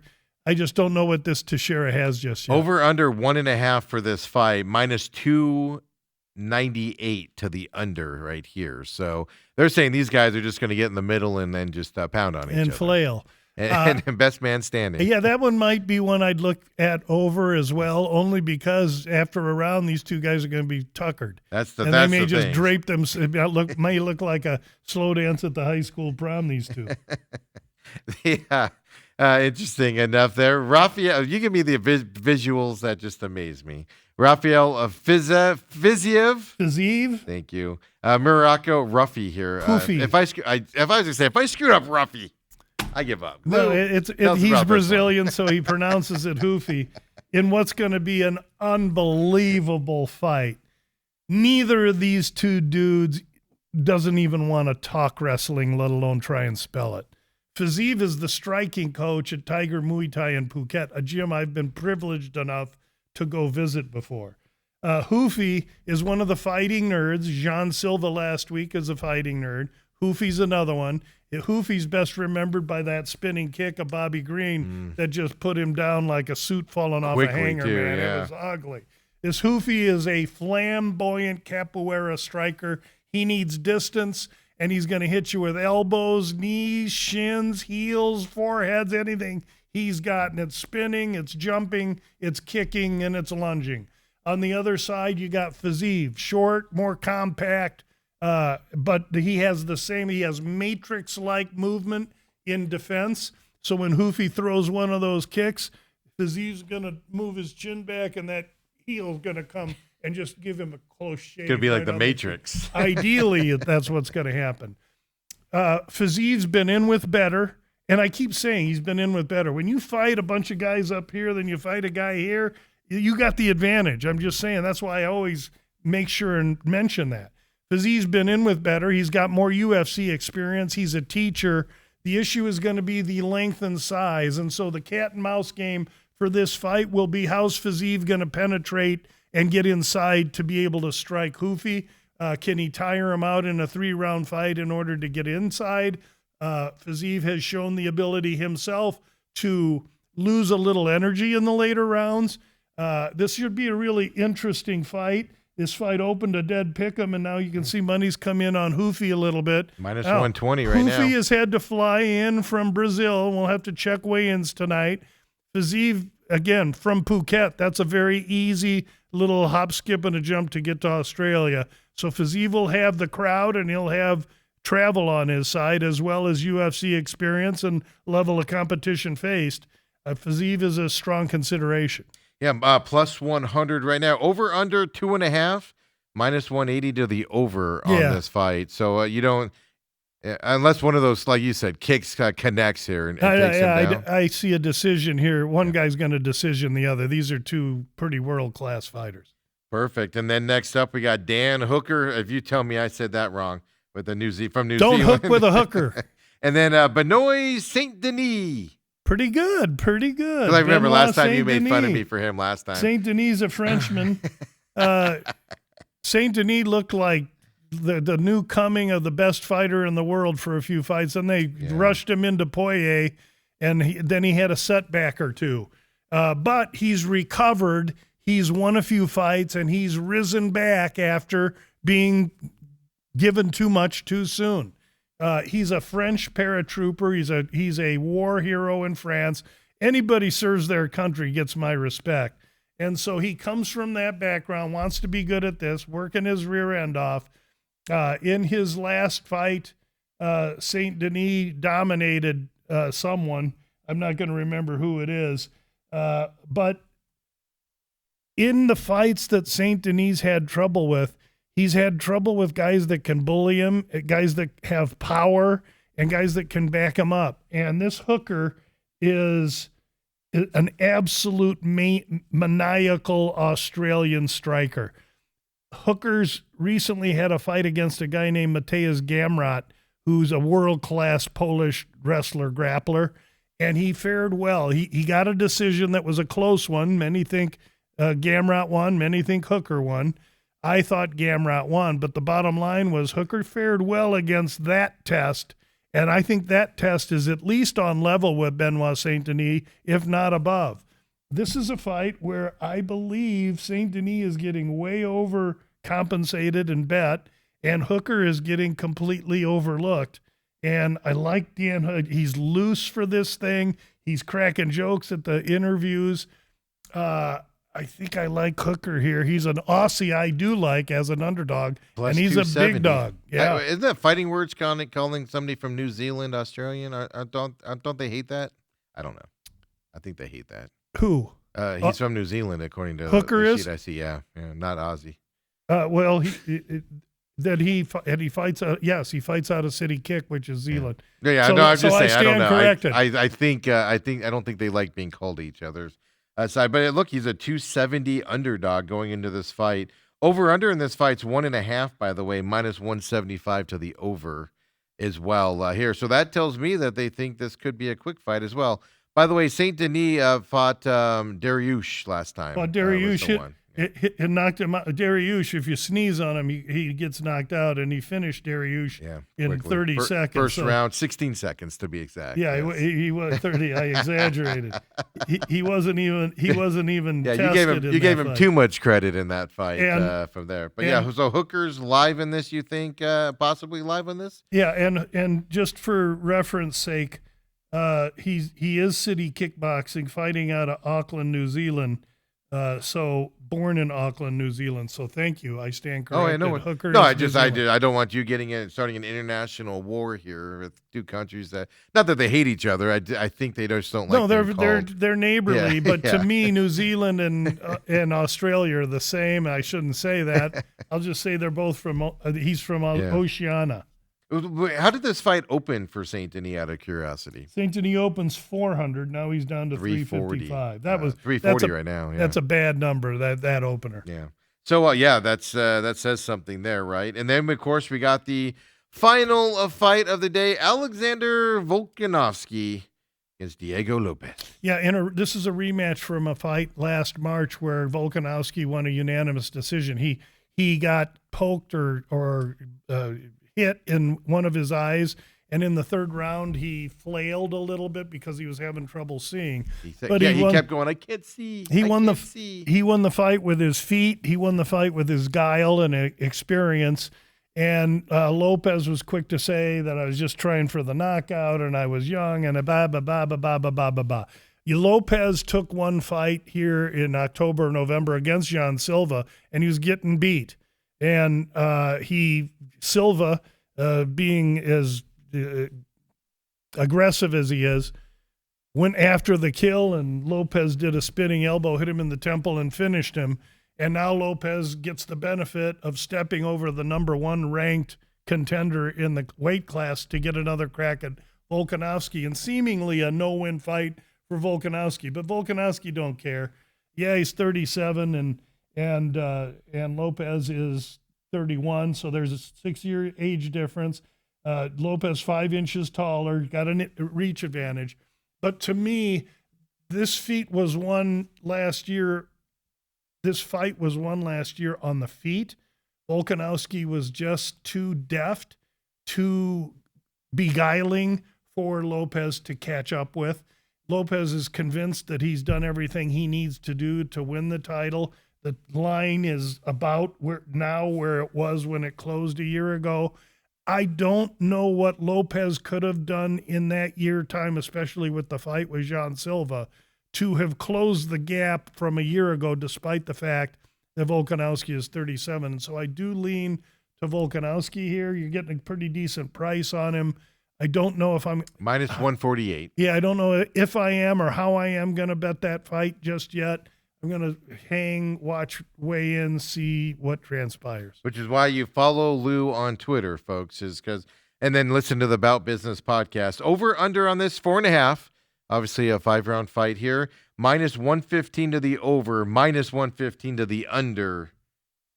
I just don't know what this Teixeira has just yet. Over under 1.5 for this fight, minus 298 to the under right here. So they're saying these guys are just going to get in the middle and then just pound on each other. And flail. And best man standing. Yeah, that one might be one I'd look at over as well, only because after a round, these two guys are going to be tuckered. They may just drape them. May look like a slow dance at the high school prom, these two. Yeah. Interesting enough there. Rafael, you give me the visuals that just amaze me. Rafael Fiziev. Thank you. Morocco Ruffy here. If I was to say, if I screwed up Ruffy, I give up. No, he's Brazilian, so he pronounces it Hoofy. In what's going to be an unbelievable fight. Neither of these two dudes doesn't even want to talk wrestling, let alone try and spell it. Fiziev is the striking coach at Tiger Muay Thai in Phuket, a gym I've been privileged enough to go visit before. Hoofy is one of the fighting nerds. Jean Silva last week is a fighting nerd. Hoofy's another one. Hoofy's best remembered by that spinning kick of Bobby Green that just put him down like a suit falling off a hanger, man. Yeah. It was ugly. This Hoofy is a flamboyant capoeira striker. He needs distance, and he's going to hit you with elbows, knees, shins, heels, foreheads, anything he's got. And it's spinning, it's jumping, it's kicking, and it's lunging. On the other side, you got Fiziev, short, more compact, but he has matrix-like movement in defense. So when Hoofy throws one of those kicks, Fiziev's going to move his chin back, and that heel's going to come and just give him a close shave. It's going to be like the Matrix. Ideally, that's what's going to happen. Fiziev's been in with better, and I keep saying he's been in with better. When you fight a bunch of guys up here, then you fight a guy here, you got the advantage. I'm just saying that's why I always make sure and mention that. Fiziev's been in with better. He's got more UFC experience. He's a teacher. The issue is going to be the length and size, and so the cat and mouse game for this fight will be how's Fiziev going to penetrate and get inside to be able to strike Hoofy. Can he tire him out in a 3-round fight in order to get inside? Fiziev has shown the ability himself to lose a little energy in the later rounds. This should be a really interesting fight. This fight opened a dead pick'em, and now you can see money's come in on Hoofy a little bit. Minus 120 right now. Hoofy has had to fly in from Brazil. We'll have to check weigh-ins tonight. Fiziev, again, from Phuket. That's a very easy little hop, skip, and a jump to get to Australia. So Fiziev will have the crowd, and he'll have travel on his side, as well as UFC experience and level of competition faced. Fiziev is a strong consideration. Yeah, plus 100 right now. Over under 2.5, minus 180 to the over on this fight. So you don't, unless one of those, like you said, kicks connects here and takes him down. I see a decision here. One guy's going to decision the other. These are two pretty world-class fighters. Perfect. And then next up, we got Dan Hooker. If you tell me I said that wrong, with the New Zealand. Don't hook with a hooker. And then Benoit Saint Denis. Pretty good. I remember last time you made fun of me for him last time. Saint Denis, a Frenchman. Saint Denis looked like the new coming of the best fighter in the world for a few fights, and they rushed him into Poirier, and then he had a setback or two. But he's recovered. He's won a few fights, and he's risen back after being given too much too soon. He's a French paratrooper. He's a war hero in France. Anybody serves their country gets my respect. And so he comes from that background, wants to be good at this, working his rear end off. In his last fight, Saint Denis dominated someone. I'm not going to remember who it is. But in the fights that St. Denis had trouble with, he's had trouble with guys that can bully him, guys that have power, and guys that can back him up. And this Hooker is an absolute maniacal Australian striker. Hooker's recently had a fight against a guy named Mateusz Gamrot, who's a world-class Polish wrestler, grappler, and he fared well. He got a decision that was a close one. Many think Gamrot won. Many think Hooker won. I thought Gamrot won, but the bottom line was Hooker fared well against that test, and I think that test is at least on level with Benoit St. Denis, if not above. This is a fight where I believe St. Denis is getting way overcompensated and bet, and Hooker is getting completely overlooked. And I like Dan Hood. He's loose for this thing. He's cracking jokes at the interviews. I think I like Hooker here. He's an Aussie I do like as an underdog, and he's a big dog. Yeah, isn't that Fighting Words calling somebody from New Zealand Australian? Don't they hate that? I don't know. I think they hate that. Who? He's from New Zealand, according to Hooker the is. sheet I see. Yeah, not Aussie. Well, he fights. He fights out of City Kick, which is Zealand. Yeah. So, No, I'm just saying. I I don't know. corrected. I don't think they like being called to each other's side. But look, he's a 270 underdog going into this fight. Over under in this fight's 1.5. By the way, minus 175 to the over as well here. So that tells me that they think this could be a quick fight as well. By the way, St. Denis fought Dariush last time. Well, Dariush hit knocked him out. Dariush, if you sneeze on him, he gets knocked out, and he finished Dariush in quickly. 30 seconds. First round, 16 seconds to be exact. Yeah, yes. he was 30. I exaggerated. He wasn't even Yeah, tested you gave him fight. too much credit in that fight And- from there. But so Hooker's live in this. You think possibly live in this? Yeah, and just for reference sake, he is City Kickboxing, fighting out of Auckland, New Zealand. So born in Auckland, New Zealand. So thank you. I stand corrected. Oh, I know. Hooker No, is I don't want you starting an international war here with two countries that, not that they hate each other. I think they just don't like. No, they're neighborly, Yeah, but yeah. to me, New Zealand and Australia are the same. I shouldn't say that. I'll just say they're both from. He's from Oceania. How did this fight open for St. Denis? Out of curiosity, St. Denis opens 400. Now he's down to 355. That was 340 right now. Yeah. That's a bad number. That opener. Yeah. So that says something there, right? And then of course we got the final fight of the day: Alexander Volkanovski against Diego Lopez. Yeah, this is a rematch from a fight last March where Volkanovski won a unanimous decision. He got poked or hit in one of his eyes, and in the third round he flailed a little bit because he was having trouble seeing. He kept going, I can't see. He won the fight with his feet. He won the fight with his guile and experience. And Lopez was quick to say that I was just trying for the knockout and I was young and Lopez took one fight here in October, November against Jean Silva, and he was getting beat. And Silva, being as aggressive as he is, went after the kill, and Lopez did a spinning elbow, hit him in the temple, and finished him. And now Lopez gets the benefit of stepping over the number one ranked contender in the weight class to get another crack at Volkanovski, and seemingly a no-win fight for Volkanovski. But Volkanovski don't care. Yeah, he's 37, and Lopez is 31, so there's a 6-year age difference. Lopez 5 inches taller, got a reach advantage. But to me, this fight was won last year on the feet. Volkanovski was just too deft, too beguiling for Lopez to catch up with. Lopez is convinced that he's done everything he needs to do to win the title. The line is about where it was when it closed a year ago. I don't know what Lopez could have done in that year time, especially with the fight with Jean Silva, to have closed the gap from a year ago, despite the fact that Volkanovski is 37. And so I do lean to Volkanovski here. You're getting a pretty decent price on him. I don't know if I'm minus 148. Yeah, I don't know if I am or how I am going to bet that fight just yet. I'm going to watch, weigh in, see what transpires. Which is why you follow Lou on Twitter, folks, and then listen to the Bout Business podcast. Over under on this 4.5. Obviously a 5-round fight here. Minus 115 to the over, minus 115 to the under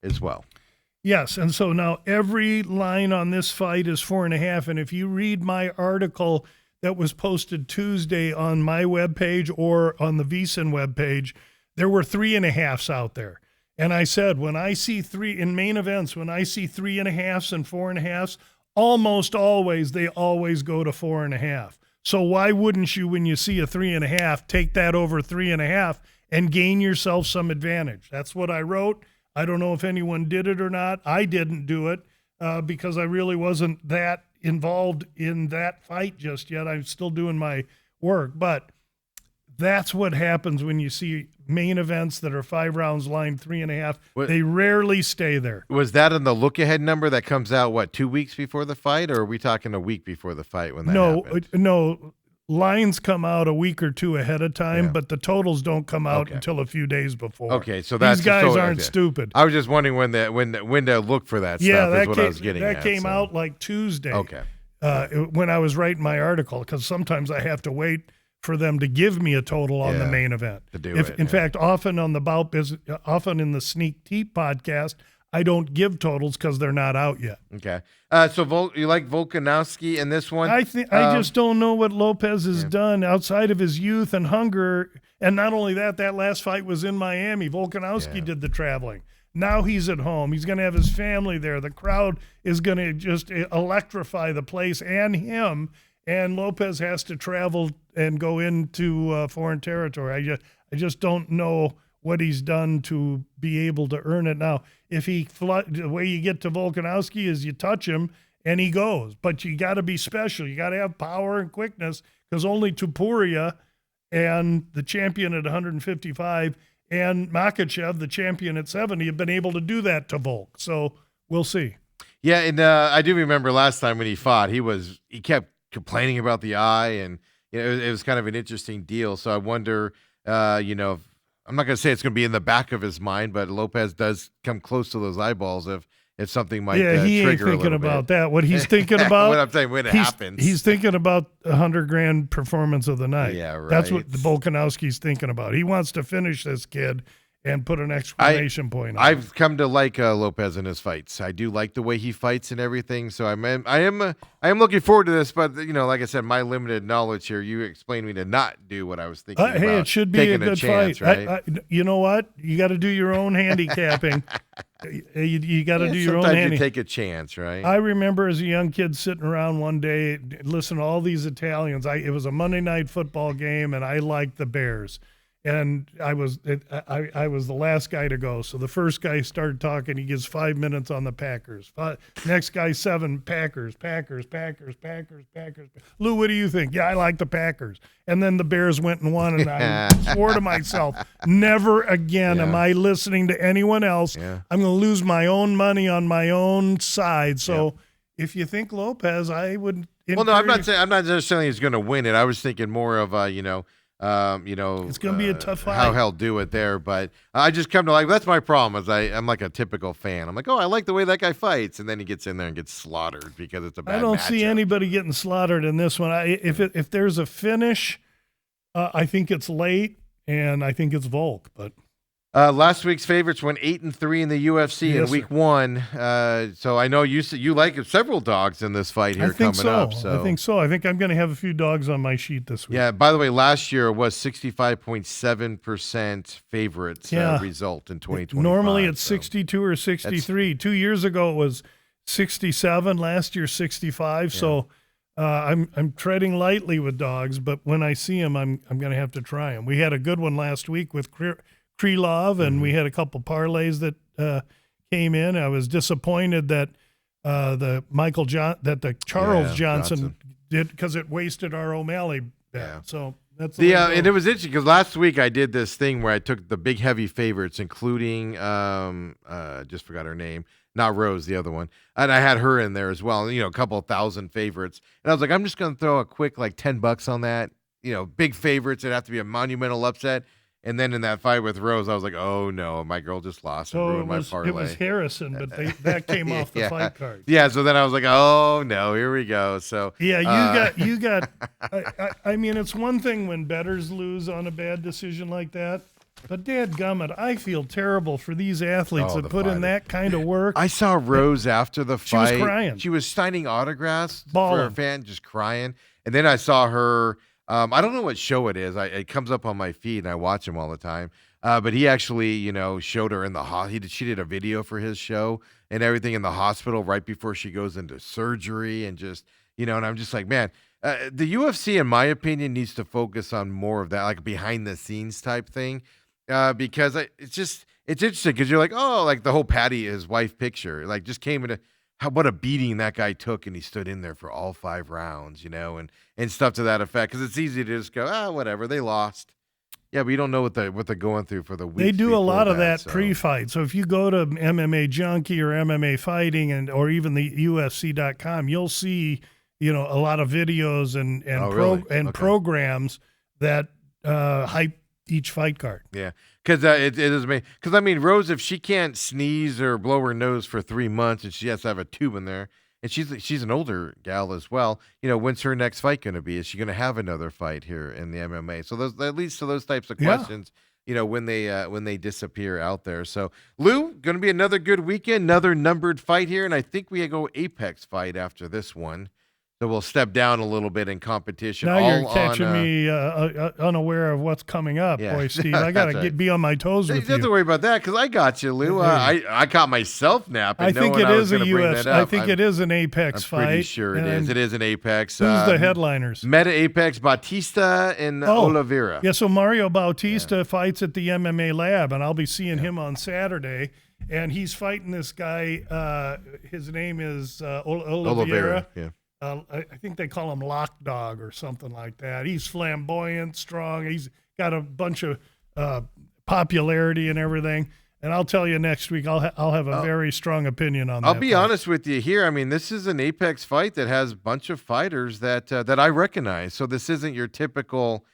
as well. Yes, and so now every line on this fight is 4.5, and if you read my article that was posted Tuesday on my webpage or on the VSiN webpage, there were 3.5s out there. And I said, when I see in main events, when I see 3.5s and 4.5s, almost always, they always go to 4.5. So why wouldn't you, when you see a 3.5, take that over 3.5 and gain yourself some advantage? That's what I wrote. I don't know if anyone did it or not. I didn't do it because I really wasn't that involved in that fight just yet. I'm still doing my work. But that's what happens when you see main events that are 5 rounds lined 3.5. They rarely stay there. Was that in the look-ahead number that comes out, 2 weeks before the fight? Or are we talking a week before the fight when that happened? No. Lines come out a week or two ahead of time, but the totals don't come out until a few days before. Okay, so these guys aren't stupid. I was just wondering when to look for that stuff is what I was getting at. That came out like Tuesday. Okay. When I was writing my article, because sometimes I have to wait for them to give me a total on the main event. In fact, often on the Bout Business, often in the Sneak Teep podcast, I don't give totals because they're not out yet. Okay. So you like Volkanovski in this one? I just don't know what Lopez has done outside of his youth and hunger. And not only that last fight was in Miami. Volkanovski did the traveling. Now he's at home. He's going to have his family there. The crowd is going to just electrify the place and him. And Lopez has to travel and go into foreign territory. I just don't know what he's done to be able to earn it. Now, if the way you get to Volkanovski is you touch him and he goes, but you got to be special. You got to have power and quickness because only Topuria and the champion at 155 and Makhachev, the champion at 70, have been able to do that to Volk. So we'll see. Yeah, and I do remember last time when he fought, he kept complaining about the eye, and it was kind of an interesting deal. So I wonder, if I'm not going to say it's going to be in the back of his mind, but Lopez does come close to those eyeballs if something might trigger a little bit. Yeah, he ain't thinking about that. What he's thinking about, what I'm saying, when it happens. He's thinking about the $100,000 performance of the night. Yeah, right. That's what the Volkanovski's thinking about. He wants to finish this kid and put an exclamation point on it. I've come to like Lopez in his fights. I do like the way he fights and everything. So I am looking forward to this. But like I said, my limited knowledge here, you explained me to not do what I was thinking. Hey, it should be a good chance, fight. Right? You know what? You got to do your own handicapping. You got to do your own handicapping. Sometimes you take a chance, right? I remember as a young kid sitting around one day, listening to all these Italians. It was a Monday night football game, and I liked the Bears. And I was the last guy to go. So the first guy started talking. He gives 5 minutes on the Packers. Next guy, 7 Packers. Lou, what do you think? Yeah, I like the Packers. And then the Bears went and won. And I swore to myself, never again am I listening to anyone else. Yeah. I'm going to lose my own money on my own side. So if you think Lopez, I would. Well, no, I'm not necessarily he's going to win it. I was thinking more of it's going to be a tough fight. How he'll do it there, but I just come to that's my problem. Is I'm like a typical fan. I'm like, I like the way that guy fights, and then he gets in there and gets slaughtered because it's a bad. I don't matchup. see anybody getting slaughtered in this one. If there's a finish, I think it's late, and I think it's Volk. But last week's favorites went 8-3 in the UFC in week 1. So I know you like several dogs in this fight here coming up. So I think so. I think I'm going to have a few dogs on my sheet this week. Yeah. By the way, last year it was 65.7% favorites result in 2020. Normally it's 62 or 63. 2 years ago it was 67. Last year 65. Yeah. So I'm treading lightly with dogs, but when I see them, I'm going to have to try them. We had a good one last week with Krylov, and we had a couple parlays that came in. I was disappointed that the Charles Johnson did because it wasted our O'Malley bet. Yeah. So That's the way to and go. it was interesting because last week I did this thing where I took the big heavy favorites, including just forgot her name, not Rose, the other one, and I had her in there as well. A couple thousand favorites, and I was like, I'm just gonna throw a quick like $10 on that. Big favorites. It'd have to be a monumental upset. And then in that fight with Rose, I was like, oh no, my girl just lost and So ruined my parlay. it was Harrison, but that came off the fight card. Yeah, so then I was like, oh no, here we go. So Yeah, you got. I mean, it's one thing when bettors lose on a bad decision like that, but dadgummit, I feel terrible for these athletes that the put in fighter. that kind of work. I saw Rose after the She was fight. crying. She was signing autographs for Bawling. her fan, just crying. And then I saw her. I don't know what show it is. It comes up on my feed, and I watch him all the time. But he actually, showed her in the hospital. She did a video for his show and everything in the hospital right before she goes into surgery, and just, and I'm just like, man, the UFC, in my opinion, needs to focus on more of that, like behind the scenes type thing, because it's interesting because you're like, oh, like the whole Patty, his wife picture, like just came into. What a beating that guy took, and he stood in there for all 5 rounds, and stuff to that effect. Because it's easy to just go, whatever, they lost. Yeah, but you don't know what they're going through for the week. They do a lot of that so. pre-fight. So if you go to MMA Junkie or MMA Fighting or even the UFC.com, you'll see a lot of videos and really? Okay. programs that hype each fight card. Yeah, because it is me. Because I mean, Rose, if she can't sneeze or blow her nose for 3 months, and she has to have a tube in there, and she's an older gal as well. When's her next fight going to be? Is she going to have another fight here in the MMA? So that leads to those types of questions. When they disappear out there. So Lou, going to be another good weekend, another numbered fight here, and I think we go Apex fight after this one. So we'll step down a little bit in competition. Now you're catching me unaware of what's coming up, boy, Steve. I got to be on my toes You with don't have to you. worry about that because I got you, Lou. I caught myself napping. I think it is a UFC. I think I'm it is an Apex fight. I'm pretty sure it is. It is an Apex. Who's the headliners? Meta Apex, Batista, and Oliveira. Yeah, so Mario Bautista fights at the MMA Lab, and I'll be seeing him on Saturday. And he's fighting this guy. His name is Oliveira. Yeah. I think they call him Lock Dog or something like that. He's flamboyant, strong. He's got a bunch of popularity and everything. And I'll tell you next week, I'll have a very strong opinion on that. I'll be honest with you here. I mean, this is an Apex fight that has a bunch of fighters that I recognize. So this isn't your typical.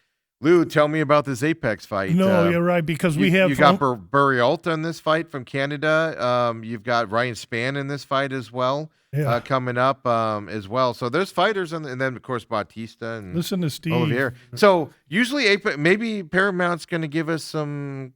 Lou, tell me about this Apex fight. No, you're right, because we have... You got Burrialta in this fight from Canada. You've got Ryan Spann in this fight as well, coming up as well. So there's fighters, and then, of course, Batista and Listen to Steve. Oliveira. So usually Apex, maybe Paramount's going to give us some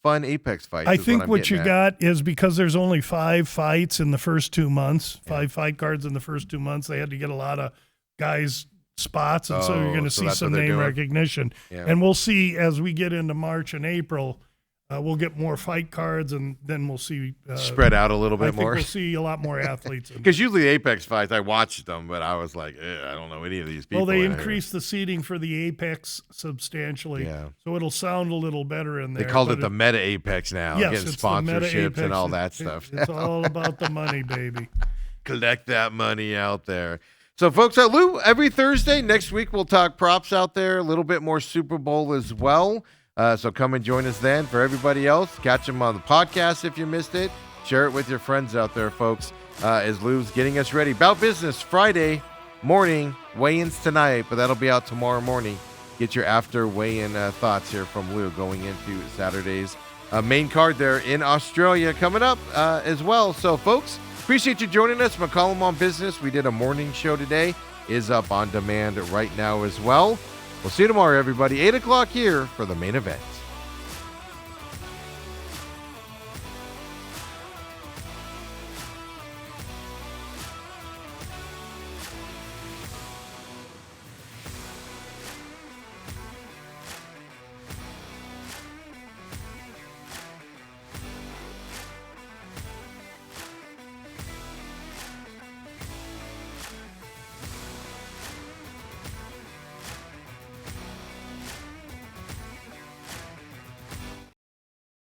fun Apex fights. I think what you got is because there's only 5 fights in the first 2 months, 5 fight cards in the first 2 months, they had to get a lot of guys spots, and so you're going to see some name recognition. Yeah. And we'll see as we get into March and April, we'll get more fight cards, and then we'll see spread out a little bit more. We'll see a lot more athletes. Because usually Apex fights, I watched them, but I was like, I don't know any of these people. Well, they increased the seating for the Apex substantially, so it'll sound a little better in there. They called it the Meta Apex now, yes, getting sponsorships and all that stuff. It's all about the money, baby. Collect that money out there. So, folks, Lou, every Thursday next week we'll talk props out there, a little bit more Super Bowl as well. So come and join us then. For everybody else, catch them on the podcast if you missed it. Share it with your friends out there, folks, as Lou's getting us ready. About Business Friday morning, weigh-ins tonight, but that'll be out tomorrow morning. Get your after weigh-in thoughts here from Lou going into Saturday's main card there in Australia coming up as well. So, folks, appreciate you joining us. McCollum on Business. We did a morning show today. Is up on demand right now as well. We'll see you tomorrow, everybody. 8 o'clock here for the main event.